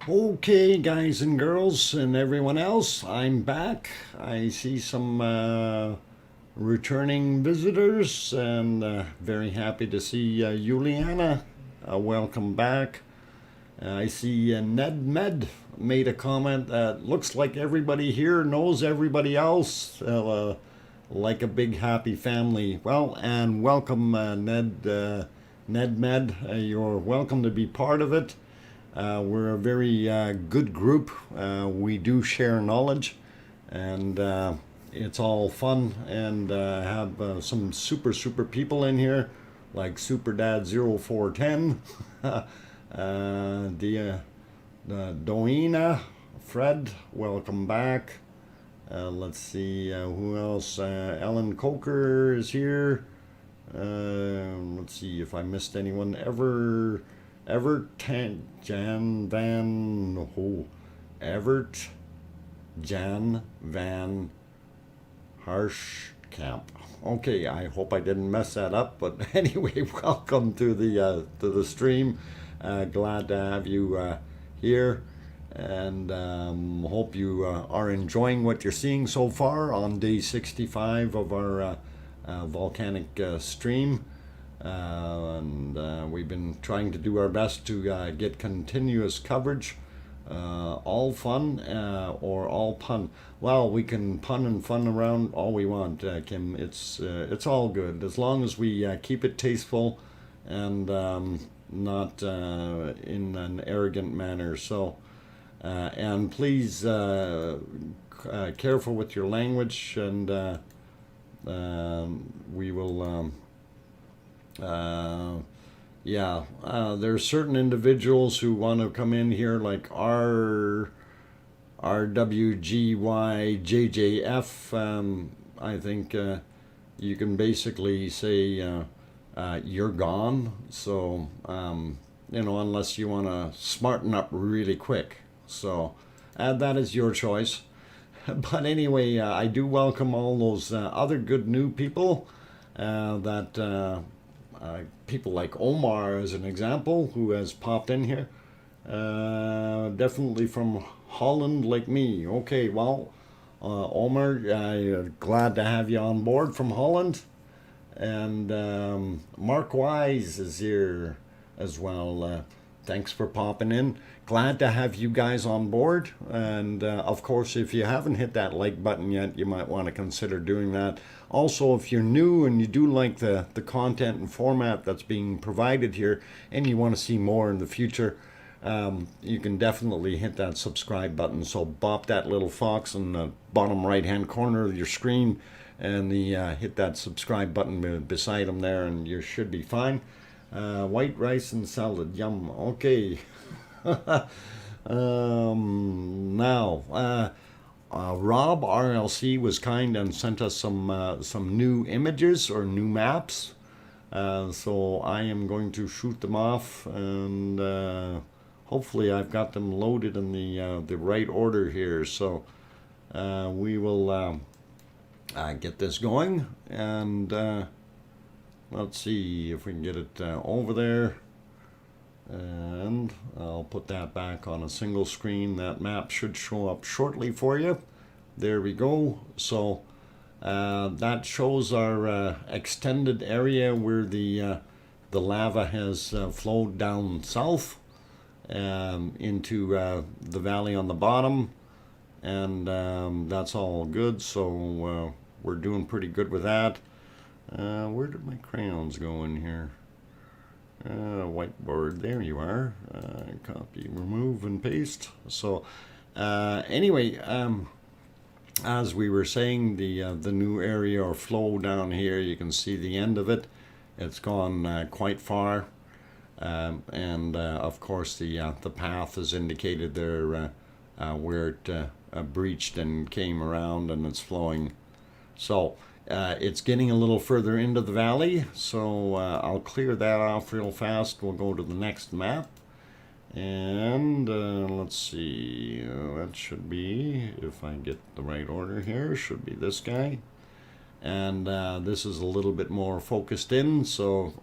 Okay, guys and girls and everyone else, I'm back. I see some returning visitors, and very happy to see Juliana. Welcome back. I see Ned Med made a comment that looks like everybody here knows everybody else, like a big happy family. Well, and welcome, Ned Med. You're welcome to be part of it. We're a very good group. We do share knowledge, and it's all fun, and have some super people in here, like Super Dad 0410, Doina, Fred, welcome back. Let's see who else. Ellen Coker is here. Let's see if I missed anyone. Evert Jan Van Harshkamp. Okay, I hope I didn't mess that up, but anyway, welcome to the stream. Glad to have you here, and hope you are enjoying what you're seeing so far on day 65 of our volcanic stream. And we've been trying to do our best to get continuous coverage, all fun or all pun. Well, we can pun and fun around all we want, Kim. It's all good as long as we keep it tasteful and not in an arrogant manner. So, and please careful with your language, and we will. There's certain individuals who want to come in here, like RWGYJJF. I think you can basically say you're gone. So, unless you want to smarten up really quick. So, that is your choice. But anyway, I do welcome all those other good new people that. People like Omar, as an example, who has popped in here. Definitely from Holland, like me. Okay, well, Omar, glad to have you on board from Holland. And Mark Wise is here as well. Thanks for popping in. Glad to have you guys on board. And of course, if you haven't hit that like button yet, you might want to consider doing that. Also, if you're new and you do like the content and format that's being provided here, and you want to see more in the future, you can definitely hit that subscribe button. So bop that little fox in the bottom right hand corner of your screen, and hit that subscribe button beside them there, and you should be fine. White rice and salad, yum. Okay. Now, Rob RLC was kind and sent us some new images or new maps. So I am going to shoot them off, and hopefully I've got them loaded in the right order here. So we will get this going, and let's see if we can get it over there. And I'll put that back on a single screen. That map should show up shortly for you. There we go. So that shows our extended area where the lava has flowed down south into the valley on the bottom, and that's all good. So we're doing pretty good with that. Where did my crayons go in here? Whiteboard, there you are. Copy, remove, and paste. So anyway, as we were saying, the new area or flow down here, you can see the end of it. It's gone quite far, and of course the path is indicated there where it breached and came around, and it's flowing. So it's getting a little further into the valley, so I'll clear that off real fast. We'll go to the next map, and let's see, that should be, if I get the right order here, should be this guy. And this is a little bit more focused in, so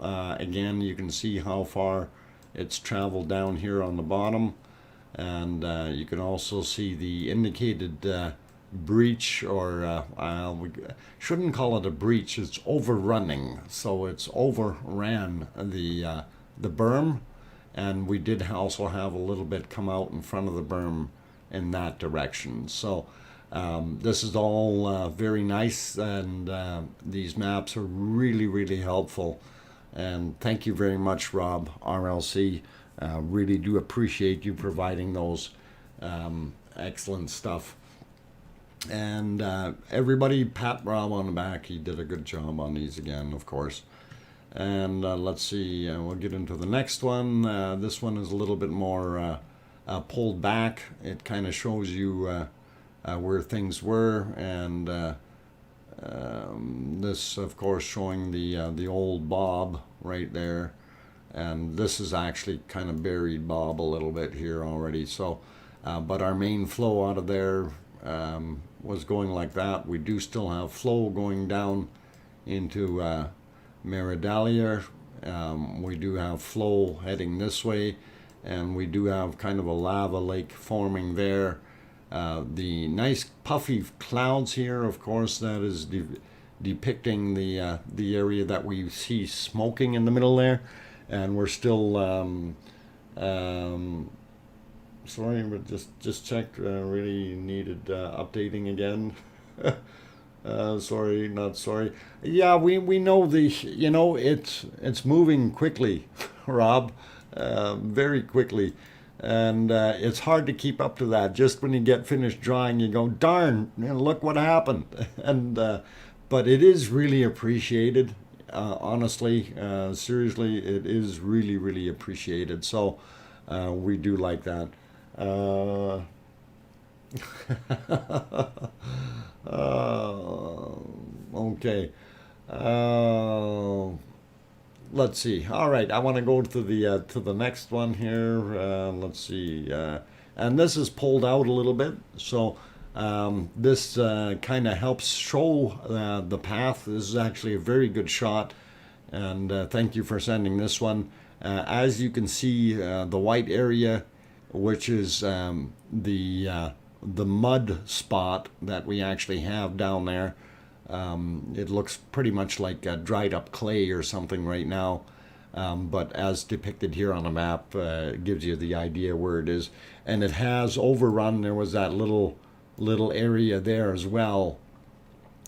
again, you can see how far it's traveled down here on the bottom. And you can also see the indicated breach, or we shouldn't call it a breach, it's overrunning. So it's overran the berm, and we did also have a little bit come out in front of the berm in that direction. So this is all very nice, and these maps are really, really helpful. And thank you very much, Rob, RLC. Really do appreciate you providing those. Excellent stuff. And everybody pat Rob on the back. He did a good job on these again, of course. And let's see, we'll get into the next one. This one is a little bit more pulled back. It kind of shows you where things were, and this, of course, showing the old bob right there. And this is actually kind of buried bob a little bit here already. So, but our main flow out of there was going like that. We do still have flow going down into Meridalia. We do have flow heading this way, and we do have kind of a lava lake forming there. The nice puffy clouds here, of course, that is depicting the area that we see smoking in the middle there. And we're still sorry, but just checked. Really needed updating again. Sorry, not sorry. Yeah, we know it's moving quickly, Rob, very quickly, and it's hard to keep up to that. Just when you get finished drawing, you go, darn, look what happened. And but it is really appreciated. Honestly, seriously, it is really, really appreciated. So we do like that. Okay. Let's see. All right, I want to go to the next one here. Let's see. And this is pulled out a little bit, so this kind of helps show the path. This is actually a very good shot, and thank you for sending this one. As you can see, the white area, which is the mud spot that we actually have down there. It looks pretty much like dried up clay or something right now, but as depicted here on the map, it gives you the idea where it is. And it has overrun. There was that little area there as well.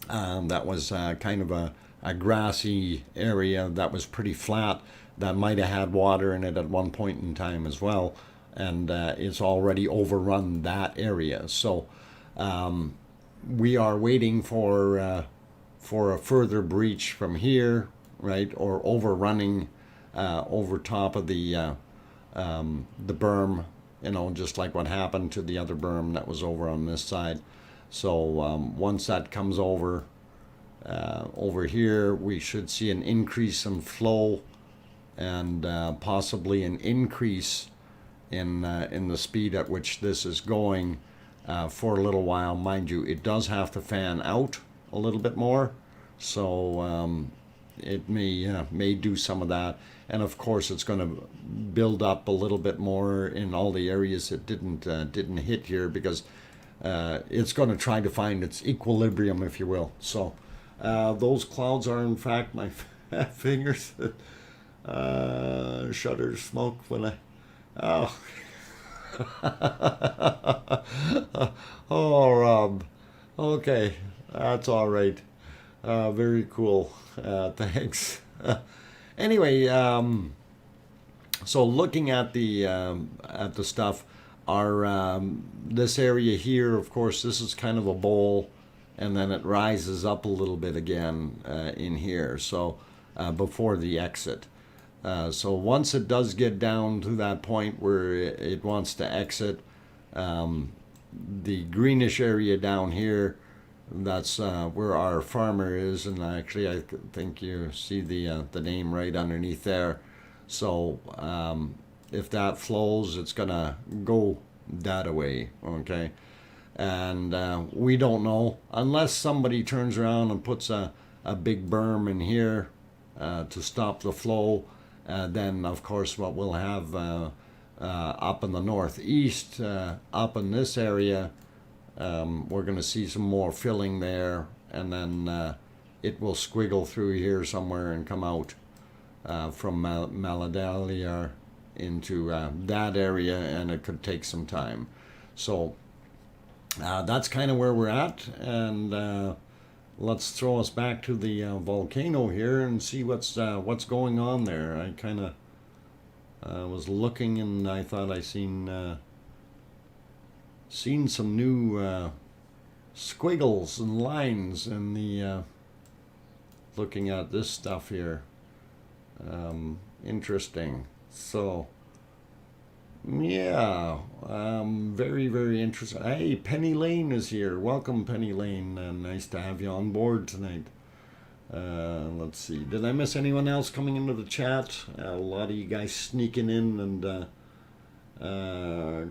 That was kind of a grassy area that was pretty flat, that might have had water in it at one point in time as well, and it's already overrun that area. So we are waiting for a further breach from here, right, or overrunning over top of the berm, just like what happened to the other berm that was over on this side. So once that comes over here, we should see an increase in flow, and possibly an increase in the speed at which this is going for a little while. Mind you, it does have to fan out a little bit more, so it may do some of that. And of course, it's going to build up a little bit more in all the areas it didn't hit here, because it's going to try to find its equilibrium, if you will. So those clouds are in fact my fingers. Shutters smoke when I. Oh. Oh, Rob. Okay, that's all right. Very cool. Thanks. Anyway, so looking at the stuff, our this area here, of course, this is kind of a bowl, and then it rises up a little bit again in here. So before the exit. So once it does get down to that point where it wants to exit, the greenish area down here, that's where our farmer is, and actually I think you see the name right underneath there. So if that flows, it's gonna go that way, okay? And we don't know, unless somebody turns around and puts a big berm in here to stop the flow. Then of course what we'll have up in the northeast, up in this area, we're going to see some more filling there, and then it will squiggle through here somewhere and come out from Maladalia into that area, and it could take some time. So that's kind of where we're at, and let's throw us back to the volcano here and see what's going on there. I kind of was looking, and I thought I seen some new squiggles and lines in the looking at this stuff here. Interesting. So yeah, very, very interesting. Hey, Penny Lane is here. Welcome, Penny Lane. Nice to have you on board tonight. Let's see. Did I miss anyone else coming into the chat? A lot of you guys sneaking in. And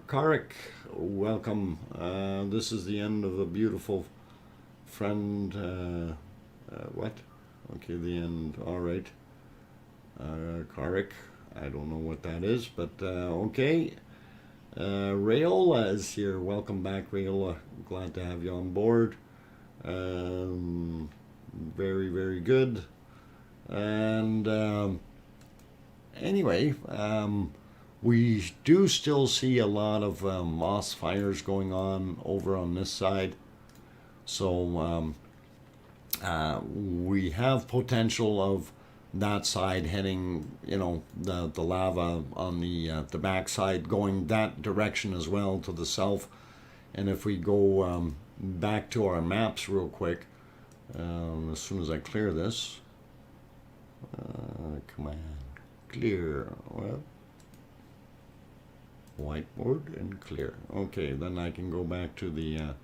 Karik, welcome. This is the end of a beautiful friend. What? Okay, the end. All right. Karik. I don't know what that is, but okay. Rayola is here. Welcome back, Rayola. Glad to have you on board. Very, very good. And anyway, we do still see a lot of moss fires going on over on this side. So we have potential of that side heading, the lava on the back side going that direction as well, to the south. And if we go back to our maps real quick, as soon as I clear this, command clear, well, whiteboard and clear. Okay, then I can go back to the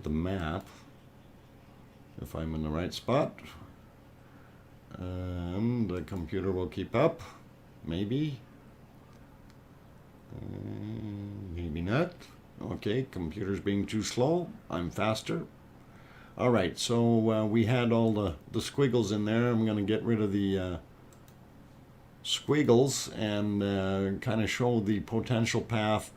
map if I'm in the right spot. And the computer will keep up, maybe, maybe not. Okay, computer's being too slow. I'm faster. All right, so we had all the squiggles in there. I'm going to get rid of the squiggles and kind of show the potential path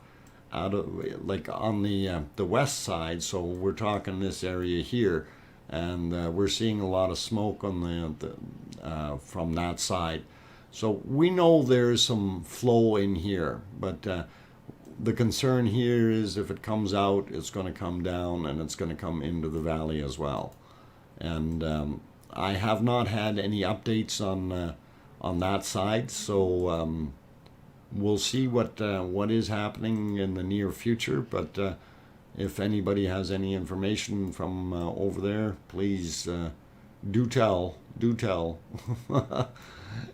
out of, like, on the west side. So we're talking this area here. And we're seeing a lot of smoke on from that side. So we know there's some flow in here, but the concern here is if it comes out, it's going to come down and it's going to come into the valley as well. And I have not had any updates on that side, so we'll see what is happening in the near future. But if anybody has any information from over there, please do tell.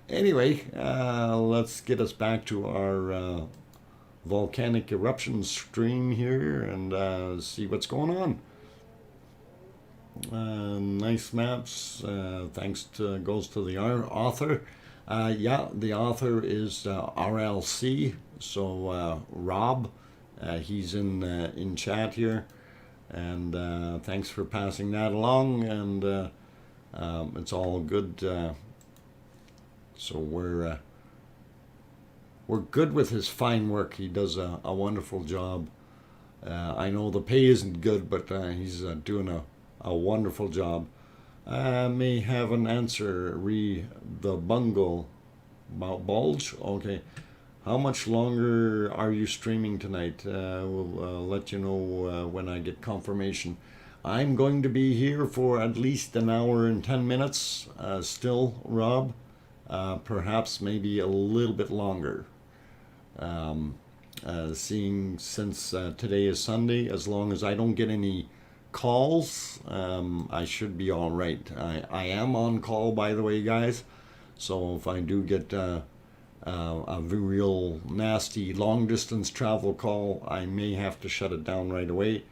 Anyway, let's get us back to our volcanic eruption stream here and see what's going on. Nice maps. Thanks goes to the author. Yeah, the author is RLC. So Rob. He's in chat here, and thanks for passing that along, and it's all good. So we're good with his fine work. He does a wonderful job. I know the pay isn't good, but he's doing a wonderful job. I may have an answer. The bungle bulge. Okay. How much longer are you streaming tonight? We'll let you know when I get confirmation. I'm going to be here for at least an hour and 10 minutes still, Rob. Perhaps maybe a little bit longer. Seeing since today is Sunday, as long as I don't get any calls, I should be all right. I am on call, by the way, guys. So if I do get a real nasty long distance travel call, I may have to shut it down right away.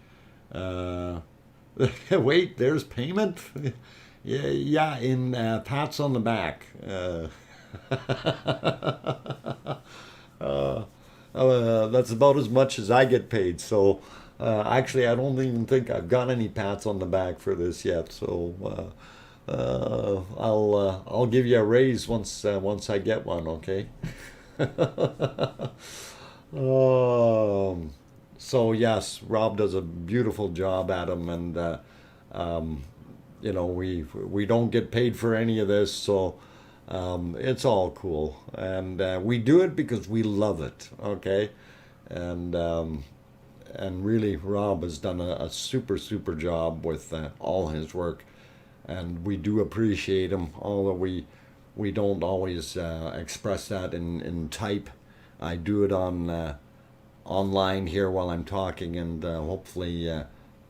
Wait, there's payment? Yeah, in pats on the back. That's about as much as I get paid. So actually, I don't even think I've got any pats on the back for this yet. So I'll give you a raise once I get one. Okay. So yes, Rob does a beautiful job at them, and you know, we don't get paid for any of this, so it's all cool, and we do it because we love it. Okay, and really, Rob has done a super job with all his work, and we do appreciate him, although we don't always express that in type. I do it on online here while I'm talking, and hopefully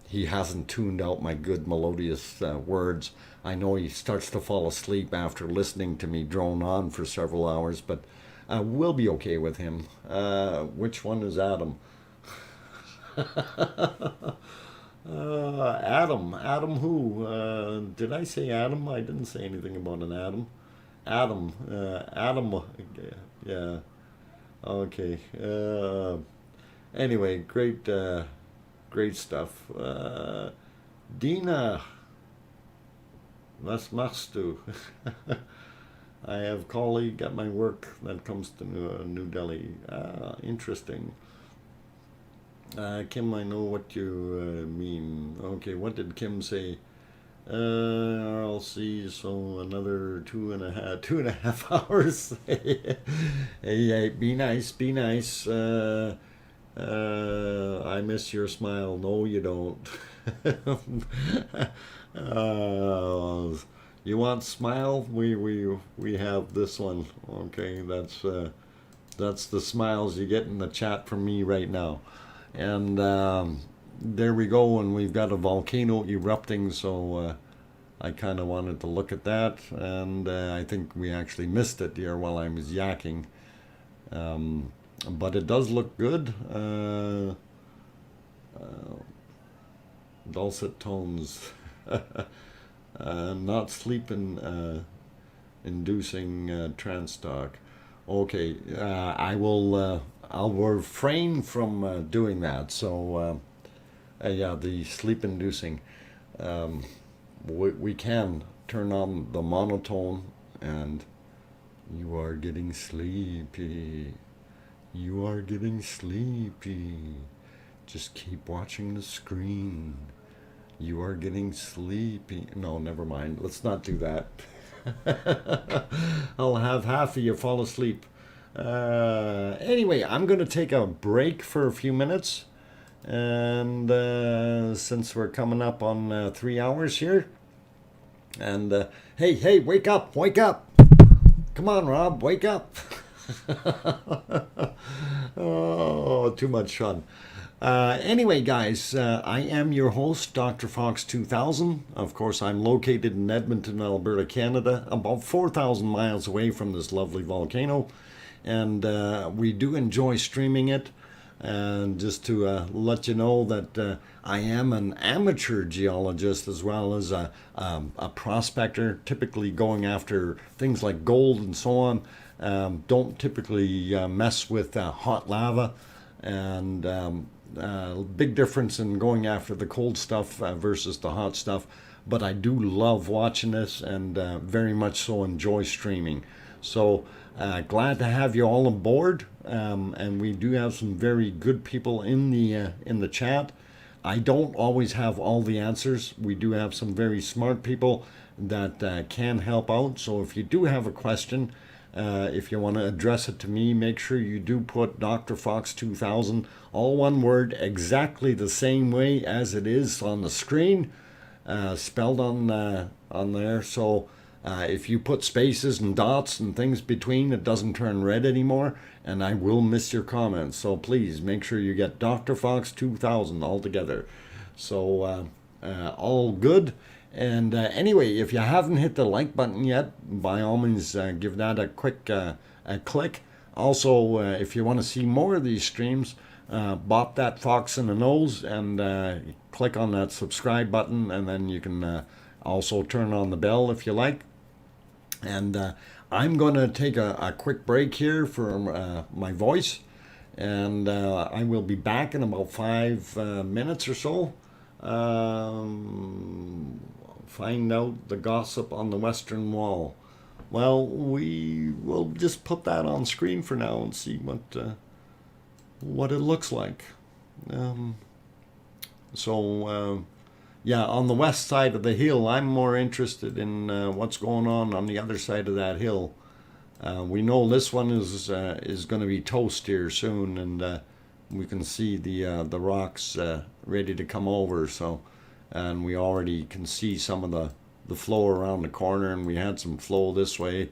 he hasn't tuned out my good melodious words. I know he starts to fall asleep after listening to me drone on for several hours, but we'll be okay with him. Which one is Adam? Adam. Adam who? Did I say Adam? I didn't say anything about an Adam. Adam. Adam. Yeah. Okay. Anyway, great stuff. Dina, was machst du? I have colleague at my work that comes to New Delhi. Interesting. Kim, I know what you mean. Okay, what did Kim say? RLC, so another two and a half hours. Hey, be nice, be nice. I miss your smile. No, you don't. You want smile? We have this one. Okay, that's the smiles you get in the chat from me right now. And there we go, and we've got a volcano erupting, so I kind of wanted to look at that, and I think we actually missed it here while I was yakking. But it does look good. Dulcet tones. Not sleep inducing trance talk. Okay, I'll refrain from doing that. So yeah, the sleep inducing. We can turn on the monotone, and you are getting sleepy. You are getting sleepy. Just keep watching the screen. You are getting sleepy. No, never mind. Let's not do that. I'll have half of you fall asleep. Anyway, I'm going to take a break for a few minutes. And since we're coming up on 3 hours here. And hey, wake up, wake up. Come on, Rob, wake up. Oh, too much fun. Anyway, guys, I am your host, DrFox2000. Of course, I'm located in Edmonton, Alberta, Canada, about 4,000 miles away from this lovely volcano. And we do enjoy streaming it. And just to let you know that I am an amateur geologist as well as a prospector, typically going after things like gold and so on. Don't typically mess with hot lava, and big difference in going after the cold stuff versus the hot stuff. But I do love watching this, and very much so enjoy streaming. So glad to have you all aboard, and we do have some very good people in the chat. I don't always have all the answers. We do have some very smart people that can help out. So if you do have a question, if you want to address it to me, make sure you do put DrFox2000, all one word, exactly the same way as it is on the screen, spelled on there. So if you put spaces and dots and things between, it doesn't turn red anymore, and I will miss your comments. So please make sure you get DrFox2000 all together. So all good. And anyway, if you haven't hit the like button yet, by all means give that a quick click. Also, if you want to see more of these streams, bop that fox in the nose and click on that subscribe button, and then you can also turn on the bell if you like. And I'm going to take a quick break here for my voice, and I will be back in about 5 minutes or so. Find out the gossip on the Western Wall. Well, we will just put that on screen for now and see what it looks like. Um, so yeah, on the west side of the hill, I'm more interested in what's going on the other side of that hill. We know this one is going to be toast here soon, and we can see the rocks ready to come over. So, and we already can see some of the flow around the corner, and we had some flow this way,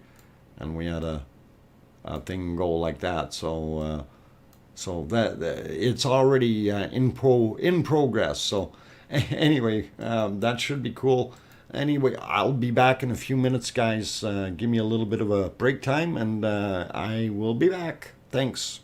and we had a thing go like that. So that it's already in progress. So anyway, that should be cool. Anyway, I'll be back in a few minutes, guys. Give me a little bit of a break time, and I will be back. Thanks.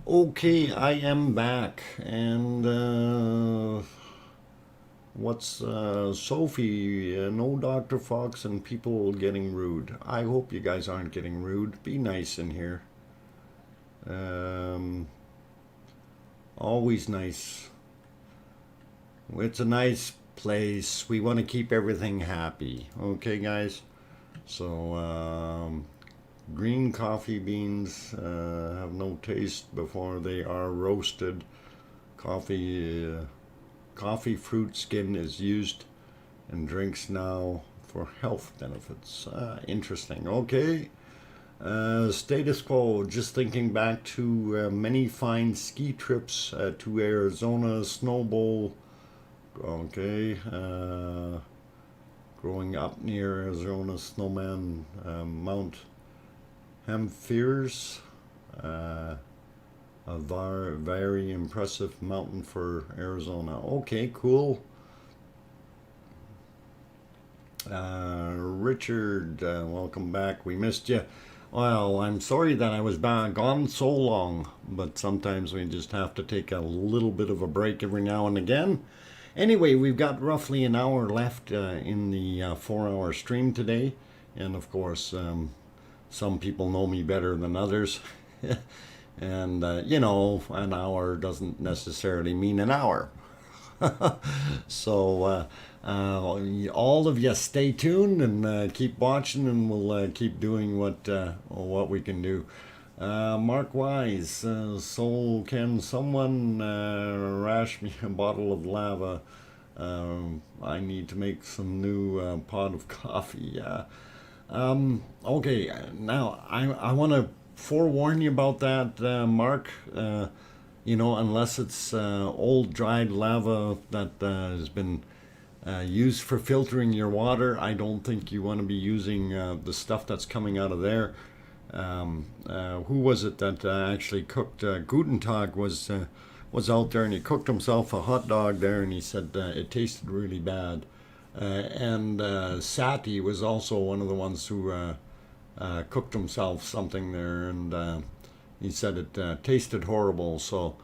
Okay, I am back, and what's Sophie? No Dr. Fox and people getting rude. I hope you guys aren't getting rude. Be nice in here. Um, Always nice. It's a nice place. We want to keep everything happy. Okay, guys? So, green coffee beans have no taste before they are roasted. Coffee fruit skin is used in drinks now for health benefits. Interesting. Okay. Status quo. Just thinking back to many fine ski trips to Arizona, Snow Bowl. Okay. Growing up near Arizona, Snowman, Mount Hamphirs. A very impressive mountain for Arizona. Okay, cool. Richard, welcome back. We missed you. Well, I'm sorry that I was gone so long, but sometimes we just have to take a little bit of a break every now and again. Anyway, we've got roughly an hour left in the 4-hour stream today. And of course, some people know me better than others. And, an hour doesn't necessarily mean an hour. So, all of you stay tuned and keep watching, and we'll keep doing what we can do. Mark Wise, so can someone rash me a bottle of lava? I need to make some new pot of coffee. Okay, now I want to forewarn you about that, Mark. Unless it's old dried lava that has been used for filtering your water, I don't think you want to be using the stuff that's coming out of there. Who was it that actually cooked? Gutentag was out there, and he cooked himself a hot dog there, and he said it tasted really bad. And Sati was also one of the ones who cooked himself something there, and he said it tasted horrible. So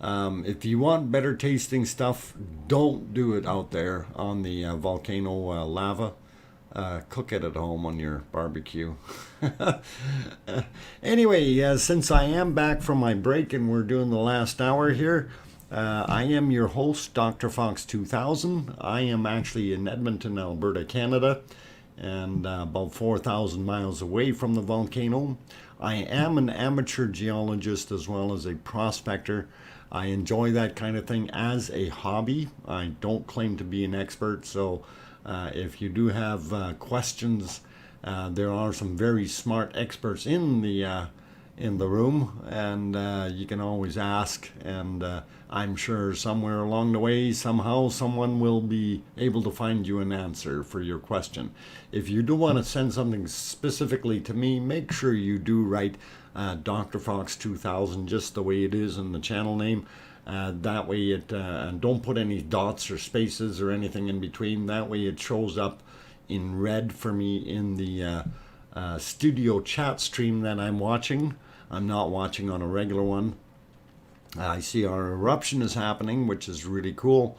if you want better tasting stuff, don't do it out there on the volcano lava. Cook it at home on your barbecue. Anyway, since I am back from my break and we're doing the last hour here, I am your host, DrFox2000. I am actually in Edmonton, Alberta, Canada, and about 4,000 miles away from the volcano. I am an amateur geologist as well as a prospector. I enjoy that kind of thing as a hobby. I don't claim to be an expert, so if you do have questions, there are some very smart experts in the room, and you can always ask, and I'm sure somewhere along the way, somehow, someone will be able to find you an answer for your question. If you do want to send something specifically to me, make sure you do write DrFox2000, just the way it is in the channel name. That way and don't put any dots or spaces or anything in between. That way it shows up in red for me in the studio chat stream that I'm watching. I'm not watching on a regular one. I see our eruption is happening, which is really cool.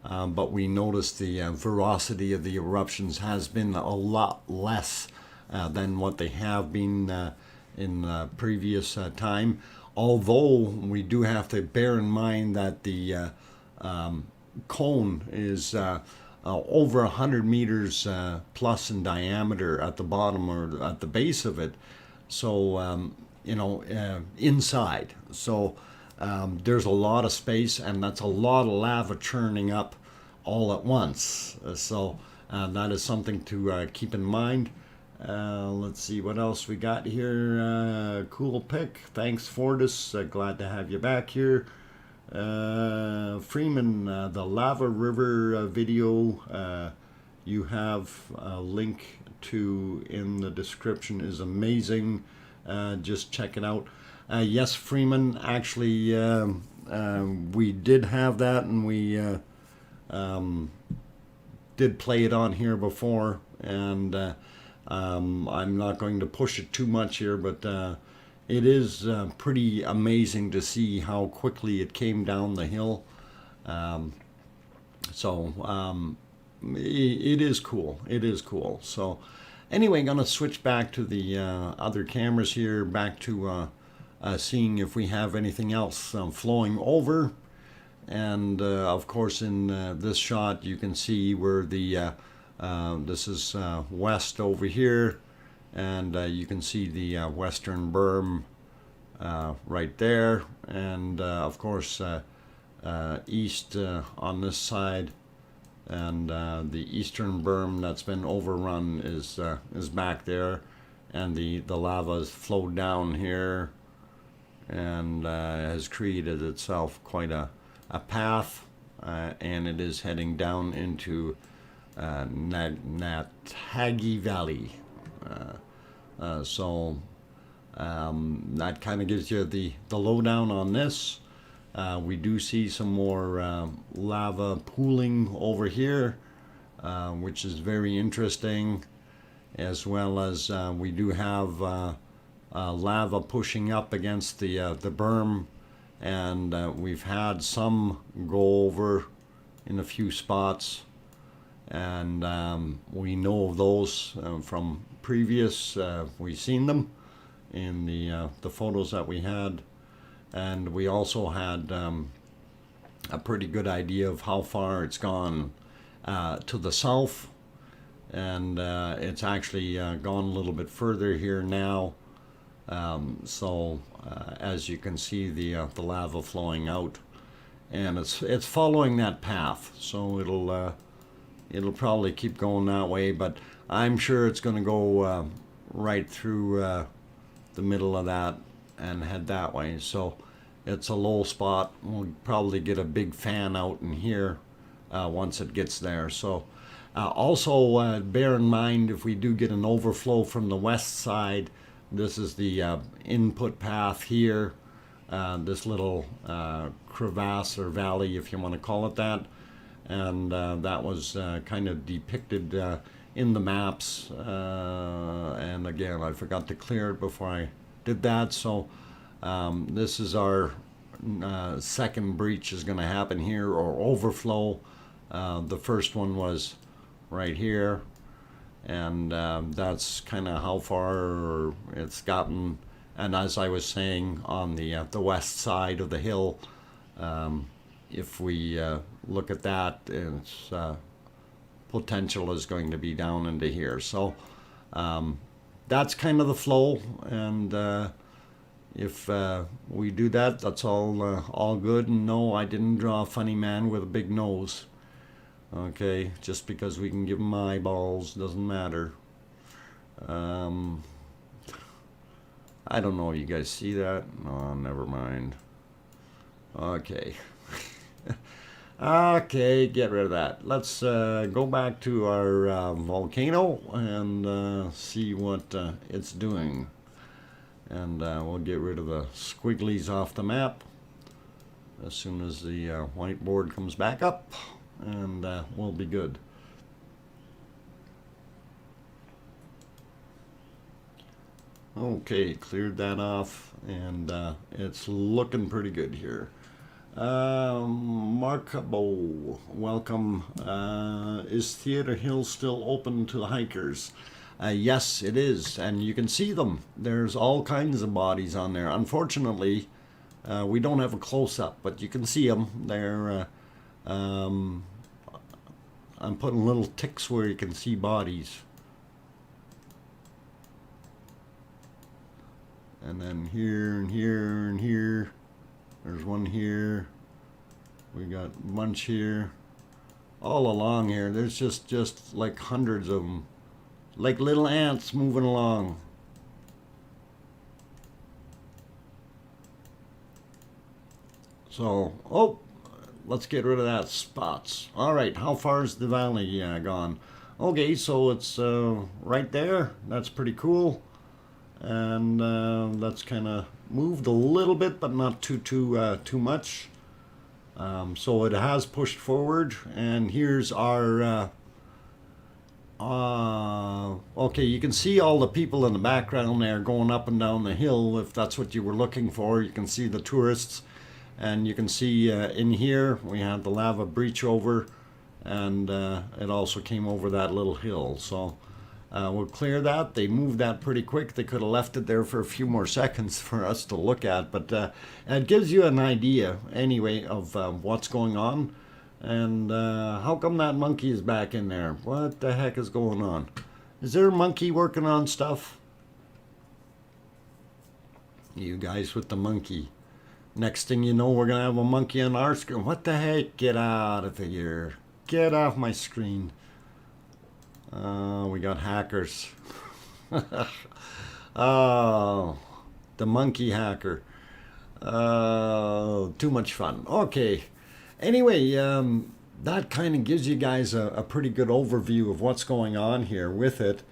But we notice the ferocity of the eruptions has been a lot less than what they have been in previous time. Although we do have to bear in mind that the cone is over 100 meters plus in diameter at the bottom or at the base of it. So, inside. So there's a lot of space, and that's a lot of lava churning up all at once. So that is something to keep in mind. Let's see what else we got here. Cool pick. Thanks, Fortis. Glad to have you back here. Freeman, the Lava River video you have a link to in the description is amazing. Just check it out. Yes, Freeman, actually we did have that, and we did play it on here before, and I'm not going to push it too much here, but it is pretty amazing to see how quickly it came down the hill. Um, so it is cool. It is cool. So anyway, going to switch back to the other cameras here, back to seeing if we have anything else flowing over. And of course, in this shot, you can see where the this is west over here, and you can see the western berm right there, and of course east on this side, and the eastern berm that's been overrun is back there, and the lava has flowed down here and has created itself quite a path, and it is heading down into Natagi Valley. So that kind of gives you the lowdown on this. We do see some more lava pooling over here, which is very interesting, as well as we do have lava pushing up against the berm, and we've had some go over in a few spots, and we know of those from previous. We've seen them in the photos that we had, and we also had a pretty good idea of how far it's gone to the south, and it's actually gone a little bit further here now. So as you can see, the lava flowing out, and it's following that path, so it'll probably keep going that way, but I'm sure it's going to go right through the middle of that and head that way. So it's a low spot. We'll probably get a big fan out in here once it gets there. So also bear in mind, if we do get an overflow from the west side, this is the input path here, this little crevasse or valley, if you want to call it that, and that was kind of depicted in the maps, and again, I forgot to clear it before I did that. So this is our second breach is going to happen here, or overflow. The first one was right here, and that's kind of how far it's gotten. And as I was saying, on the west side of the hill, if we look at that, its potential is going to be down into here. So that's kind of the flow, and if we do that, that's all good. And no, I didn't draw a funny man with a big nose. Okay, just because we can give him eyeballs doesn't matter. I don't know, you guys see that? Oh, never mind. Okay. Okay, get rid of that. Let's go back to our volcano and see what it's doing. And we'll get rid of the squigglies off the map as soon as the whiteboard comes back up, and we'll be good. Okay, cleared that off, and it's looking pretty good here. Markabo, welcome. Is Theater Hill still open to the hikers? Yes, it is, and you can see them. There's all kinds of bodies on there. Unfortunately, we don't have a close-up, but you can see them. They're, I'm putting little ticks where you can see bodies. And then here and here and here. There's one here. We got a bunch here. All along here. There's just like hundreds of them. Like little ants moving along. So, oh, let's get rid of that spots. All right, how far is the valley gone? Okay, so it's right there. That's pretty cool. And that's kind of moved a little bit, but not too much. So it has pushed forward, and here's our Okay, you can see all the people in the background there going up and down the hill. If that's what you were looking for, you can see the tourists. And you can see in here we had the lava breach over, and it also came over that little hill. So we'll clear that. They moved that pretty quick. They could have left it there for a few more seconds for us to look at, but it gives you an idea anyway of what's going on. And how come that monkey is back in there? What the heck is going on? Is there a monkey working on stuff? You guys with the monkey. Next thing you know, we're going to have a monkey on our screen. What the heck? Get out of here. Get off my screen. We got hackers. Oh, the monkey hacker. Too much fun. Okay. Anyway, that kind of gives you guys a pretty good overview of what's going on here with it.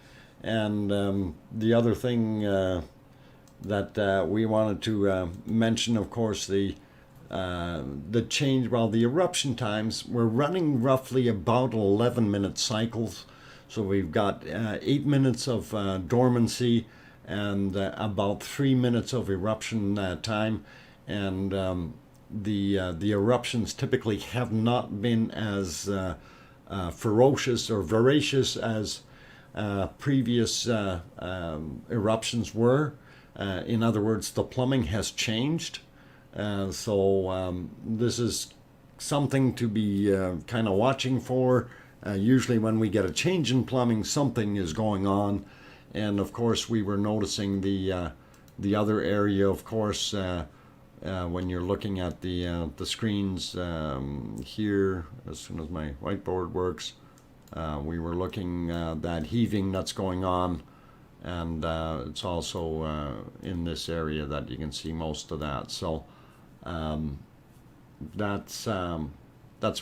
And the other thing that we wanted to mention, of course, the change. Well, the eruption times, we're running roughly about 11-minute cycles. So we've got 8 minutes of dormancy and about 3 minutes of eruption time. And the eruptions typically have not been as ferocious or voracious as previous eruptions were. In other words, the plumbing has changed. So this is something to be kind of watching for. Usually when we get a change in plumbing, something is going on. And of course, we were noticing the other area, of course, when you're looking at the screens here, as soon as my whiteboard works, we were looking that heaving that's going on. And it's also in this area that you can see most of that. So that's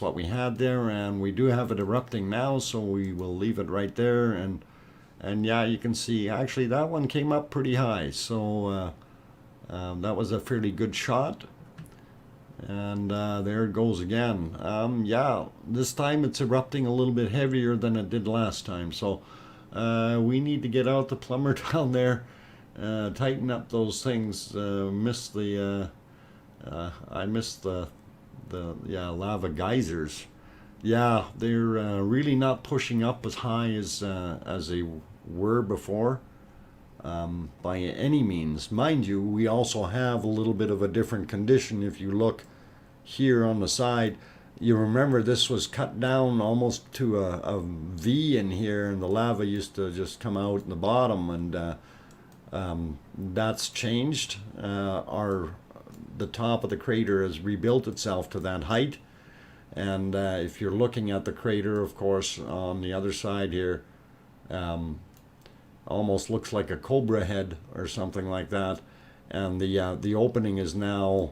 what we had there, and we do have it erupting now, so we will leave it right there. And yeah, you can see actually that one came up pretty high, so that was a fairly good shot. And there it goes again. Yeah, this time it's erupting a little bit heavier than it did last time, so we need to get out the plumber down there, tighten up those things. I missed the lava geysers. Yeah, they're really not pushing up as high as they were before, by any means. Mind you, we also have a little bit of a different condition. If you look here on the side, you remember this was cut down almost to a V in here, and the lava used to just come out in the bottom, and that's changed. The top of the crater has rebuilt itself to that height, and if you're looking at the crater, of course, on the other side here, almost looks like a cobra head or something like that, and the opening is now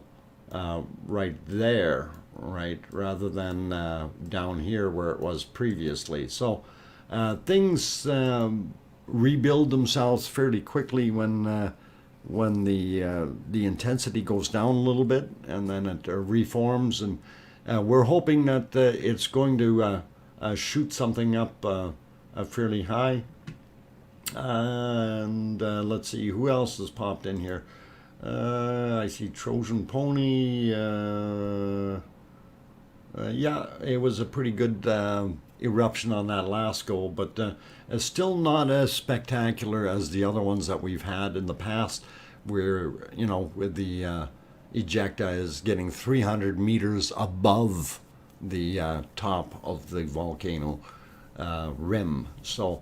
right there, right, rather than down here where it was previously. So things rebuild themselves fairly quickly when the intensity goes down a little bit, and then it reforms, and we're hoping that it's going to shoot something up fairly high. And let's see who else has popped in here. I see Trojan Pony. Yeah, it was a pretty good eruption on that last go, but it's still not as spectacular as the other ones that we've had in the past, where, you know, with the ejecta is getting 300 meters above the top of the volcano rim. So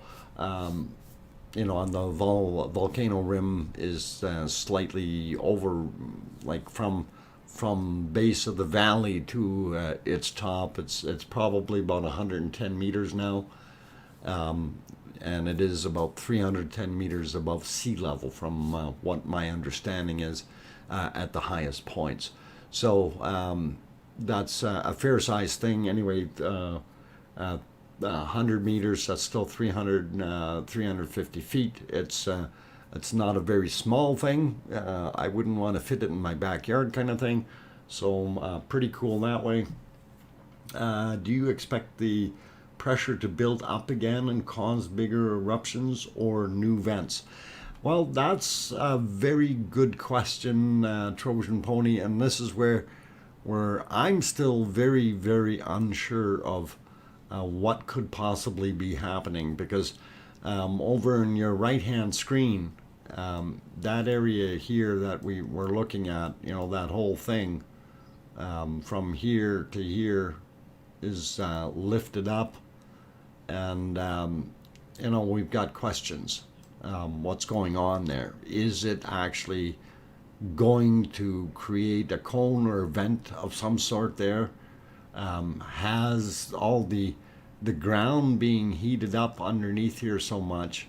you know, on the volcano rim is slightly over, like from base of the valley to its top. It's probably about 110 meters now, and it is about 310 meters above sea level from what my understanding is at the highest points. So that's a fair size thing anyway. 100 meters, that's still 350 feet. It's not a very small thing. I wouldn't want to fit it in my backyard kind of thing. So pretty cool that way. Do you expect the pressure to build up again and cause bigger eruptions or new vents? Well, that's a very good question, Trojan Pony, and this is where I'm still very, very unsure of what could possibly be happening, because over in your right-hand screen, that area here that we were looking at, that whole thing from here to here is lifted up, and we've got questions. What's going on there? Is it actually going to create a cone or vent of some sort there? Has all the ground being heated up underneath here so much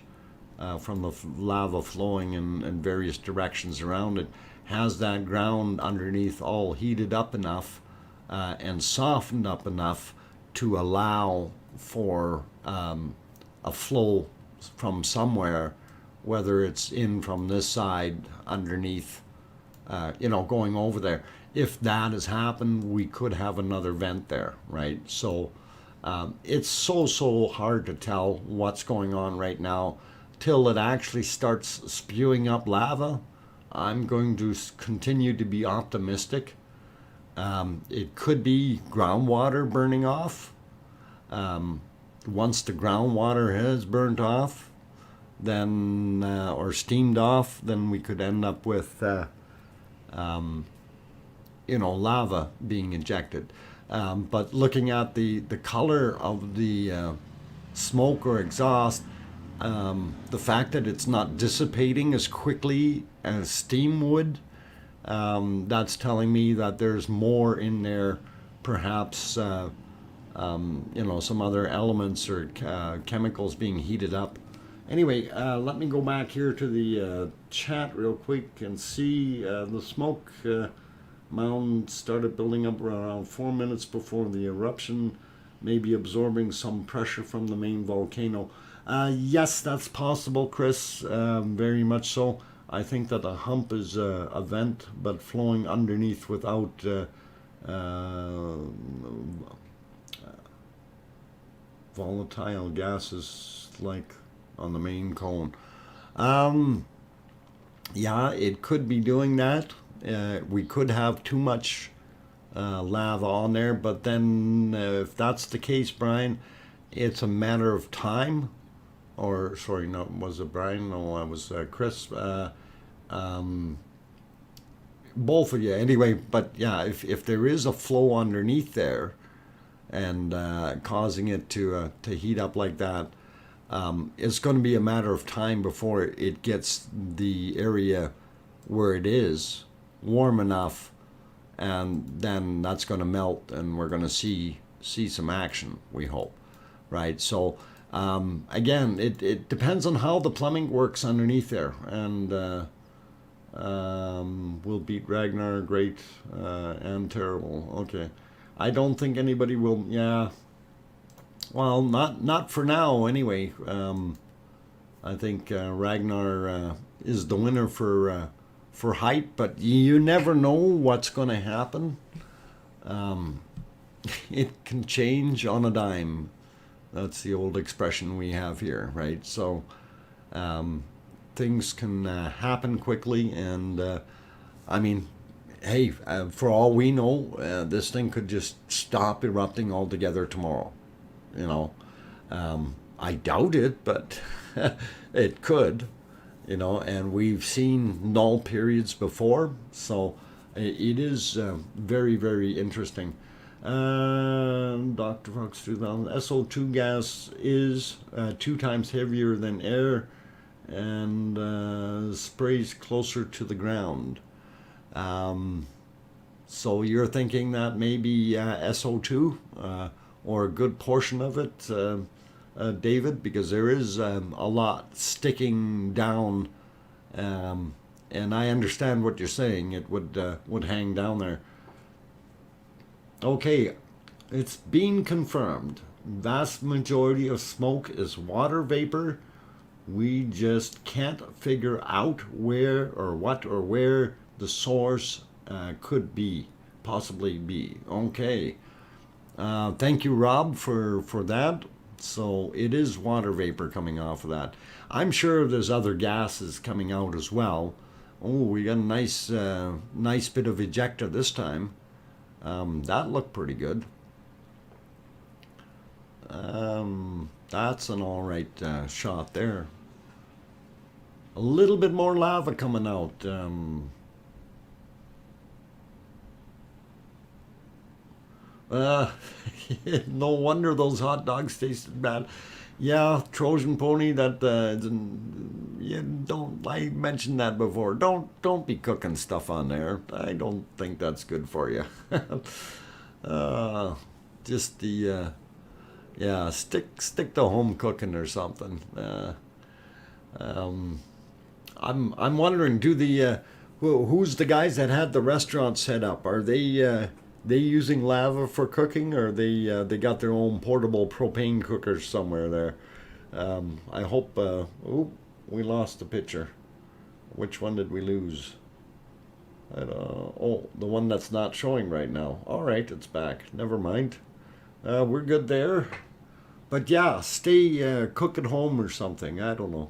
from the lava flowing in various directions around it, has that ground underneath all heated up enough and softened up enough to allow for a flow from somewhere, whether it's in from this side underneath, going over there. If that has happened, we could have another vent there, right? So it's so hard to tell what's going on right now till it actually starts spewing up lava. I'm going to continue to be optimistic. It could be groundwater burning off. Once the groundwater has burnt off, then or steamed off, then we could end up with lava being injected. But looking at the color of the smoke or exhaust, the fact that it's not dissipating as quickly as steam would, that's telling me that there's more in there, perhaps some other elements or chemicals being heated up. Anyway, let me go back here to the chat real quick and see the smoke mound started building up around 4 minutes before the eruption, maybe absorbing some pressure from the main volcano. Yes, that's possible, Chris, very much so. I think that a hump is a vent, but flowing underneath without volatile gases like on the main cone. Yeah, it could be doing that. We could have too much lava on there, but then if that's the case, Brian, it's a matter of time. Or, sorry, no, was it Brian? No, it was Chris. Both of you. Anyway, but yeah, if there is a flow underneath there and causing it to heat up like that, it's going to be a matter of time before it gets the area where it is warm enough, and then that's going to melt, and we're going to see some action, we hope, right? So again, it depends on how the plumbing works underneath there, and we'll beat Ragnar, great and terrible. Okay, I don't think anybody will. Yeah, well, not for now anyway. I think Ragnar is the winner for height, but you never know what's going to happen. It can change on a dime. That's the old expression we have here, right? So things can happen quickly, and I mean, hey, for all we know, this thing could just stop erupting altogether tomorrow. I doubt it, but it could. And we've seen null periods before, so it is very, very interesting. DrFox2000, SO2 gas is 2 times heavier than air and sprays closer to the ground. So you're thinking that maybe SO2 or a good portion of it, David, because there is a lot sticking down, and I understand what you're saying. It would hang down there. Okay, it's been confirmed. Vast majority of smoke is water vapor. We just can't figure out where the source could possibly be. Okay. Thank you, Rob, for that. So it is water vapor coming off of that. I'm sure there's other gases coming out as well. Oh, we got a nice bit of ejecta this time. That looked pretty good. That's an all right shot there. A little bit more lava coming out. No wonder those hot dogs tasted bad. Yeah, Trojan pony. That you don't. I mentioned that before. Don't be cooking stuff on there. I don't think that's good for you. Just the yeah. Stick to home cooking or something. Um, I'm wondering, do the who's the guys that had the restaurant set up? Are they using lava for cooking, or they got their own portable propane cookers somewhere there? I hope. Oh, we lost the picture. Which one did we lose? I don't. Oh, the one that's not showing right now. All right, it's back. Never mind. We're good there. But yeah, stay cook at home or something. I don't know.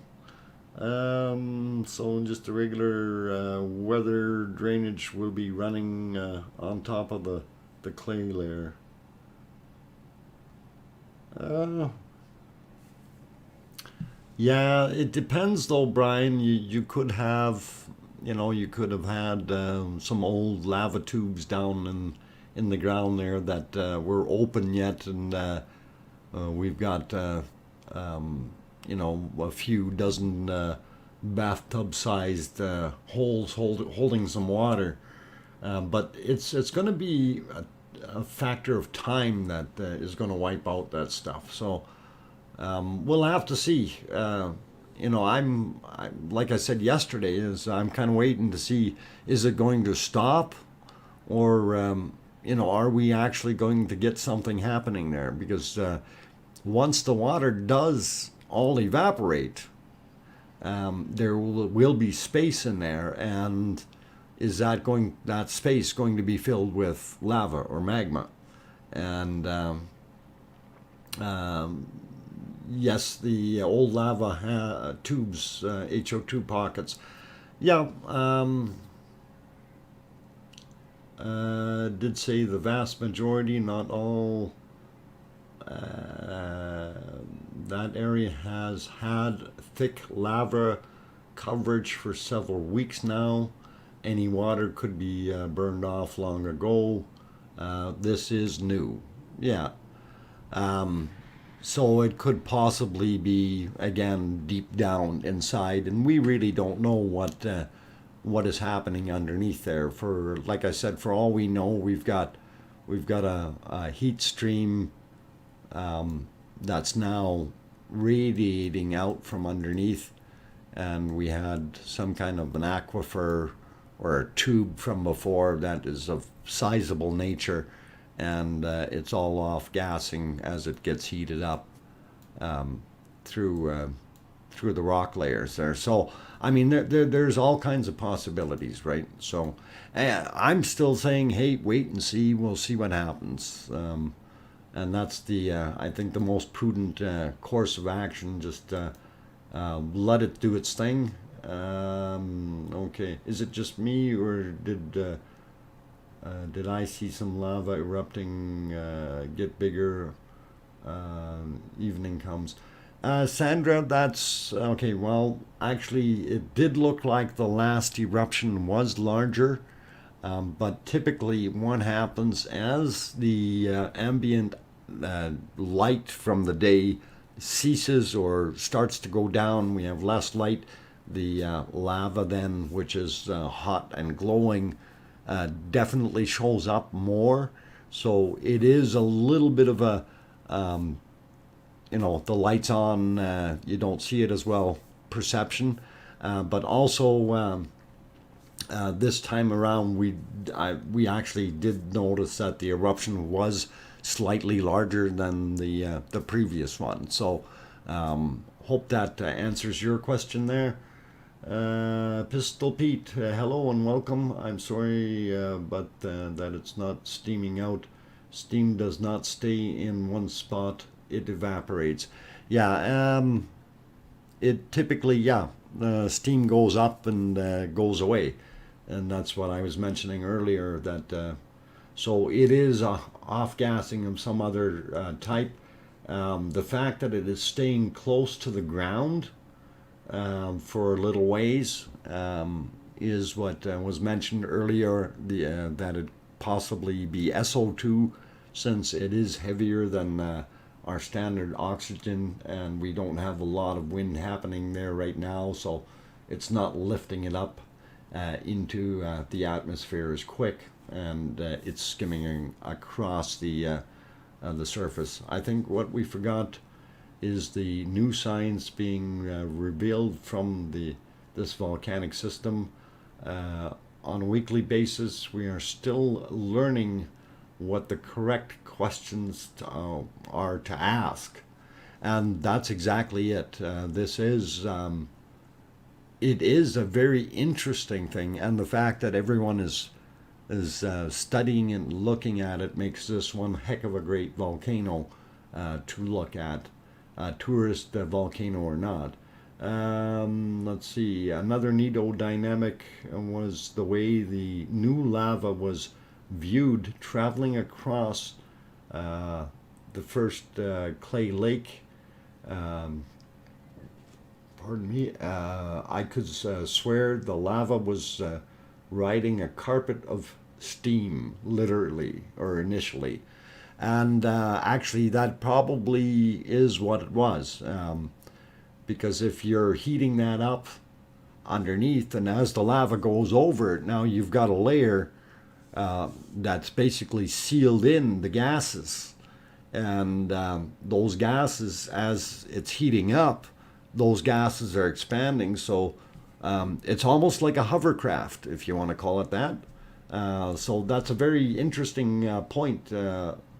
So just a regular weather drainage will be running on top of the clay layer. Uh, yeah, it depends though, Brian. You could have, you could have had some old lava tubes down in the ground there that were open yet, and we've got a few dozen bathtub-sized holes holding some water. But it's going to be a factor of time that is going to wipe out that stuff. So we'll have to see. I'm like I said yesterday, is I'm kind of waiting to see, is it going to stop, or are we actually going to get something happening there? Because once the water does all evaporate, there will be space in there, and is that space going to be filled with lava or magma? And yes, the old lava tubes, HO2 pockets. Yeah, did say the vast majority, not all. That area has had thick lava coverage for several weeks now. Any water could be burned off long ago. This is new. Yeah. So it could possibly be, again, deep down inside, and we really don't know what is happening underneath there. For, like I said, for all we know, we've got a heat stream that's now radiating out from underneath, and we had some kind of an aquifer or a tube from before that is of sizable nature, and it's all off gassing as it gets heated up through the rock layers there. So I mean, there's all kinds of possibilities, right? So I'm still saying, hey, wait and see. We'll see what happens. And that's I think the most prudent course of action. Just let it do its thing. Okay, is it just me, or did I see some lava erupting get bigger? Evening comes. Sandra, that's okay. Well, actually, it did look like the last eruption was larger. But typically, what happens as the ambient light from the day ceases or starts to go down, we have less light. The lava then, which is hot and glowing, definitely shows up more. So it is a little bit of a, the light's on, you don't see it as well perception. But also, this time around, we actually did notice that the eruption was slightly larger than the previous one. So hope that answers your question there. Pistol Pete, hello and welcome. I'm sorry, but that it's not steaming out. Steam does not stay in one spot. it evaporates. Yeah, it typically, yeah, steam goes up and goes away. And that's what I was mentioning earlier, that so it is a off-gassing of some other type. The fact that it is staying close to the ground for a little ways is what was mentioned earlier, that it possibly be SO2, since it is heavier than our standard oxygen, and we don't have a lot of wind happening there right now, so it's not lifting it up into the atmosphere as quick, and it's skimming across the surface. I think what we forgot is the new science being revealed from this volcanic system on a weekly basis. We are still learning what the correct questions are to ask, and that's exactly it. This is it is a very interesting thing, and the fact that everyone is studying and looking at it makes this one heck of a great volcano to look at, tourist volcano or not. Let's see, another neato dynamic was the way the new lava was viewed traveling across the first clay lake. Pardon me, I could swear the lava was riding a carpet of steam, literally, or initially. And actually, that probably is what it was. Because if you're heating that up underneath, and as the lava goes over it, now you've got a layer that's basically sealed in the gases. And those gases, as it's heating up, those gases are expanding. So it's almost like a hovercraft, if you want to call it that. So that's a very interesting point,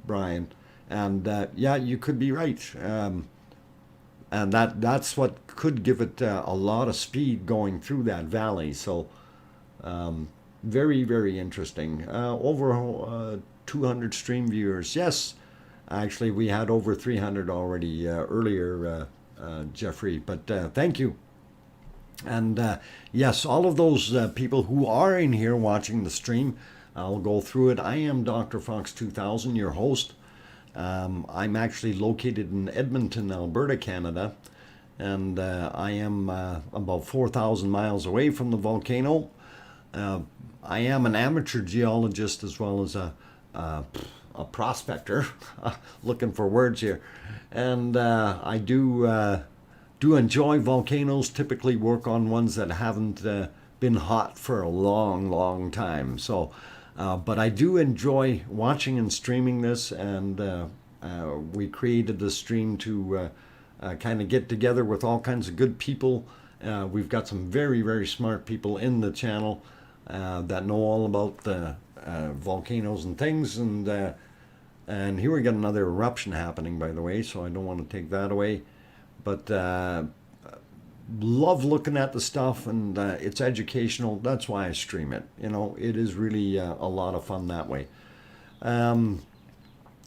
Brian. And yeah, you could be right. And that's what could give it a lot of speed going through that valley. So very, very interesting. Over 200 stream viewers. Yes, actually, we had over 300 already earlier, Jeffrey. But thank you. And yes, all of those people who are in here watching the stream, I'll go through it. I am DrFox2000, your host. I'm actually located in Edmonton, Alberta, Canada, and I am about 4,000 miles away from the volcano. I am an amateur geologist as well as a prospector, looking for words here, and I do enjoy volcanoes. Typically work on ones that haven't been hot for a long, long time. So. But I do enjoy watching and streaming this, and we created the stream to kind of get together with all kinds of good people. We've got some very, very smart people in the channel that know all about the volcanoes and things. And here we got another eruption happening, by the way, so I don't want to take that away. But love looking at the stuff, and it's educational. That's why I stream it. You know, it is really a lot of fun that way.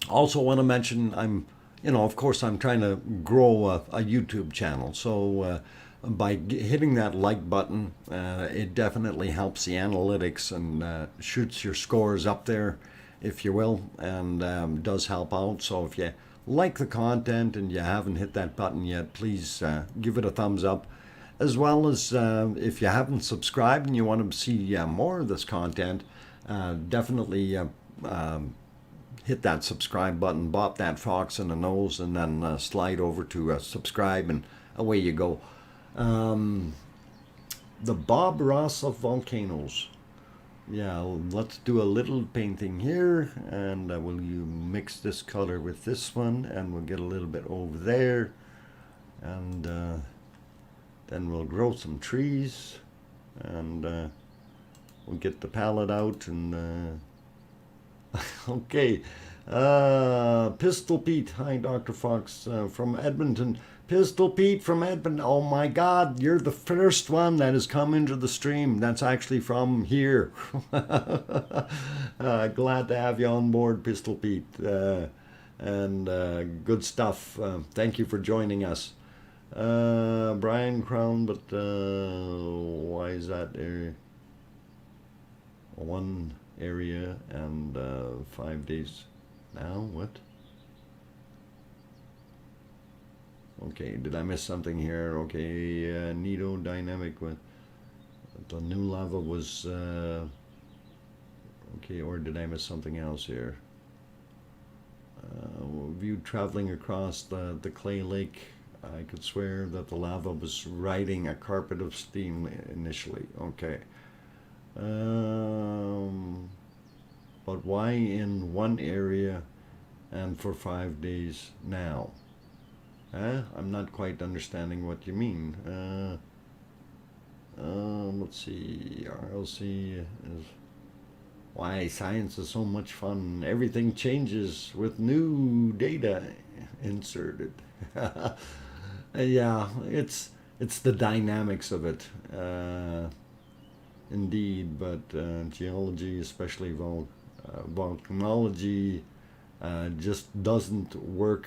Also want to mention, of course, I'm trying to grow a YouTube channel. So by hitting that like button, it definitely helps the analytics and shoots your scores up there, if you will, and does help out. So if you like the content and you haven't hit that button yet, please give it a thumbs up. As well as if you haven't subscribed and you want to see more of this content, definitely hit that subscribe button, bop that fox in the nose, and then slide over to subscribe, and away you go. The Bob Ross of volcanoes. Yeah, let's do a little painting here, and will you mix this color with this one, and we'll get a little bit over there, and then we'll grow some trees, and we'll get the palette out, and okay. Pistol Pete, hi Dr. Fox from Edmonton. Pistol Pete from Edmonton. Oh my God, you're the first one that has come into the stream. That's actually from here. Glad to have you on board, Pistol Pete. and good stuff. Thank you for joining us. Brian Crown, but why is that area? One area and 5 days now? What? Okay, did I miss something here? Okay, Nido dynamic with the new lava was okay, or did I miss something else here? View traveling across the clay lake. I could swear that the lava was riding a carpet of steam initially. Okay. But why in one area and for 5 days now? I'm not quite understanding what you mean. Let's see. RLC is why science is so much fun. Everything changes with new data inserted. Yeah, it's the dynamics of it. Indeed, but geology, especially volcanology, just doesn't work.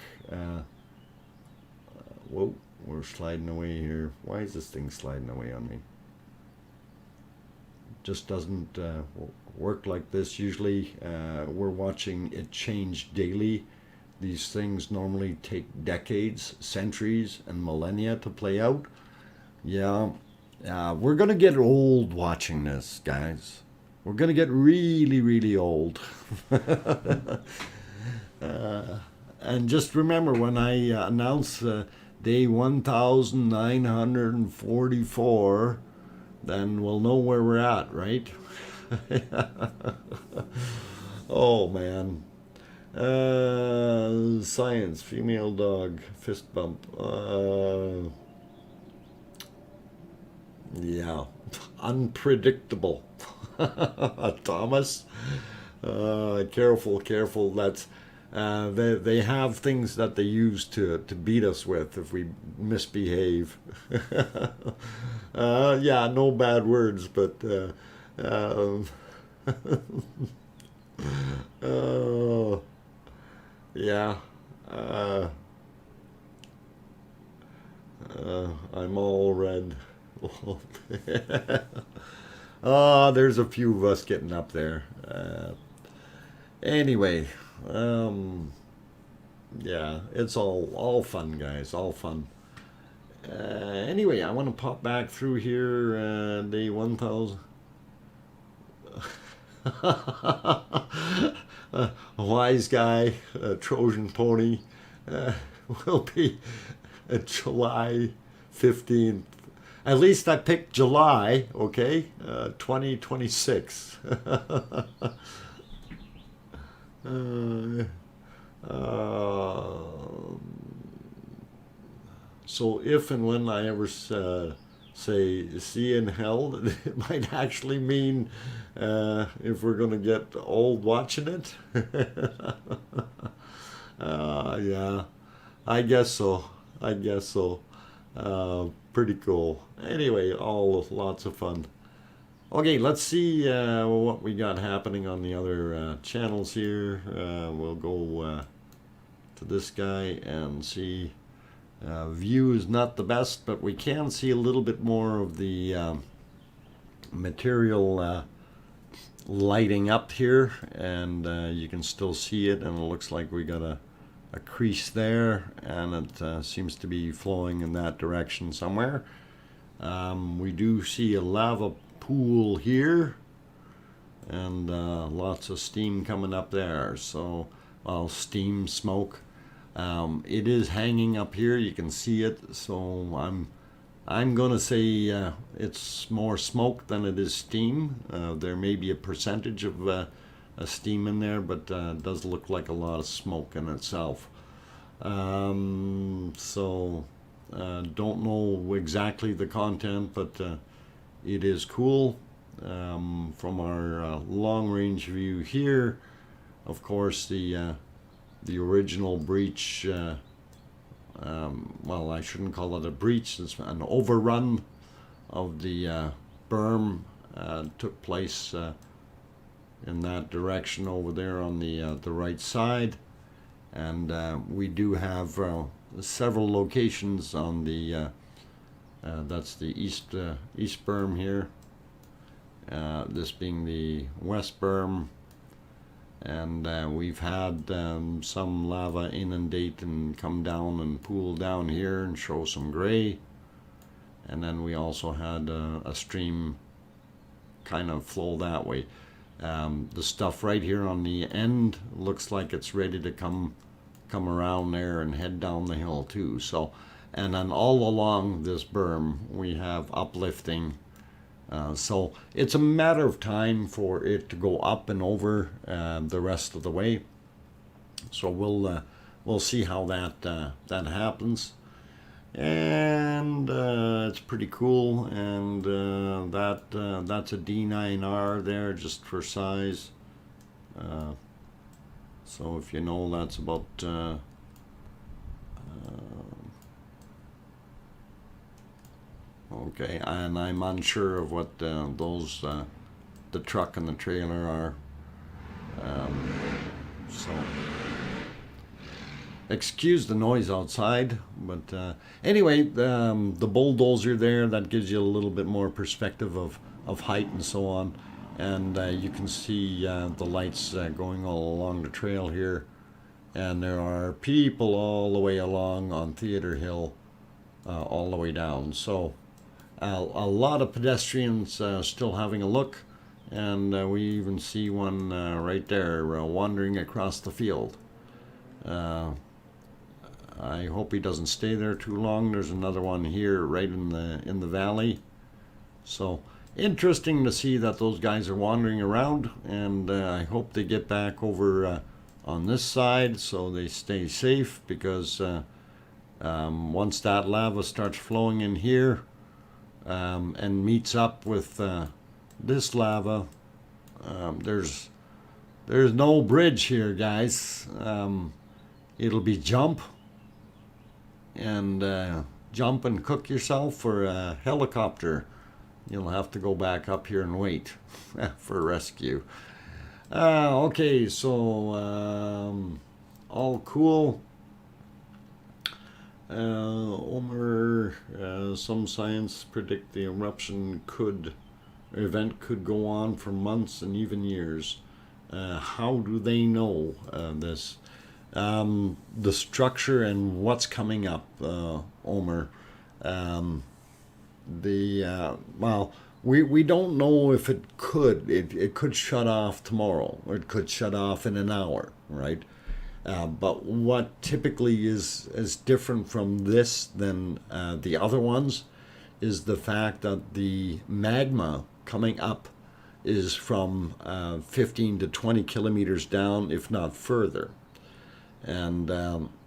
Whoa, we're sliding away here. Why is this thing sliding away on me? Just doesn't work like this. Usually we're watching it change daily. These things normally take decades, centuries, and millennia to play out. Yeah, we're going to get old watching this, guys. We're going to get really, really old. And just remember when I announce day 1944, then we'll know where we're at, right? Oh, man. Science, female dog, fist bump. Yeah, unpredictable. Thomas, careful. That's they have things that they use to beat us with if we misbehave. Yeah, no bad words, but yeah. I'm all red. There's a few of us getting up there. Anyway, yeah, it's all fun, guys, all fun. Anyway, I want to pop back through here, day 1000. A wise guy, a Trojan pony, will be July 15th. At least I picked July, okay? 2026. So if and when I ever say see you in hell, it might actually mean if we're going to get old watching it. Yeah, I guess so. Pretty cool. Anyway, lots of fun. Okay, let's see what we got happening on the other channels here. We'll go to this guy and see. View is not the best, but we can see a little bit more of the material lighting up here, and you can still see it, and it looks like we got a crease there, and it seems to be flowing in that direction somewhere. We do see a lava pool here, and lots of steam coming up there. So, well, steam, smoke. It is hanging up here. You can see it. So I'm gonna say it's more smoke than it is steam. There may be a percentage of a steam in there, but it does look like a lot of smoke in itself. So don't know exactly the content, but it is cool. From our long-range view here, of course, the original breach, well, I shouldn't call it a breach, it's an overrun of the berm took place in that direction over there on the right side, And we do have several locations on the that's the east berm here, this being the west berm, and we've had some lava inundate and come down and pool down here and show some gray, and then we also had a stream kind of flow that way. The stuff right here on the end looks like it's ready to come around there and head down the hill too. So, and then all along this berm we have uplifting. So it's a matter of time for it to go up and over the rest of the way. So we'll see how that happens. And it's pretty cool. And that's a D9R there, just for size. So if you know, that's about okay, and I'm unsure of what those the truck and the trailer are. So excuse the noise outside, but anyway, the bulldozer there, that gives you a little bit more perspective of height and so on. And you can see the lights going all along the trail here, and there are people all the way along on Theater Hill, all the way down. So a lot of pedestrians still having a look, and we even see one right there wandering across the field. I hope he doesn't stay there too long. There's another one here right in the valley. So interesting to see that those guys are wandering around, and I hope they get back over on this side so they stay safe, because once that lava starts flowing in here and meets up with this lava, there's no bridge here, guys. It'll be jump and cook yourself for a helicopter. You'll have to go back up here and wait for rescue. Okay, so all cool. Omer, some science predict the eruption event could go on for months and even years. How do they know this? The structure and what's coming up, Omer. Well, we don't know if it could shut off tomorrow, or it could shut off in an hour, right? But what typically is different from this than the other ones is the fact that the magma coming up is from 15 to 20 kilometers down, if not further. And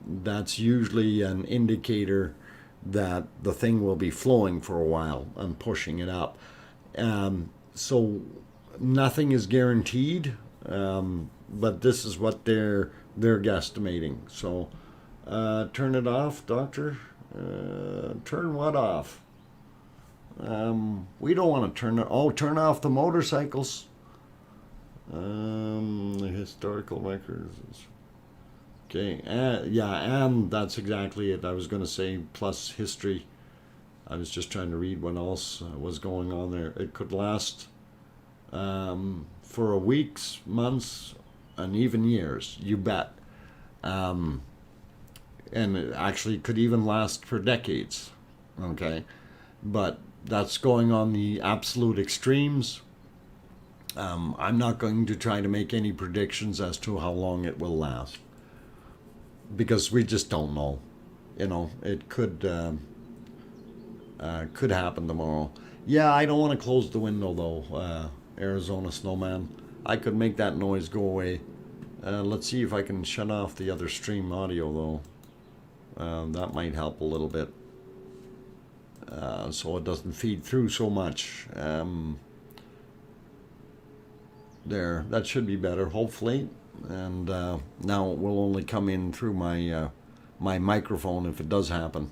that's usually an indicator that the thing will be flowing for a while and pushing it up. So nothing is guaranteed, but this is what they're guesstimating. So turn it off, doctor. Turn what off? We don't want to turn it. Oh, turn off the motorcycles. The historical records. Okay, yeah, and that's exactly it. I was going to say plus history. I was just trying to read what else was going on there. It could last for weeks, months, and even years, you bet. And it actually could even last for decades, okay? But that's going on the absolute extremes. I'm not going to try to make any predictions as to how long it will last, because we just don't know. You know, it could happen tomorrow. Yeah, I don't want to close the window though, Arizona Snowman. I could make that noise go away. Let's see if I can shut off the other stream audio though. That might help a little bit, so it doesn't feed through so much. There, that should be better, hopefully. And now it will only come in through my my microphone if it does happen.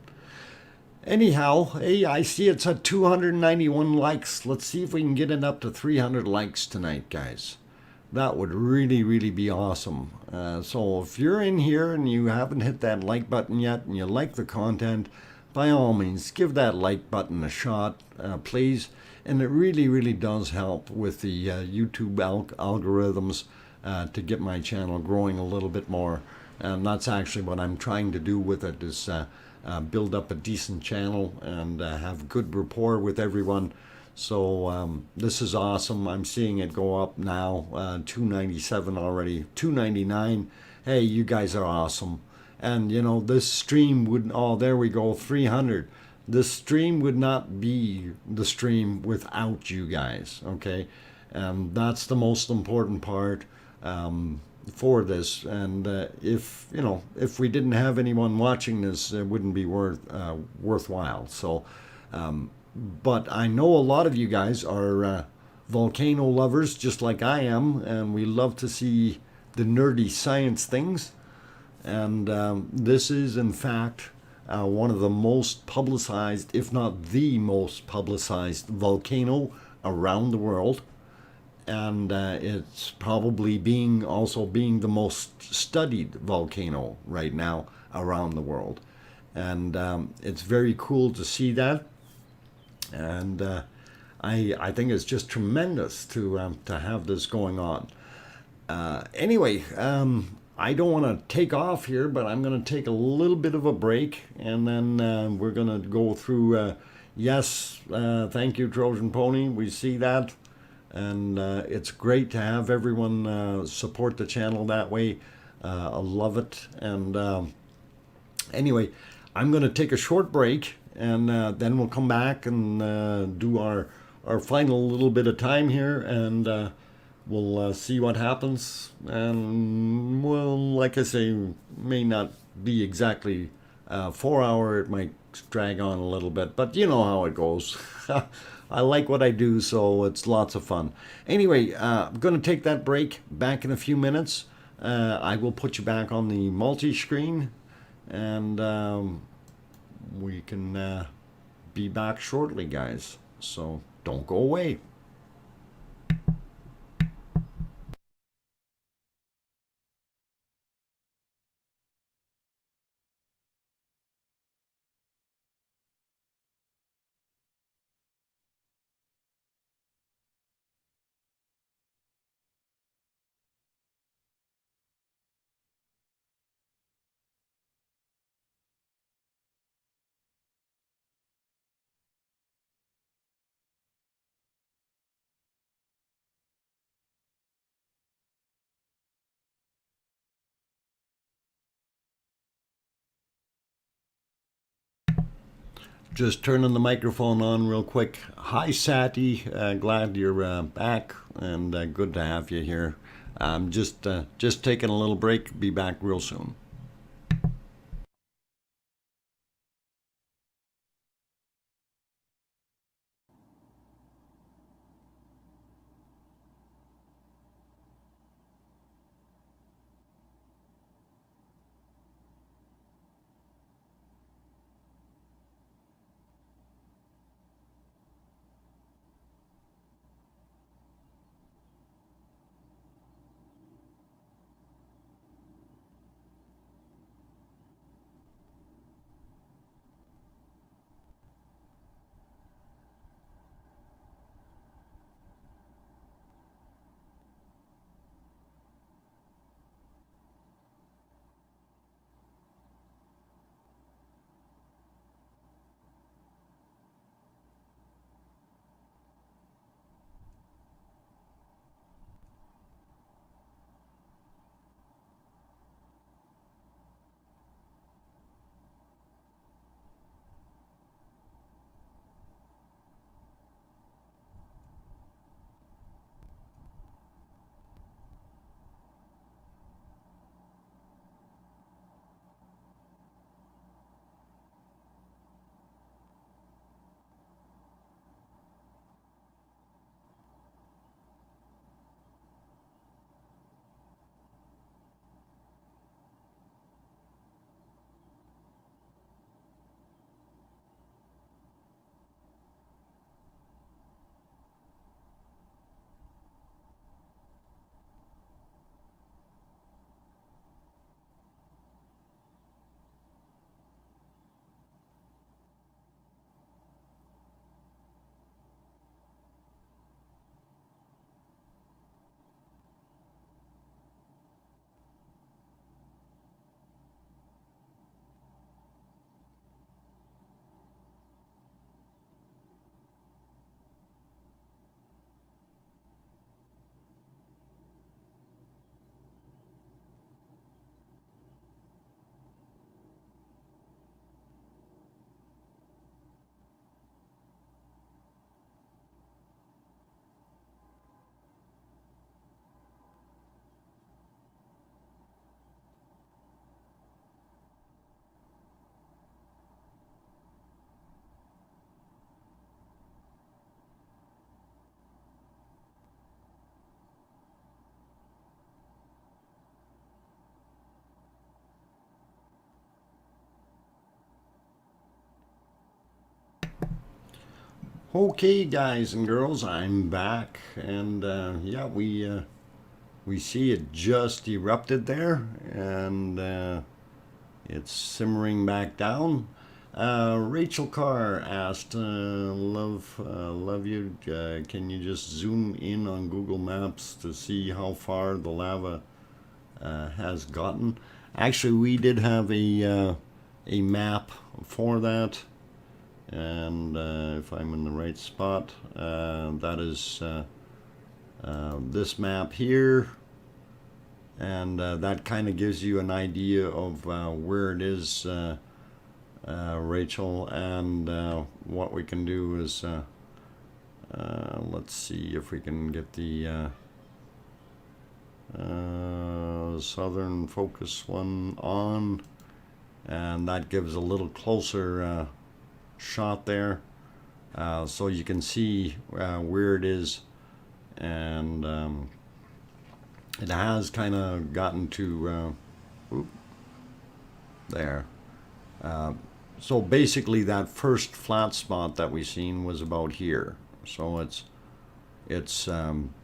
Anyhow, hey, I see it's at 291 likes. Let's see if we can get it up to 300 likes tonight, guys. That would really, really be awesome. So if you're in here and you haven't hit that like button yet and you like the content, by all means, give that like button a shot, please. And it really, really does help with the YouTube algorithms to get my channel growing a little bit more. And that's actually what I'm trying to do with it is build up a decent channel and have good rapport with everyone. So this is awesome. I'm seeing it go up now, 297 already, 299. Hey, you guys are awesome. And you know, this stream would, oh, there we go, 300. This stream would not be the stream without you guys, okay? And that's the most important part for this. And if, you know, if we didn't have anyone watching this, it wouldn't be worthwhile. So, but I know a lot of you guys are volcano lovers, just like I am, and we love to see the nerdy science things. And this is, in fact, one of the most publicized, if not the most publicized volcano around the world. And it's probably being the most studied volcano right now around the world. And it's very cool to see that. And I think it's just tremendous to have this going on. Anyway, I don't want to take off here, but I'm going to take a little bit of a break, and then we're going to go through. Yes, thank you, Trojan Pony. We see that, and it's great to have everyone support the channel that way. I love it. And anyway, I'm going to take a short break, and then we'll come back and do our final little bit of time here, and we'll see what happens. And well, like I say, may not be exactly 4 hour. It might drag on a little bit, but you know how it goes. I like what I do, so it's lots of fun. Anyway, I'm going to take that break. Back in a few minutes. I will put you back on the multi-screen, and we can be back shortly, guys. So don't go away. Just turning the microphone on real quick. Hi, Sati. Glad you're back, and good to have you here. Just taking a little break. Be back real soon. Okay, guys and girls, I'm back, and yeah, we see it just erupted there, and it's simmering back down. Rachel Carr asked, love you. Can you just zoom in on Google Maps to see how far the lava has gotten? Actually, we did have a map for that, and if I'm in the right spot, that is this map here, and that kind of gives you an idea of where it is, Rachel. And what we can do is let's see if we can get the southern focus one on, and that gives a little closer shot there, so you can see where it is. And it has kind of gotten to there. So basically that first flat spot that we seen was about here, so it's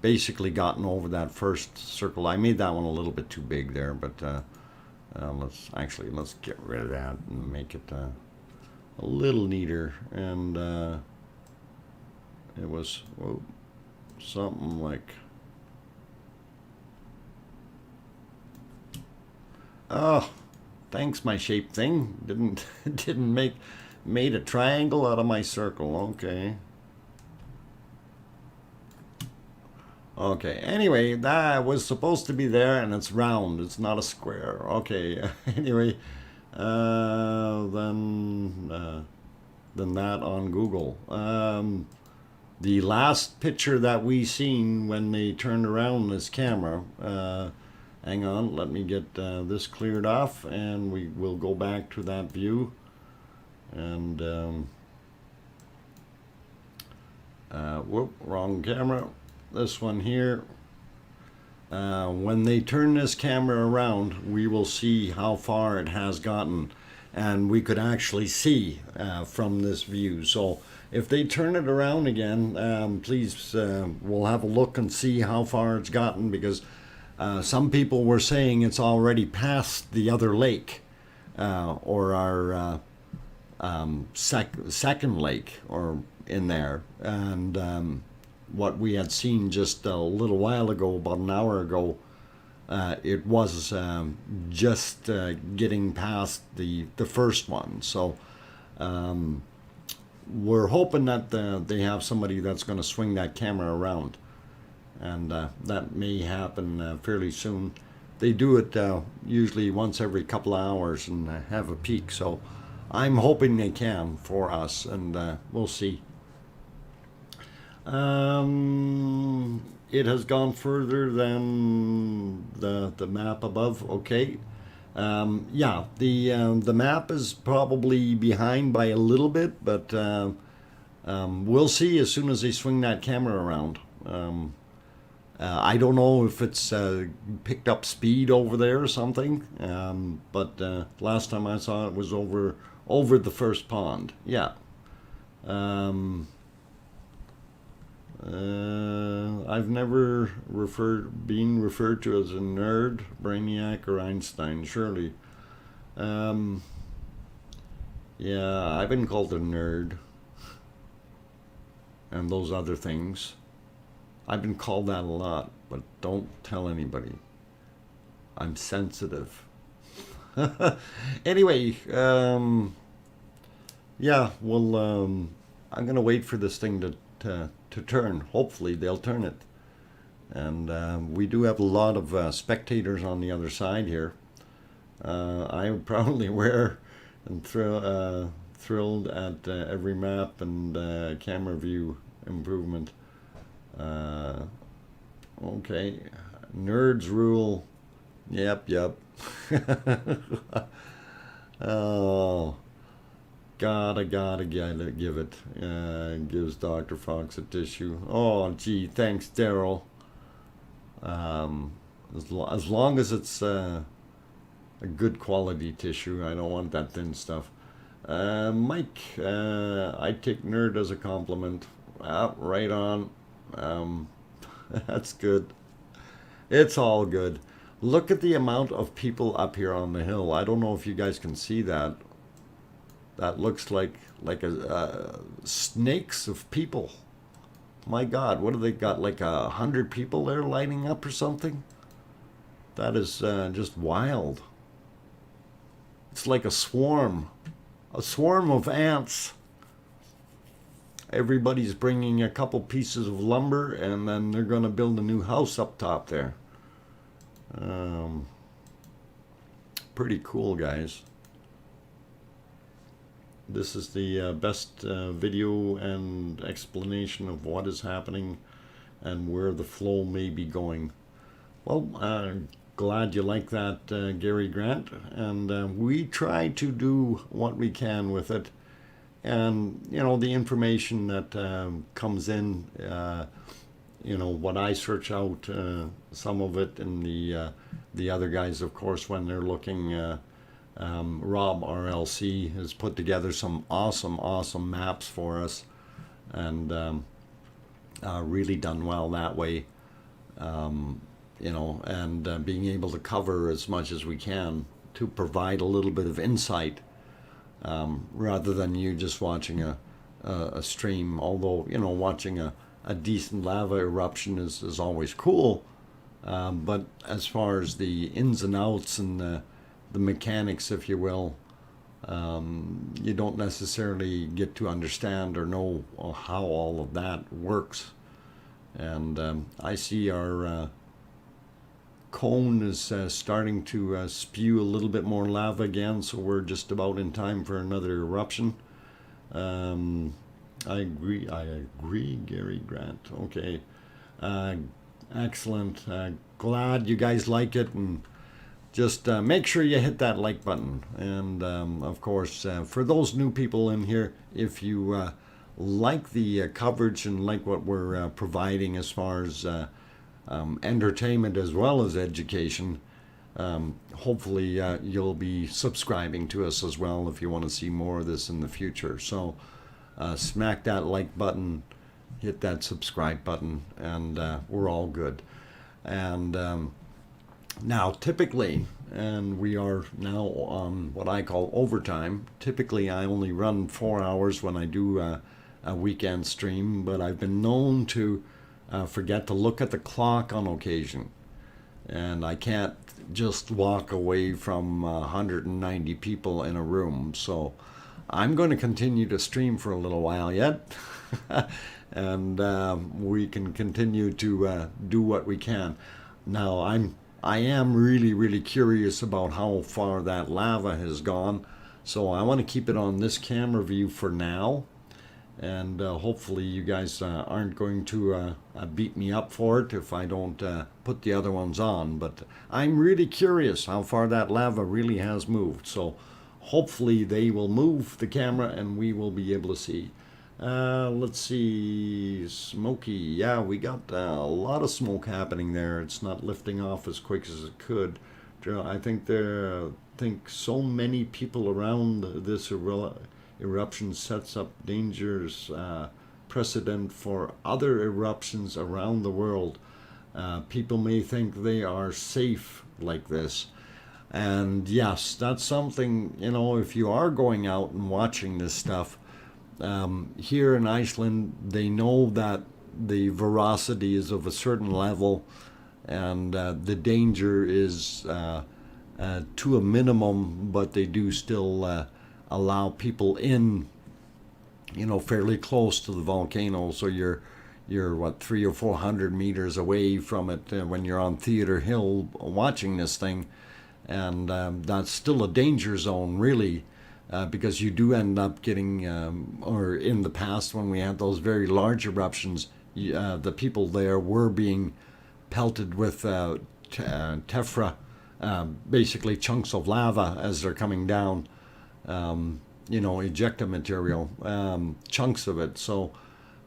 basically gotten over that first circle. I made that one a little bit too big there, but let's get rid of that and make it a little neater. And it was something like, oh, thanks, my shape thing. Didn't made a triangle out of my circle. Okay, anyway, that was supposed to be there, and it's round, it's not a square. Okay. Anyway, then that on Google. The last picture that we seen when they turned around this camera, hang on, let me get this cleared off, and we will go back to that view. And whoop, wrong camera. This one here. When they turn this camera around, we will see how far it has gotten, and we could actually see from this view. So if they turn it around again, please, we'll have a look and see how far it's gotten, because some people were saying it's already past the other lake, or our second lake, or in there. And what we had seen just a little while ago, about an hour ago, it was just getting past the first one. So we're hoping that they have somebody that's going to swing that camera around, and that may happen fairly soon. They do it usually once every couple of hours and have a peek, so I'm hoping they can for us, and we'll see. It has gone further than the map above. Okay. Yeah, the map is probably behind by a little bit, but we'll see as soon as they swing that camera around. I don't know if it's picked up speed over there or something, but last time I saw it was over the first pond. Yeah. I've never been referred to as a nerd, brainiac, or Einstein, surely. Yeah, I've been called a nerd, and those other things. I've been called that a lot, but don't tell anybody. I'm sensitive. Anyway, yeah, well, I'm gonna wait for this thing to turn. Hopefully they'll turn it. And we do have a lot of spectators on the other side here. I'm proudly aware and thrilled at every map and camera view improvement. Okay, nerds rule. Yep. Oh, gotta give it. Gives Dr. Fox a tissue. Oh, gee, thanks, Daryl. As long as it's a good quality tissue, I don't want that thin stuff. Mike, I take nerd as a compliment. Right on. Um, that's good. It's all good. Look at the amount of people up here on the hill. I don't know if you guys can see that. That looks like a snakes of people. My God, what have they got? Like 100 people there lining up or something? That is just wild. It's like a swarm of ants. Everybody's bringing a couple pieces of lumber, and then they're going to build a new house up top there. Um, Pretty cool, guys. This is the best video and explanation of what is happening and where the flow may be going. Well, glad you like that, Gary Grant. And we try to do what we can with it. And, you know, the information that comes in, you know, what I search out, some of it, and the other guys, of course, when they're looking, Rob RLC has put together some awesome maps for us, and really done well that way. You know, and being able to cover as much as we can to provide a little bit of insight, rather than you just watching a stream. Although, you know, watching a decent lava eruption is always cool, but as far as the ins and outs and the mechanics, if you will, you don't necessarily get to understand or know how all of that works. And I see our cone is starting to spew a little bit more lava again, so we're just about in time for another eruption. I agree, Gary Grant. Okay, excellent. Glad you guys like it, and just make sure you hit that like button. And of course, for those new people in here, if you like the coverage and like what we're providing as far as entertainment as well as education, hopefully you'll be subscribing to us as well if you want to see more of this in the future. So smack that like button, hit that subscribe button, and we're all good. And now typically, and we are now on what I call overtime. Typically I only run 4 hours when I do a weekend stream, but I've been known to forget to look at the clock on occasion, and I can't just walk away from 190 people in a room. So I'm going to continue to stream for a little while yet, and we can continue to do what we can. Now I am really curious about how far that lava has gone, so I want to keep it on this camera view for now. And hopefully you guys aren't going to beat me up for it if I don't put the other ones on. But I'm really curious how far that lava really has moved. So hopefully they will move the camera and we will be able to see. Let's see, smoky. Yeah, we got a lot of smoke happening there. It's not lifting off as quick as it could. I think so many people around this eruption sets up dangerous precedent for other eruptions around the world. People may think they are safe like this. And yes, that's something, you know, if you are going out and watching this stuff, here in Iceland, they know that the veracity is of a certain level, and the danger is to a minimum, but they do still allow people in, you know, fairly close to the volcano. So you're what, 300 or 400 meters away from it when you're on Theater Hill watching this thing, and that's still a danger zone, really, because you do end up getting, or in the past when we had those very large eruptions, the people there were being pelted with tephra, basically chunks of lava as they're coming down. You know, ejecta material, chunks of it. So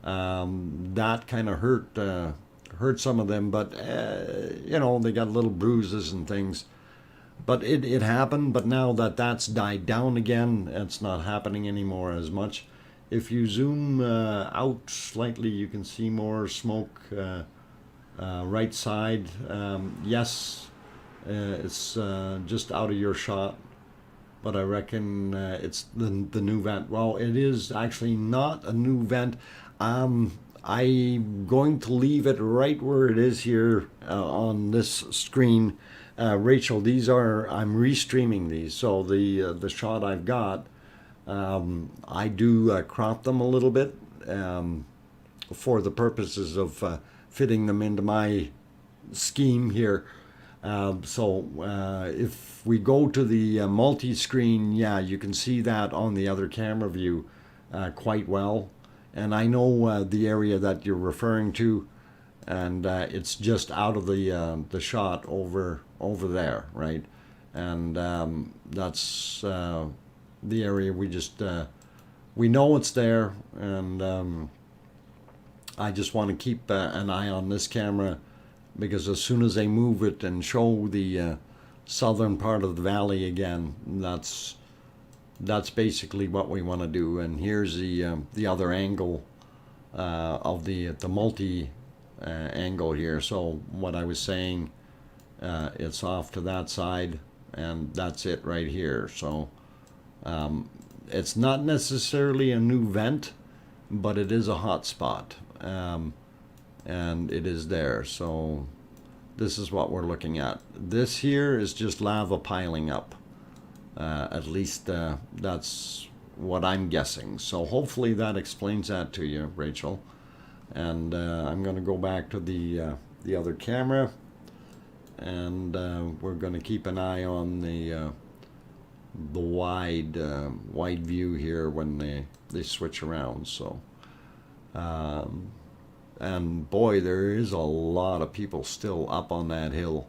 that kind of hurt some of them, but you know, they got little bruises and things. But it happened, but now that that's died down again, it's not happening anymore as much. If you zoom out slightly, you can see more smoke right side. Yes, it's just out of your shot, but I reckon it's the new vent. Well, it is actually not a new vent. I'm going to leave it right where it is here on this screen. Rachel, these are, I'm restreaming these, so the shot I've got, I do crop them a little bit for the purposes of fitting them into my scheme here. So if we go to the multi-screen, yeah, you can see that on the other camera view quite well. And I know the area that you're referring to, and it's just out of the shot over there, right? And that's the area we just we know it's there, and I just want to keep an eye on this camera, because as soon as they move it and show the southern part of the valley again, that's basically what we want to do. And here's the other angle of the multi angle here. So what I was saying, it's off to that side, and that's it right here. So it's not necessarily a new vent, but it is a hot spot, and it is there. So this is what we're looking at. This here is just lava piling up. At least that's what I'm guessing. So hopefully that explains that to you, Rachel. And I'm going to go back to the other camera, and we're going to keep an eye on the wide view here when they switch around. So and boy, there is a lot of people still up on that hill.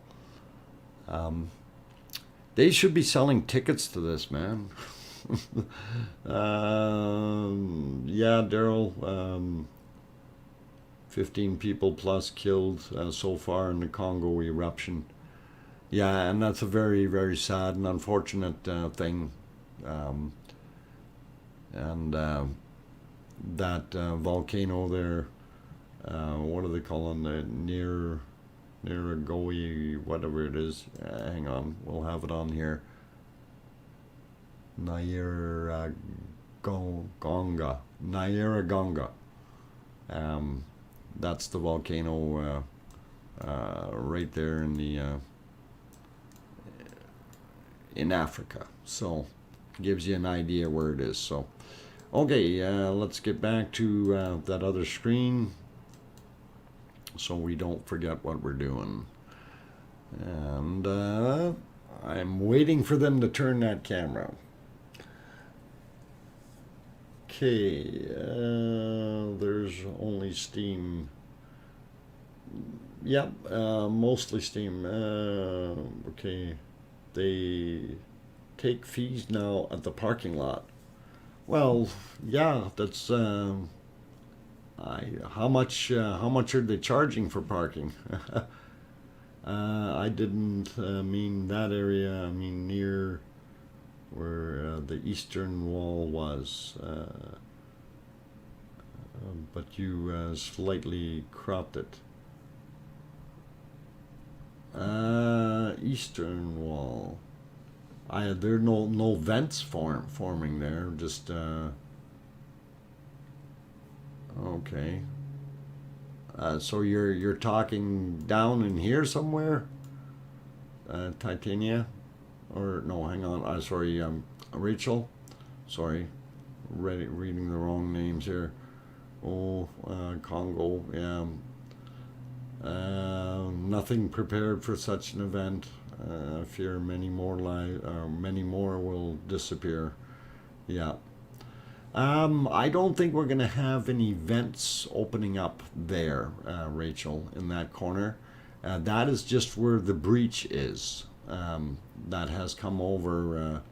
They should be selling tickets to this, man. Yeah, Daryl, 15 people plus killed so far in the Congo eruption. Yeah, and that's a very, very sad and unfortunate thing. And that volcano there, what are they calling it? Niragoi, whatever it is. Hang on, we'll have it on here. Nyiragonga. That's the volcano right there in Africa. So gives you an idea where it is. So okay, let's get back to that other screen, so we don't forget what we're doing. And I'm waiting for them to turn that camera. Okay, there's only steam. Yep, mostly steam. Okay, they take fees now at the parking lot. Well, yeah, that's how much are they charging for parking? I didn't mean that area. I mean near where the eastern wall was, but you slightly cropped it. Eastern wall. There are no vents forming there. Just okay. So you're talking down in here somewhere, Titania, or no? Hang on. Sorry, Rachel. Sorry, reading the wrong names here. Oh, Congo. Yeah. Nothing prepared for such an event. I fear many more will disappear. Yeah. I don't think we're going to have any vents opening up there, Rachel, in that corner. That is just where the breach is. That has come over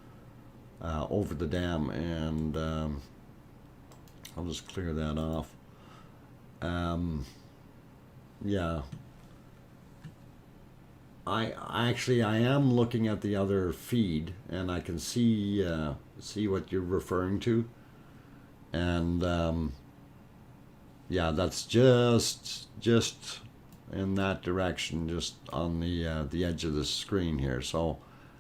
the dam, and I'll just clear that off. Yeah. I am looking at the other feed, and I can see what you're referring to, and yeah, that's just in that direction, just on the edge of the screen here. So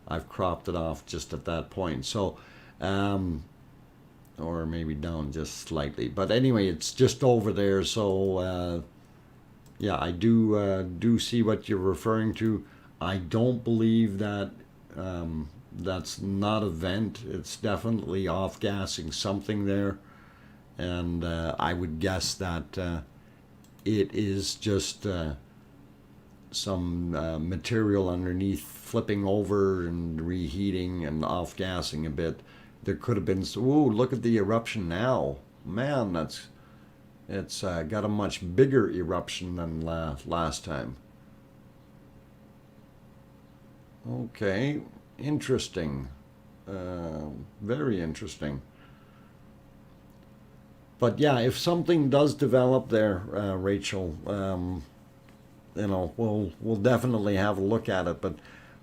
I've cropped it off just at that point. So, or maybe down just slightly. But anyway, it's just over there. So yeah, I do see what you're referring to. I don't believe that that's not a vent. It's definitely off-gassing something there. And I would guess that it is just some material underneath flipping over and reheating and off-gassing a bit. There could have been, ooh, look at the eruption now. Man, it's got a much bigger eruption than last time. Okay, interesting. Very interesting. But yeah, if something does develop there, Rachel, you know, we'll definitely have a look at it. But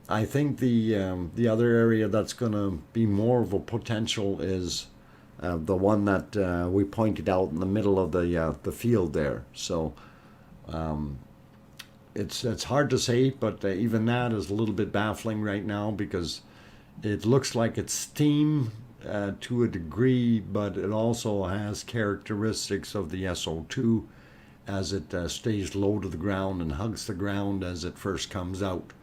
I think the other area that's going to be more of a potential is the one that we pointed out in the middle of the field there. So it's hard to say, but even that is a little bit baffling right now, because it looks like it's steam to a degree, but it also has characteristics of the SO2 as it stays low to the ground and hugs the ground as it first comes out.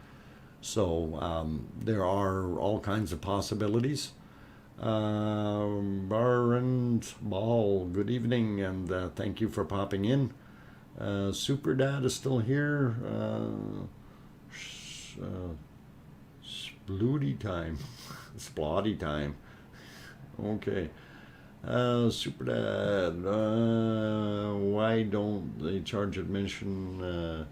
So there are all kinds of possibilities. Bar and Ball, good evening, and thank you for popping in. Super Dad is still here. Splooty time. Splotty time. Okay. Super Dad, why don't they charge admission?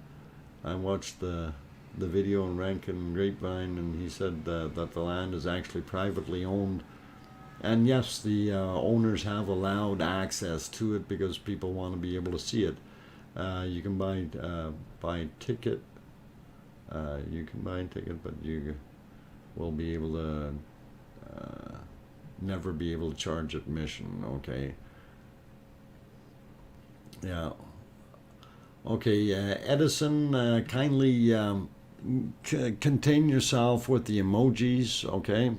I watched the video in Rankin Grapevine, and he said that the land is actually privately owned. And yes, the owners have allowed access to it because people want to be able to see it. You can buy ticket. You can buy a ticket, but you will be able to never be able to charge admission. Okay. Yeah. Okay, Edison, kindly contain yourself with the emojis. Okay.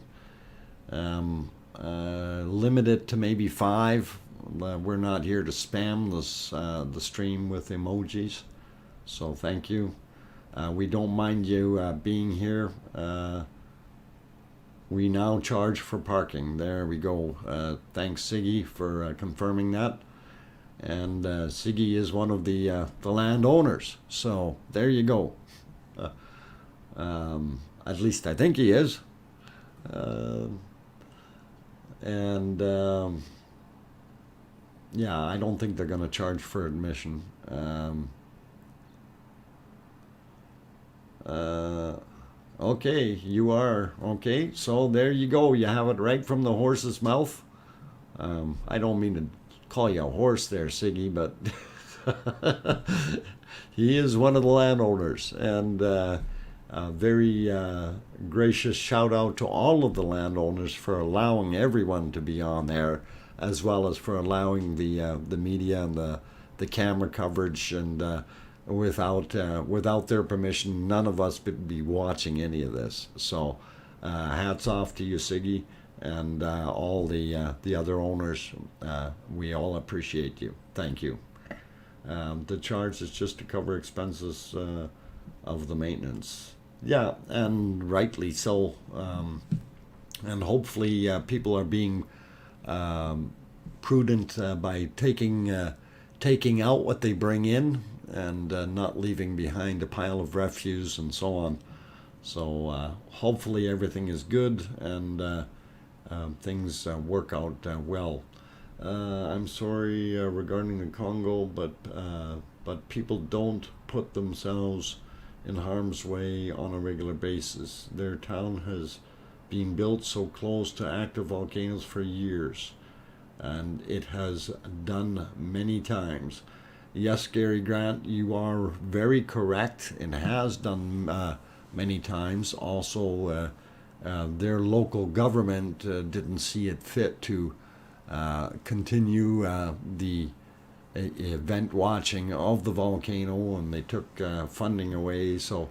Limit it to maybe 5. We're not here to spam this the stream with emojis, so thank you. We don't mind you being here. We now charge for parking. There we go. Thanks, Siggy, for confirming that. And Siggy is one of the landowners, so there you go. At least I think he is. Yeah, I don't think they're going to charge for admission. Okay, you are. Okay, so there you go. You have it right from the horse's mouth. I don't mean to call you a horse there, Siggy, but he is one of the landowners. And a very gracious shout out to all of the landowners for allowing everyone to be on there, as well as for allowing the media and the camera coverage. And without their permission, none of us would be watching any of this. So hats off to you, Siggy, and all the other owners. We all appreciate you. Thank you. The charge is just to cover expenses of the maintenance. Yeah, and rightly so. And hopefully people are being prudent by taking out what they bring in, and not leaving behind a pile of refuse and so on. So hopefully everything is good, and things work out well. I'm sorry regarding the Congo, but people don't put themselves in harm's way on a regular basis. Their town has been built so close to active volcanoes for years, and it has done many times. Yes, Gary Grant, you are very correct. It has done many times. Also, their local government didn't see it fit to continue the event watching of the volcano, and they took funding away, so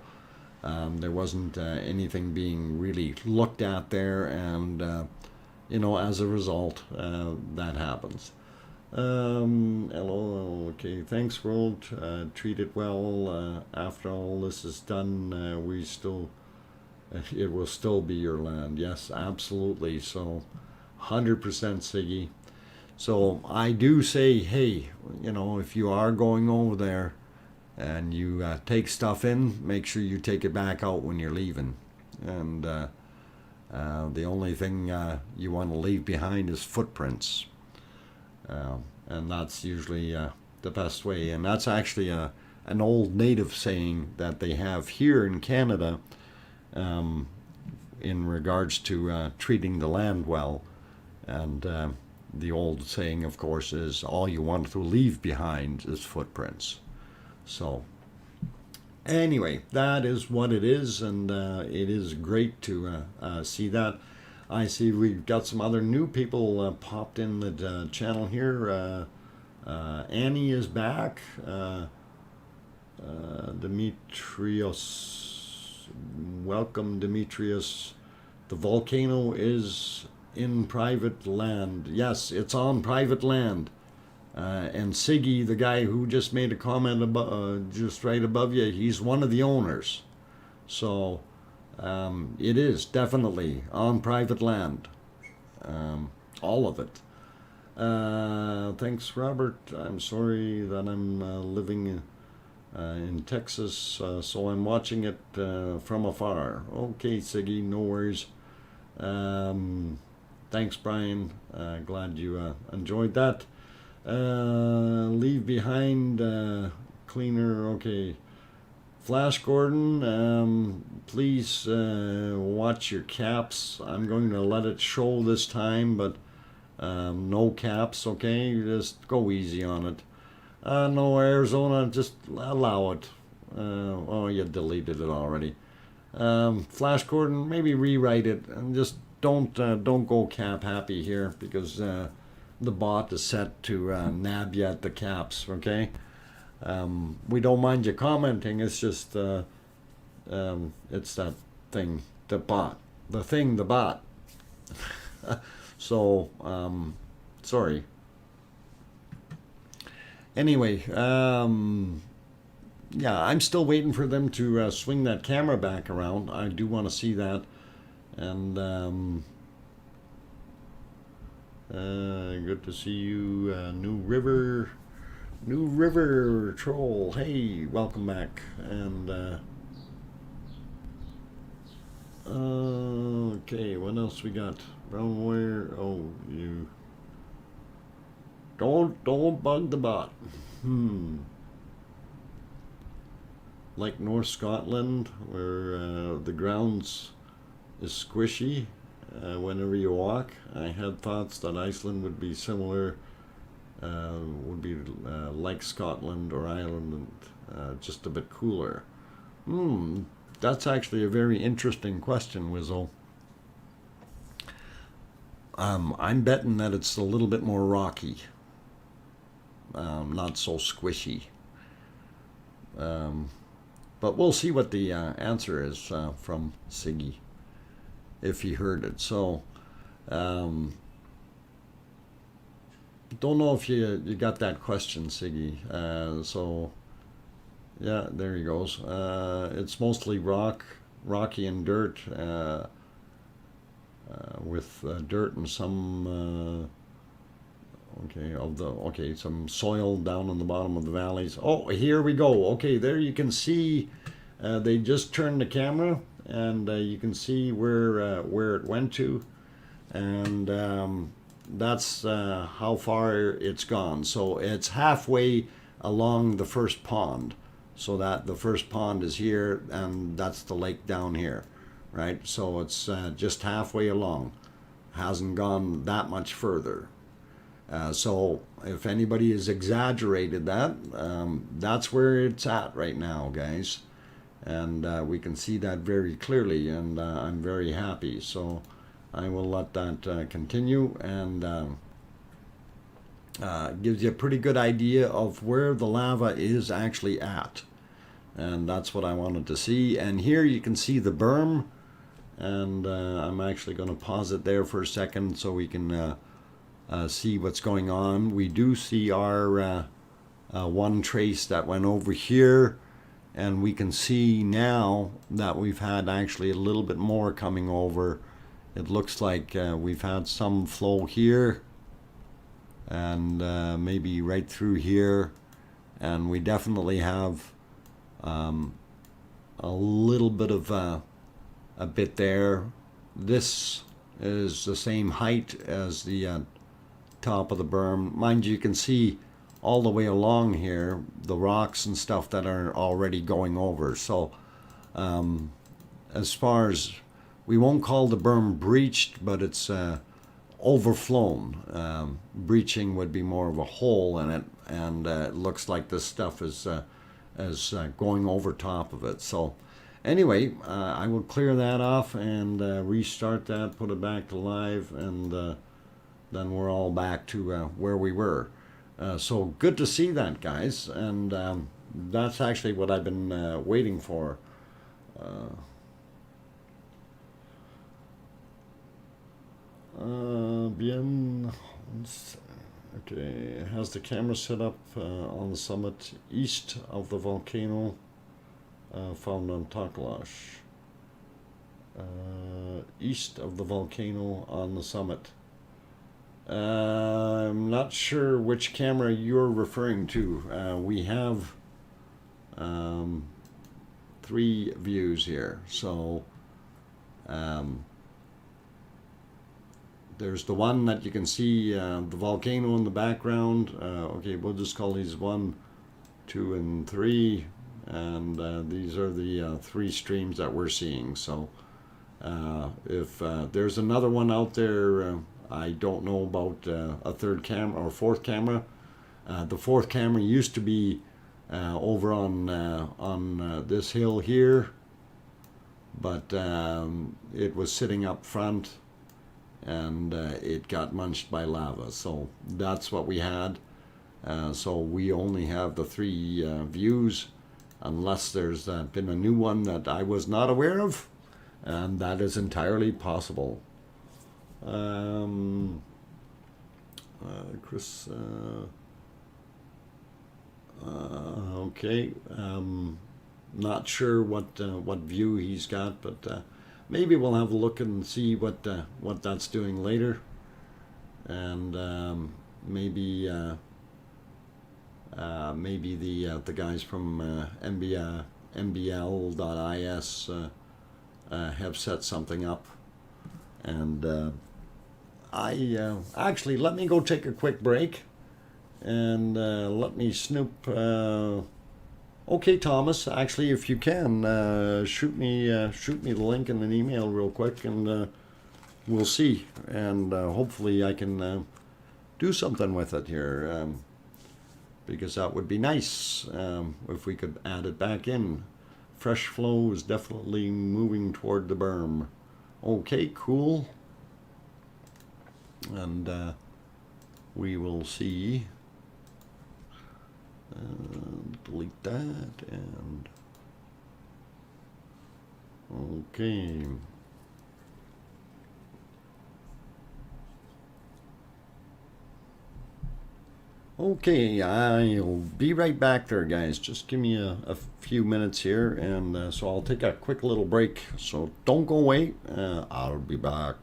there wasn't anything being really looked at there, and as a result, that happens. Hello, okay, thanks world, treat it well. After all this is done, it will still be your land. Yes, absolutely. So 100% Siggy. So I do say, hey, if you are going over there and you take stuff in, make sure you take it back out when you're leaving. And the only thing you want to leave behind is footprints. And that's usually the best way. And that's actually an old native saying that they have here in Canada in regards to treating the land well. And the old saying, of course, is all you want to leave behind is footprints. So anyway, that is what it is, and it is great to see that. I see we've got some other new people popped in the channel here. Annie is back. Demetrios, welcome Demetrios. The volcano is in private land. Yes, it's on private land. And Siggy, the guy who just made a comment just right above you, he's one of the owners. So it is definitely on private land. All of it. Thanks, Robert. I'm sorry that I'm living in Texas, so I'm watching it from afar. Okay, Siggy, no worries. Thanks, Brian. Glad you enjoyed that. Leave behind cleaner. Okay. Flash Gordon, please watch your caps. I'm going to let it show this time, but no caps, okay? Just go easy on it. No, Arizona, just allow it. Oh, you deleted it already. Flash Gordon, maybe rewrite it and just don't go cap happy here, because the bot is set to nab you at the caps, okay? We don't mind you commenting, it's just it's that thing, the bot. The bot. So, sorry. Anyway, yeah, I'm still waiting for them to swing that camera back around. I do want to see that. And good to see you, New River Troll. Hey, welcome back. And okay, what else we got? Brownware. Oh, you don't bug the bot. Like North Scotland, where the grounds is squishy whenever you walk. I had thoughts that Iceland would be similar, like Scotland or Ireland, just a bit cooler. That's actually a very interesting question, Wizzo. I'm betting that it's a little bit more rocky, not so squishy. But we'll see what the answer is from Siggy, if he heard it. So, don't know if you got that question, Siggy. So, yeah, there he goes. It's mostly rocky and dirt, with dirt and some some soil down on the bottom of the valleys. Oh, here we go. Okay, there you can see they just turned the camera, and you can see where it went to, and that's how far it's gone. So it's halfway along the first pond, so that the first pond is here, and that's the lake down here, right? So it's just halfway along, hasn't gone that much further. So if anybody has exaggerated that, that's where it's at right now, guys. and we can see that very clearly, and I'm very happy. So I will let that continue, and gives you a pretty good idea of where the lava is actually at, and that's what I wanted to see. And here you can see the berm, and I'm actually going to pause it there for a second so we can see what's going on. We do see our one trace that went over here, and we can see now that we've had actually a little bit more coming over. It looks like we've had some flow here, and maybe right through here, and we definitely have a little bit of a bit there. This is the same height as the top of the berm. Mind you, you can see all the way along here the rocks and stuff that are already going over. So as far as, we won't call the berm breached, but it's overflown. Breaching would be more of a hole in it, and it looks like this stuff is going over top of it. So anyway, I will clear that off and restart that, put it back to live, and then we're all back to where we were. So good to see that, guys, and that's actually what I've been waiting for. Bien. Okay, it has the camera set up on the summit east of the volcano found on Takalash. East of the volcano on the summit. I'm not sure which camera you're referring to. We have 3 views here. So there's the one that you can see the volcano in the background. Okay, we'll just call these 1, 2, and 3, and these are the 3 streams that we're seeing. So if there's another one out there, I don't know about a 3rd camera or 4th camera. The 4th camera used to be over on this hill here, but it was sitting up front, and it got munched by lava. So that's what we had. So we only have the 3 views, unless there's been a new one that I was not aware of, and that is entirely possible. Chris, okay, not sure what view he's got, but maybe we'll have a look and see what that's doing later, and maybe the guys from mbl.is have set something up. And I actually, let me go take a quick break, and let me snoop. Okay, Thomas, actually, if you can, shoot me the link in an email real quick, and we'll see, and hopefully I can do something with it here, because that would be nice if we could add it back in. Fresh flow is definitely moving toward the berm. Okay, cool. And we will see. Delete that, and okay. Okay, I'll be right back there, guys. Just give me a few minutes here, and so I'll take a quick little break. So don't go away. I'll be back.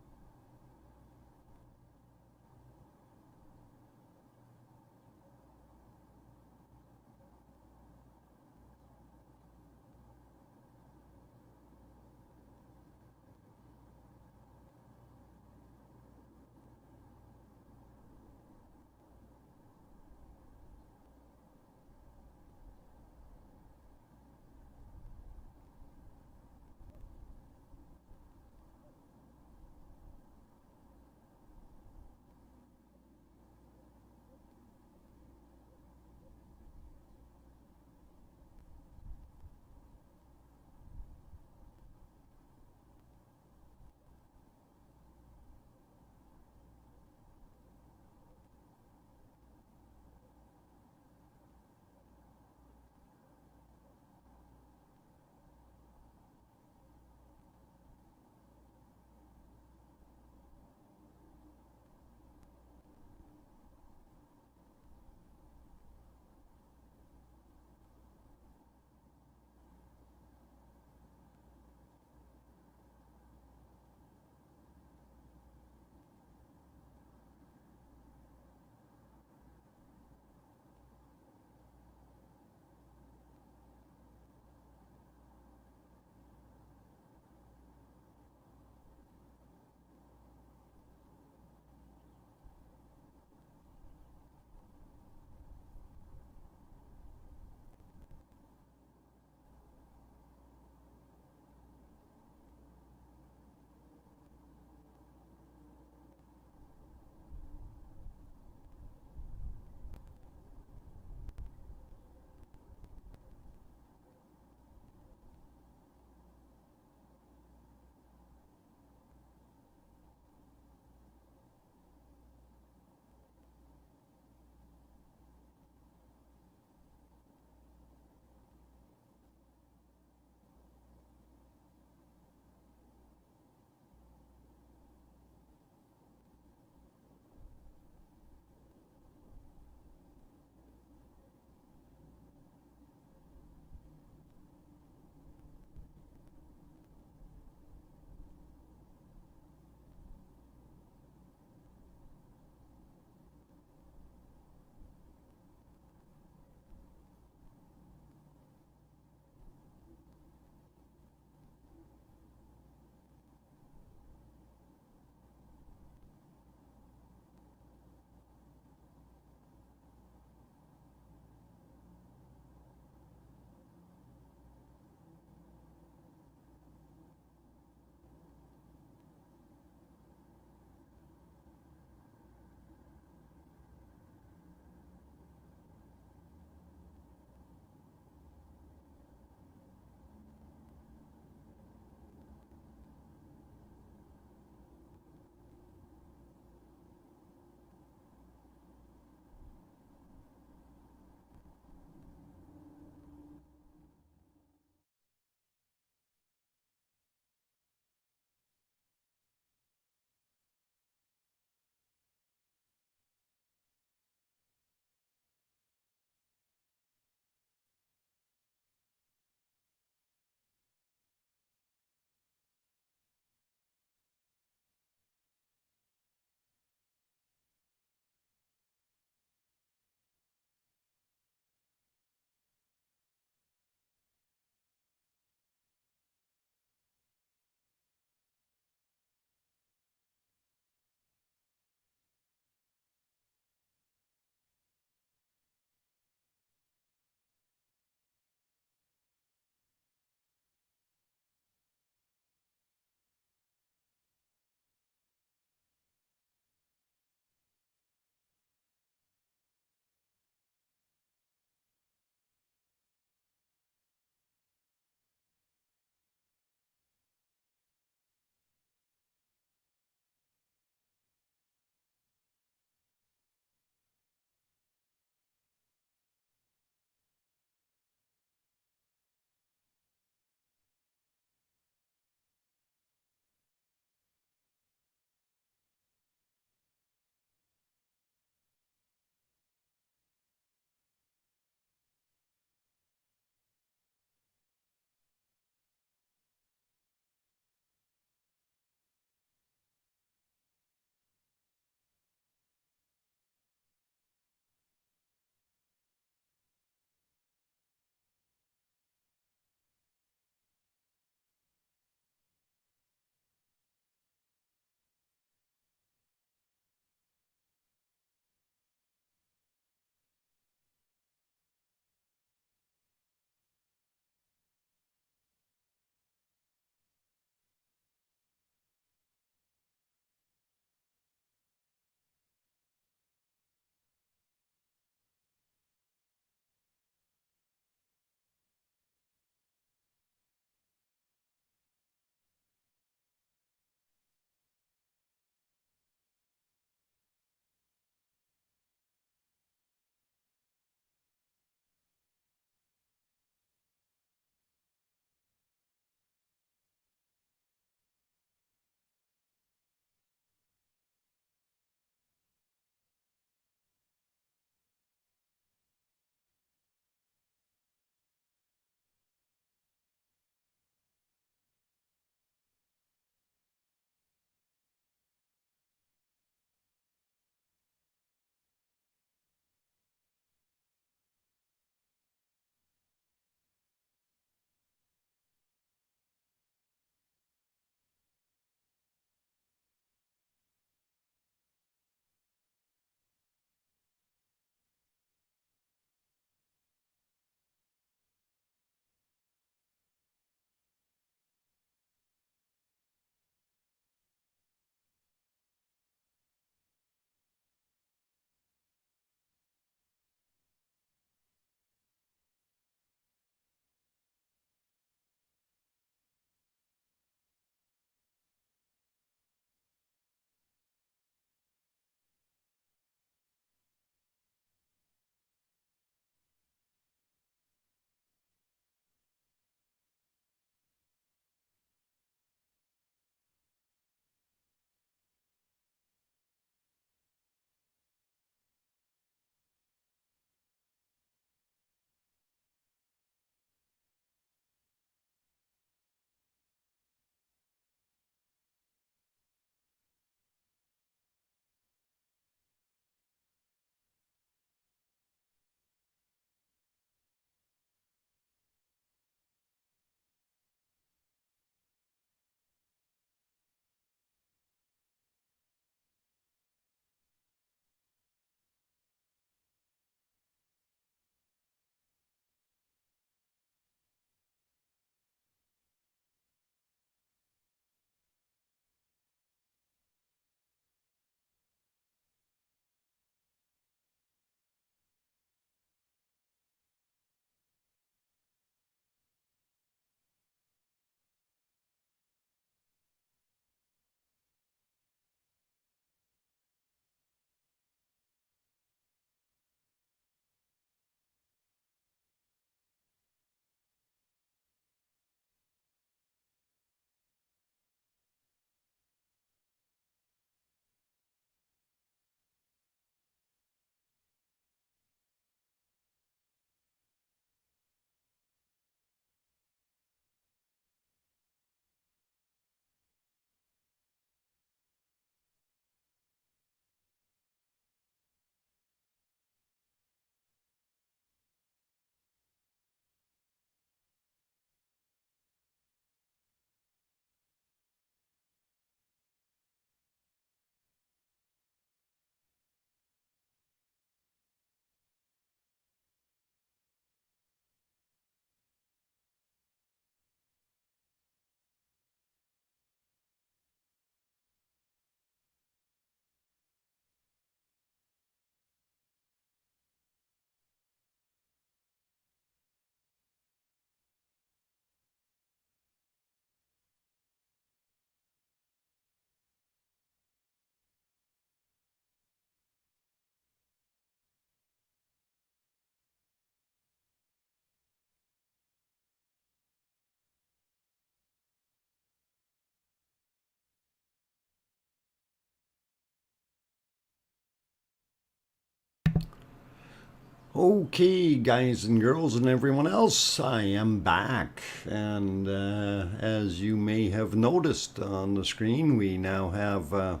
Okay, guys and girls and everyone else, I am back. And as you may have noticed on the screen, we now have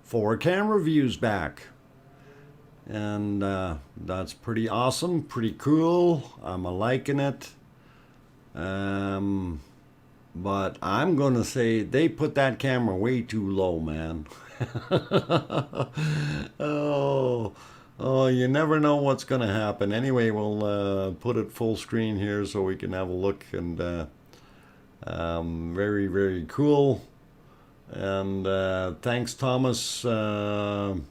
4 camera views back. And that's pretty awesome, pretty cool. I'm liking it. But I'm going to say they put that camera way too low, man. Oh, you never know what's going to happen. Anyway, we'll put it full screen here so we can have a look. And very, very cool. And thanks, Thomas. So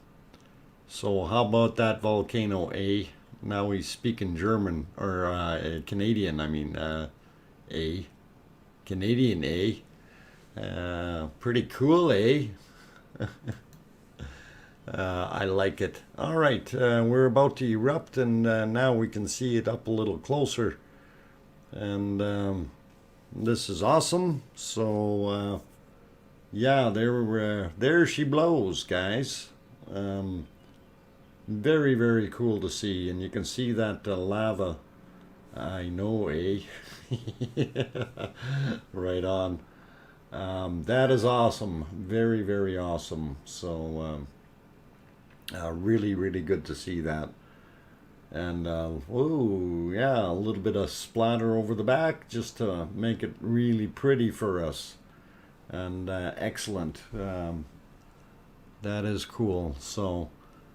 how about that Volcano, eh? Now he's speaking German, or Canadian, I mean, eh? Canadian, eh? Pretty cool, eh? I like it. All right, we're about to erupt, and now we can see it up a little closer. And this is awesome. So, yeah, there she blows, guys. Very, very cool to see. And you can see that lava. I know, eh? Right on. That is awesome. Very, very awesome. So, really, really good to see that. And, oh, yeah, a little bit of splatter over the back just to make it really pretty for us. And excellent. That is cool. So,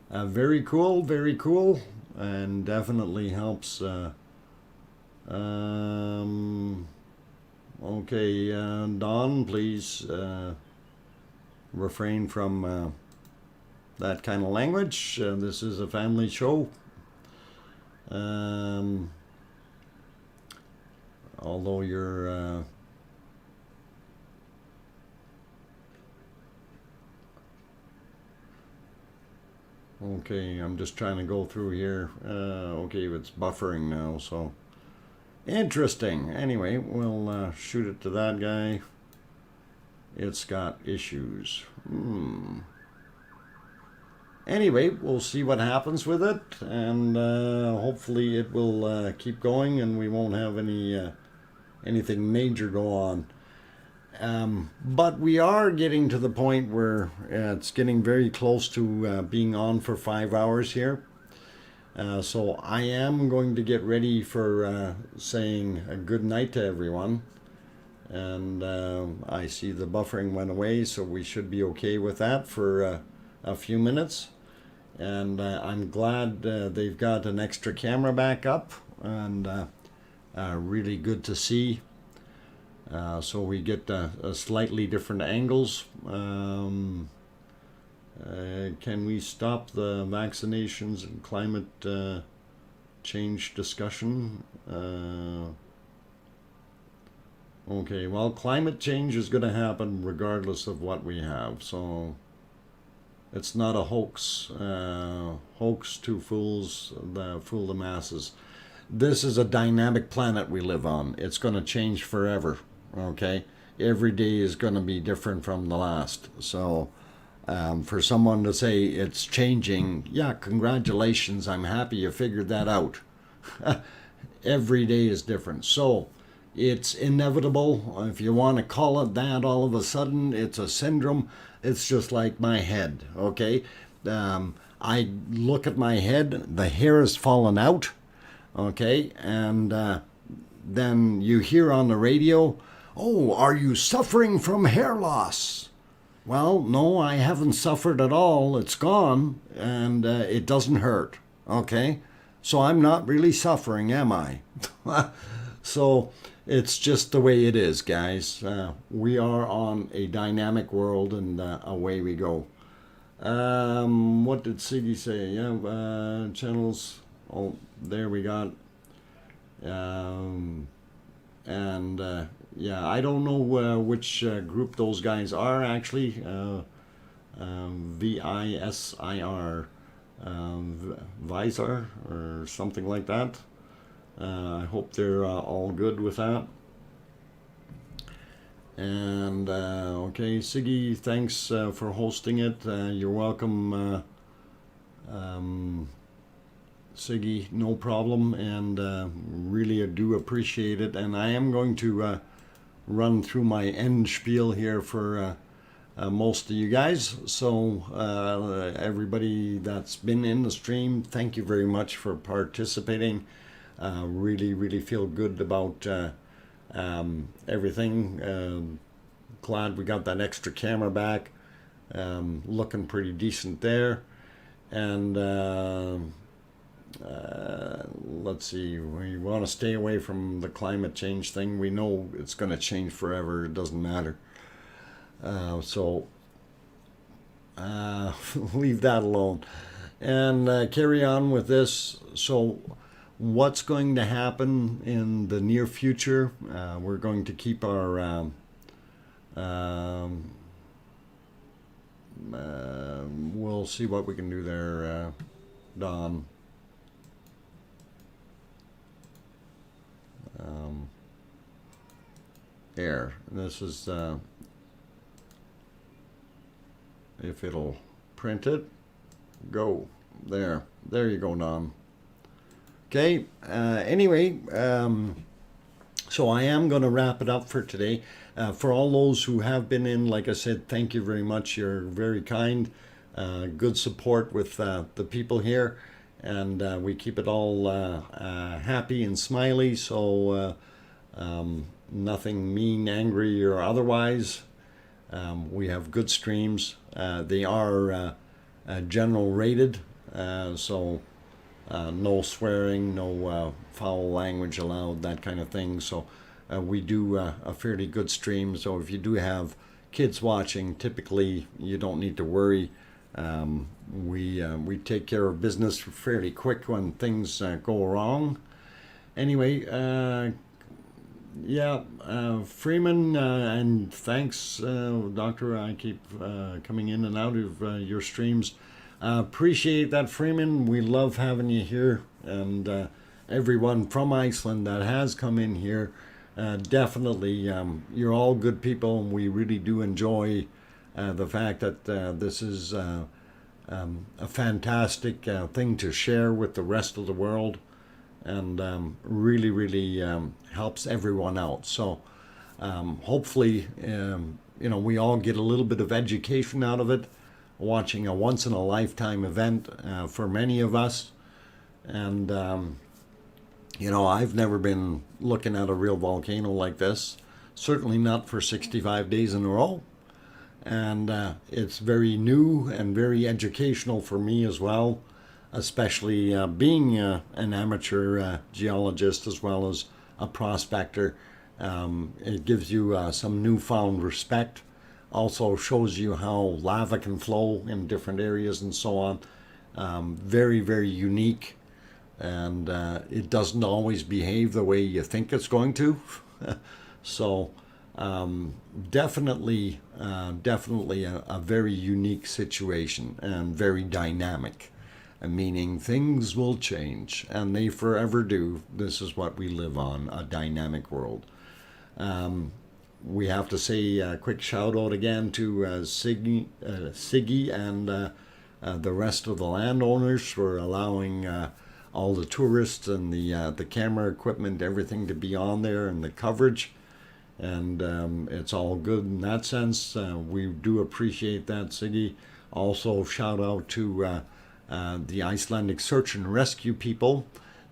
very cool, very cool. And definitely helps. Okay, Don, please refrain from that kind of language. This is a family show. Although you're okay, I'm just trying to go through here. Okay, it's buffering now, so interesting. Anyway, we'll shoot it to that guy. It's got issues. Anyway, we'll see what happens with it, and hopefully it will keep going and we won't have anything major go on. But we are getting to the point where it's getting very close to being on for 5 hours here. So I am going to get ready for saying a good night to everyone. And I see the buffering went away, so we should be okay with that for a few minutes. And I'm glad they've got an extra camera back up, and really good to see. So we get slightly different angles. Can we stop the vaccinations and climate change discussion? Okay, well, climate change is going to happen regardless of what we have. So it's not a hoax. Hoax to fool the masses. This is a dynamic planet we live on. It's going to change forever. Okay, every day is going to be different from the last. So for someone to say it's changing, yeah, congratulations, I'm happy you figured that out. Every day is different. So it's inevitable. If you want to call it that, all of a sudden it's a syndrome. It's just like my head, okay? I look at my head, the hair has fallen out, okay? And then you hear on the radio, oh, are you suffering from hair loss? Well, no, I haven't suffered at all. It's gone, and it doesn't hurt, okay? So I'm not really suffering, am I? So it's just the way it is, guys. We are on a dynamic world, and away we go. What did Siggy say? Yeah, channels. Oh, there we got. Yeah, I don't know which group those guys are actually. VISIR, Visor or something like that. I hope they're all good with that. And okay, Siggy, thanks for hosting it. You're welcome. Siggy, no problem, and really I do appreciate it. And I am going to run through my end spiel here for most of you guys. So everybody that's been in the stream, thank you very much for participating. Really feel good about everything. Glad we got that extra camera back. Looking pretty decent there. And let's see, we want to stay away from the climate change thing. We know it's going to change forever. It doesn't matter. So leave that alone and carry on with this. So what's going to happen in the near future? We're going to keep our we'll see what we can do there, Don. There. This is if it'll print it. Go. There you go, Don. Okay. Anyway, so I am going to wrap it up for today. For all those who have been in, like I said, thank you very much. You're very kind. Good support with the people here. And we keep it all happy and smiley. So nothing mean, angry, or otherwise. We have good streams. They are general rated. So no swearing, no foul language allowed, that kind of thing. So we do a fairly good stream. So if you do have kids watching, typically you don't need to worry. We take care of business fairly quick when things go wrong. Anyway, Freeman, and thanks, Doctor. I keep coming in and out of your streams. Appreciate that, Freeman. We love having you here, and everyone from Iceland that has come in here. Definitely, you're all good people, and we really do enjoy the fact that this is a fantastic thing to share with the rest of the world, and really helps everyone out. So hopefully, we all get a little bit of education out of it, watching a once-in-a-lifetime event for many of us. And I've never been looking at a real volcano like this, certainly not for 65 days in a row. And it's very new and very educational for me as well, especially being an amateur geologist as well as a prospector. It gives you some newfound respect. Also shows you how lava can flow in different areas and so on. Very unique. And it doesn't always behave the way you think it's going to. So definitely a very unique situation and very dynamic, meaning things will change, and they forever do. This is what we live on, a dynamic world. We have to say a quick shout out again to Siggy and the rest of the landowners for allowing all the tourists and the camera equipment, everything to be on there, and the coverage. And it's all good in that sense. We do appreciate that, Siggy. Also, shout out to the Icelandic search and rescue people.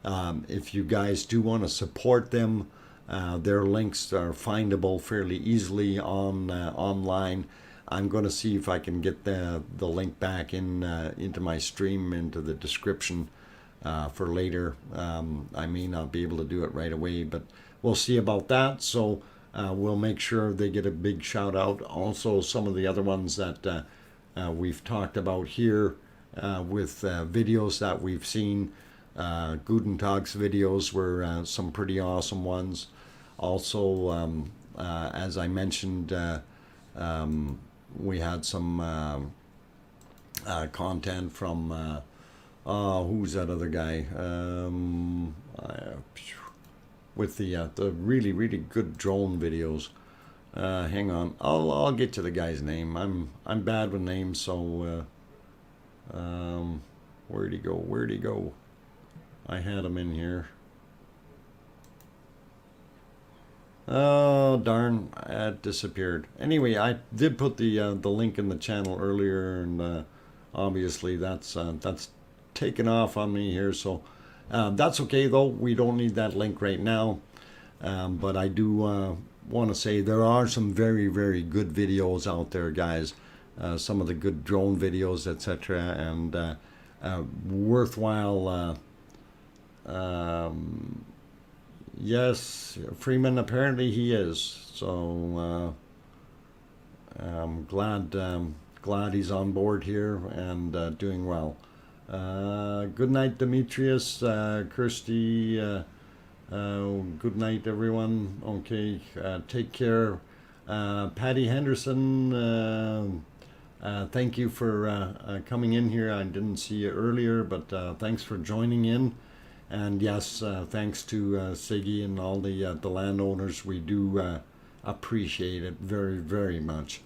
If you guys do want to support them, their links are findable fairly easily online. I'm going to see if I can get the link back into my stream, into the description for later. I may not be able to do it right away, but we'll see about that. So we'll make sure they get a big shout out. Also, some of the other ones that we've talked about here with videos that we've seen. Gutentag's videos were some pretty awesome ones. Also, as I mentioned, we had some content from who's that other guy? With the really good drone videos. Hang on, I'll get to the guy's name. I'm bad with names, so where'd he go? I had him in here. Oh darn! It disappeared. Anyway, I did put the link in the channel earlier, and obviously that's taken off on me here. So that's okay though. We don't need that link right now. But I do want to say there are some very, very good videos out there, guys. Some of the good drone videos, etc., and worthwhile. Yes, Freeman, apparently he is. So I'm glad he's on board here and doing well. Good night, Demetrius, Kirsty. Good night, everyone. Okay, take care. Patty Henderson, thank you for coming in here. I didn't see you earlier, but thanks for joining in. And yes, thanks to Siggy and all the landowners. We do appreciate it very, very much.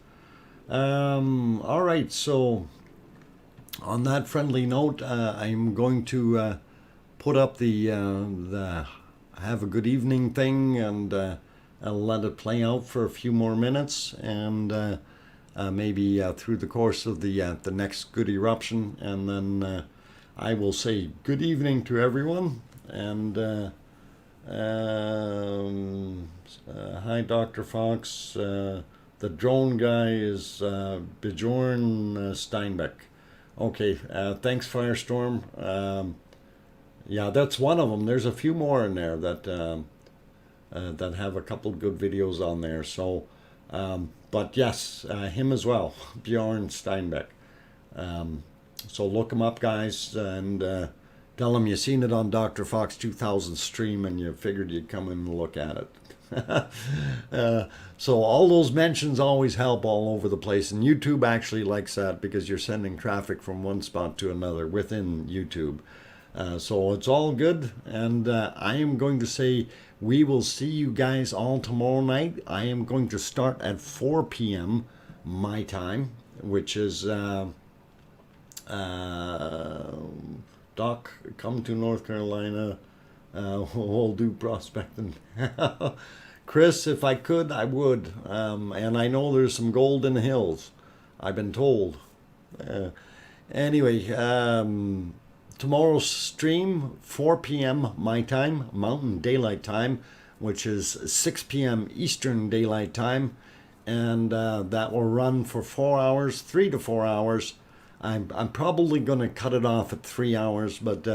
All right, so on that friendly note, I'm going to put up the have a good evening thing, and I'll let it play out for a few more minutes, and maybe through the course of the next good eruption, and then I will say good evening to everyone, and hi Dr. Fox. The drone guy is Bjorn Steinbeck. Okay, thanks Firestorm. Yeah, that's one of them. There's a few more in there that that have a couple good videos on there. So, but yes, him as well, Bjorn Steinbeck. So look him up, guys, and tell him you seen it on DrFox2000 stream and you figured you'd come in and look at it. So all those mentions always help all over the place, and YouTube actually likes that because you're sending traffic from one spot to another within YouTube. So it's all good, and I am going to say we will see you guys all tomorrow night. I am going to start at 4 p.m. my time, which is Doc, come to North Carolina. We'll do prospecting. Chris, if I could, I would. And I know there's some gold in the hills, I've been told. Anyway, tomorrow's stream, 4 p.m. my time, Mountain Daylight Time, which is 6 p.m. Eastern Daylight Time. And that will run for 4 hours, 3 to 4 hours. I'm probably going to cut it off at 3 hours, but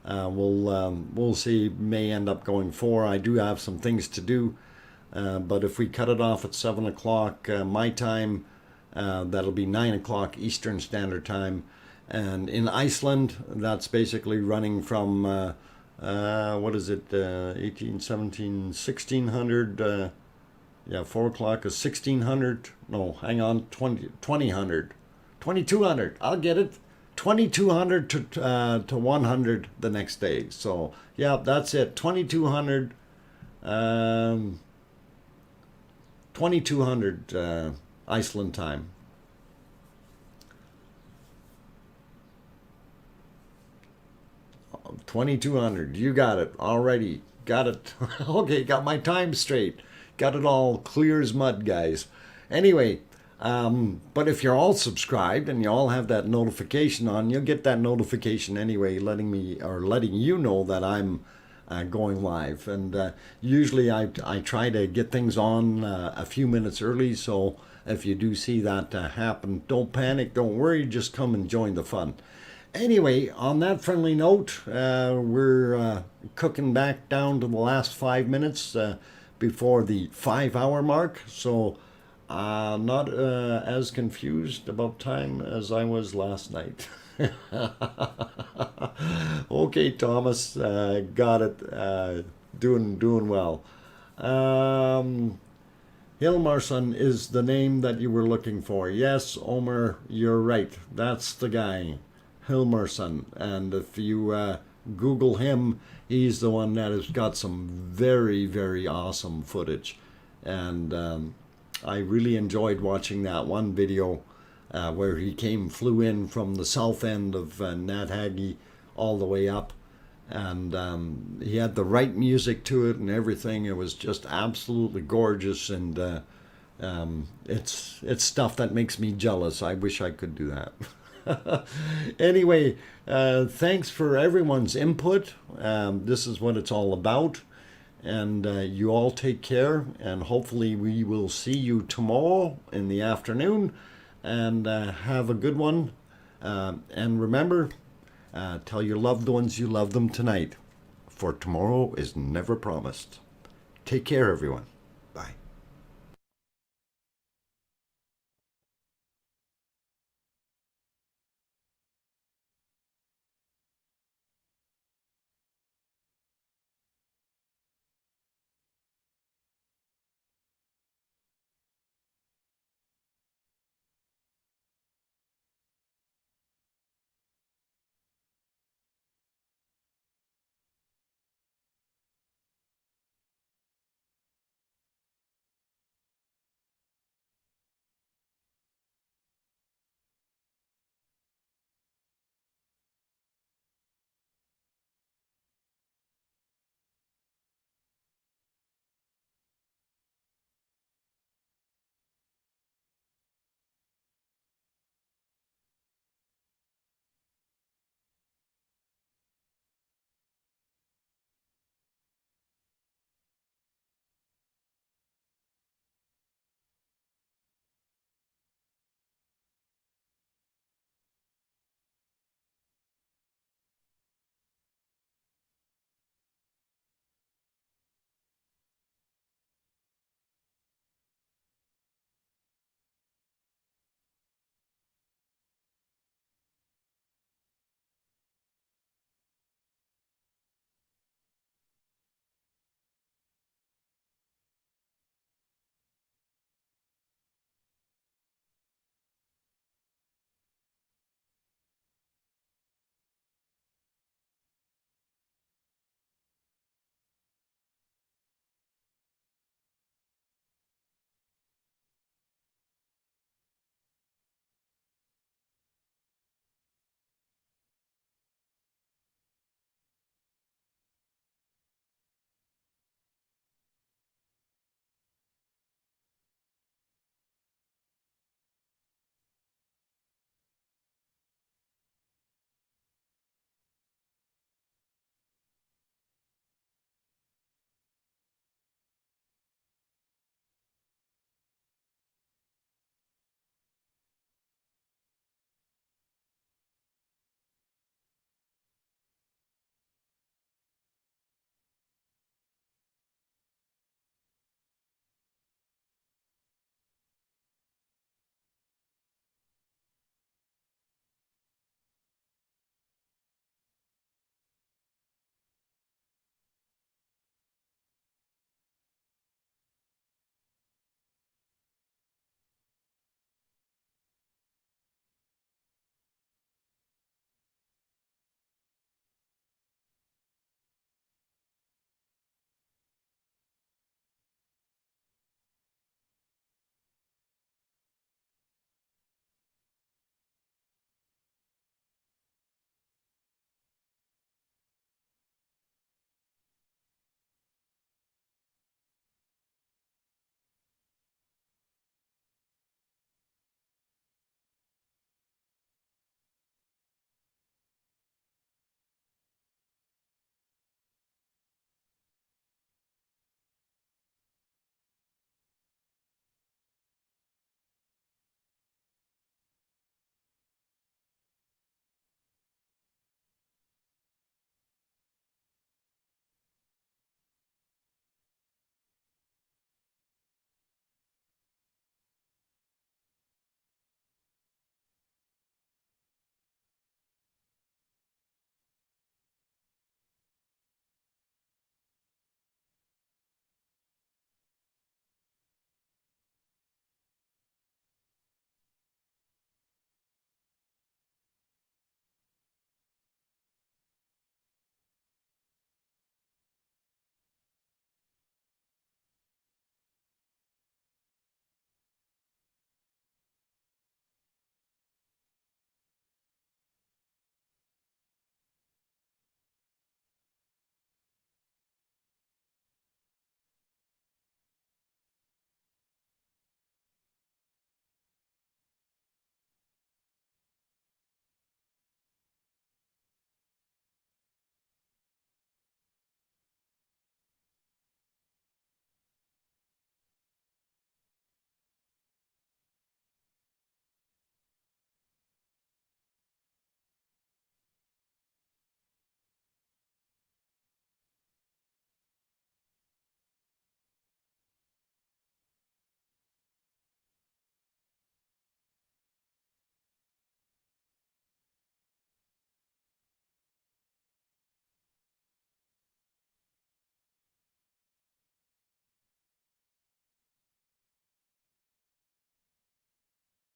we'll see. May end up going 4. I do have some things to do, but if we cut it off at 7 o'clock my time, that'll be 9 o'clock Eastern Standard Time. And in Iceland, that's basically running from what is it, 18, 17, 1600. Yeah, 4 o'clock is 1600. No, hang on, 2000. 2200. I'll get it. 2200 to 100 the next day. So yeah, that's it. 2200 Iceland time. $2,200. You got it. Alrighty. Got it. Okay, got my time straight. Got it all clear as mud, guys. Anyway, but if you're all subscribed and you all have that notification on, you'll get that notification anyway, letting you know that I'm going live. And usually I try to get things on a few minutes early. So if you do see that happen, don't panic, don't worry, just come and join the fun. Anyway, on that friendly note, we're cooking back down to the last 5 minutes before the 5-hour mark. So not as confused about time as I was last night. Okay, Thomas, got it. Doing well. Hilmarsson is the name that you were looking for. Yes, Omer, you're right. That's the guy, Hilmarsson. And if you Google him, he's the one that has got some very, very awesome footage. And I really enjoyed watching that one video where he flew in from the south end of Nathagi all the way up. and he had the right music to it and everything. It was just absolutely gorgeous, and it's stuff that makes me jealous. I wish I could do that. Anyway, thanks for everyone's input. This is what it's all about. And you all take care, and hopefully we will see you tomorrow in the afternoon, and have a good one. And remember, tell your loved ones you love them tonight, for tomorrow is never promised. Take care, everyone.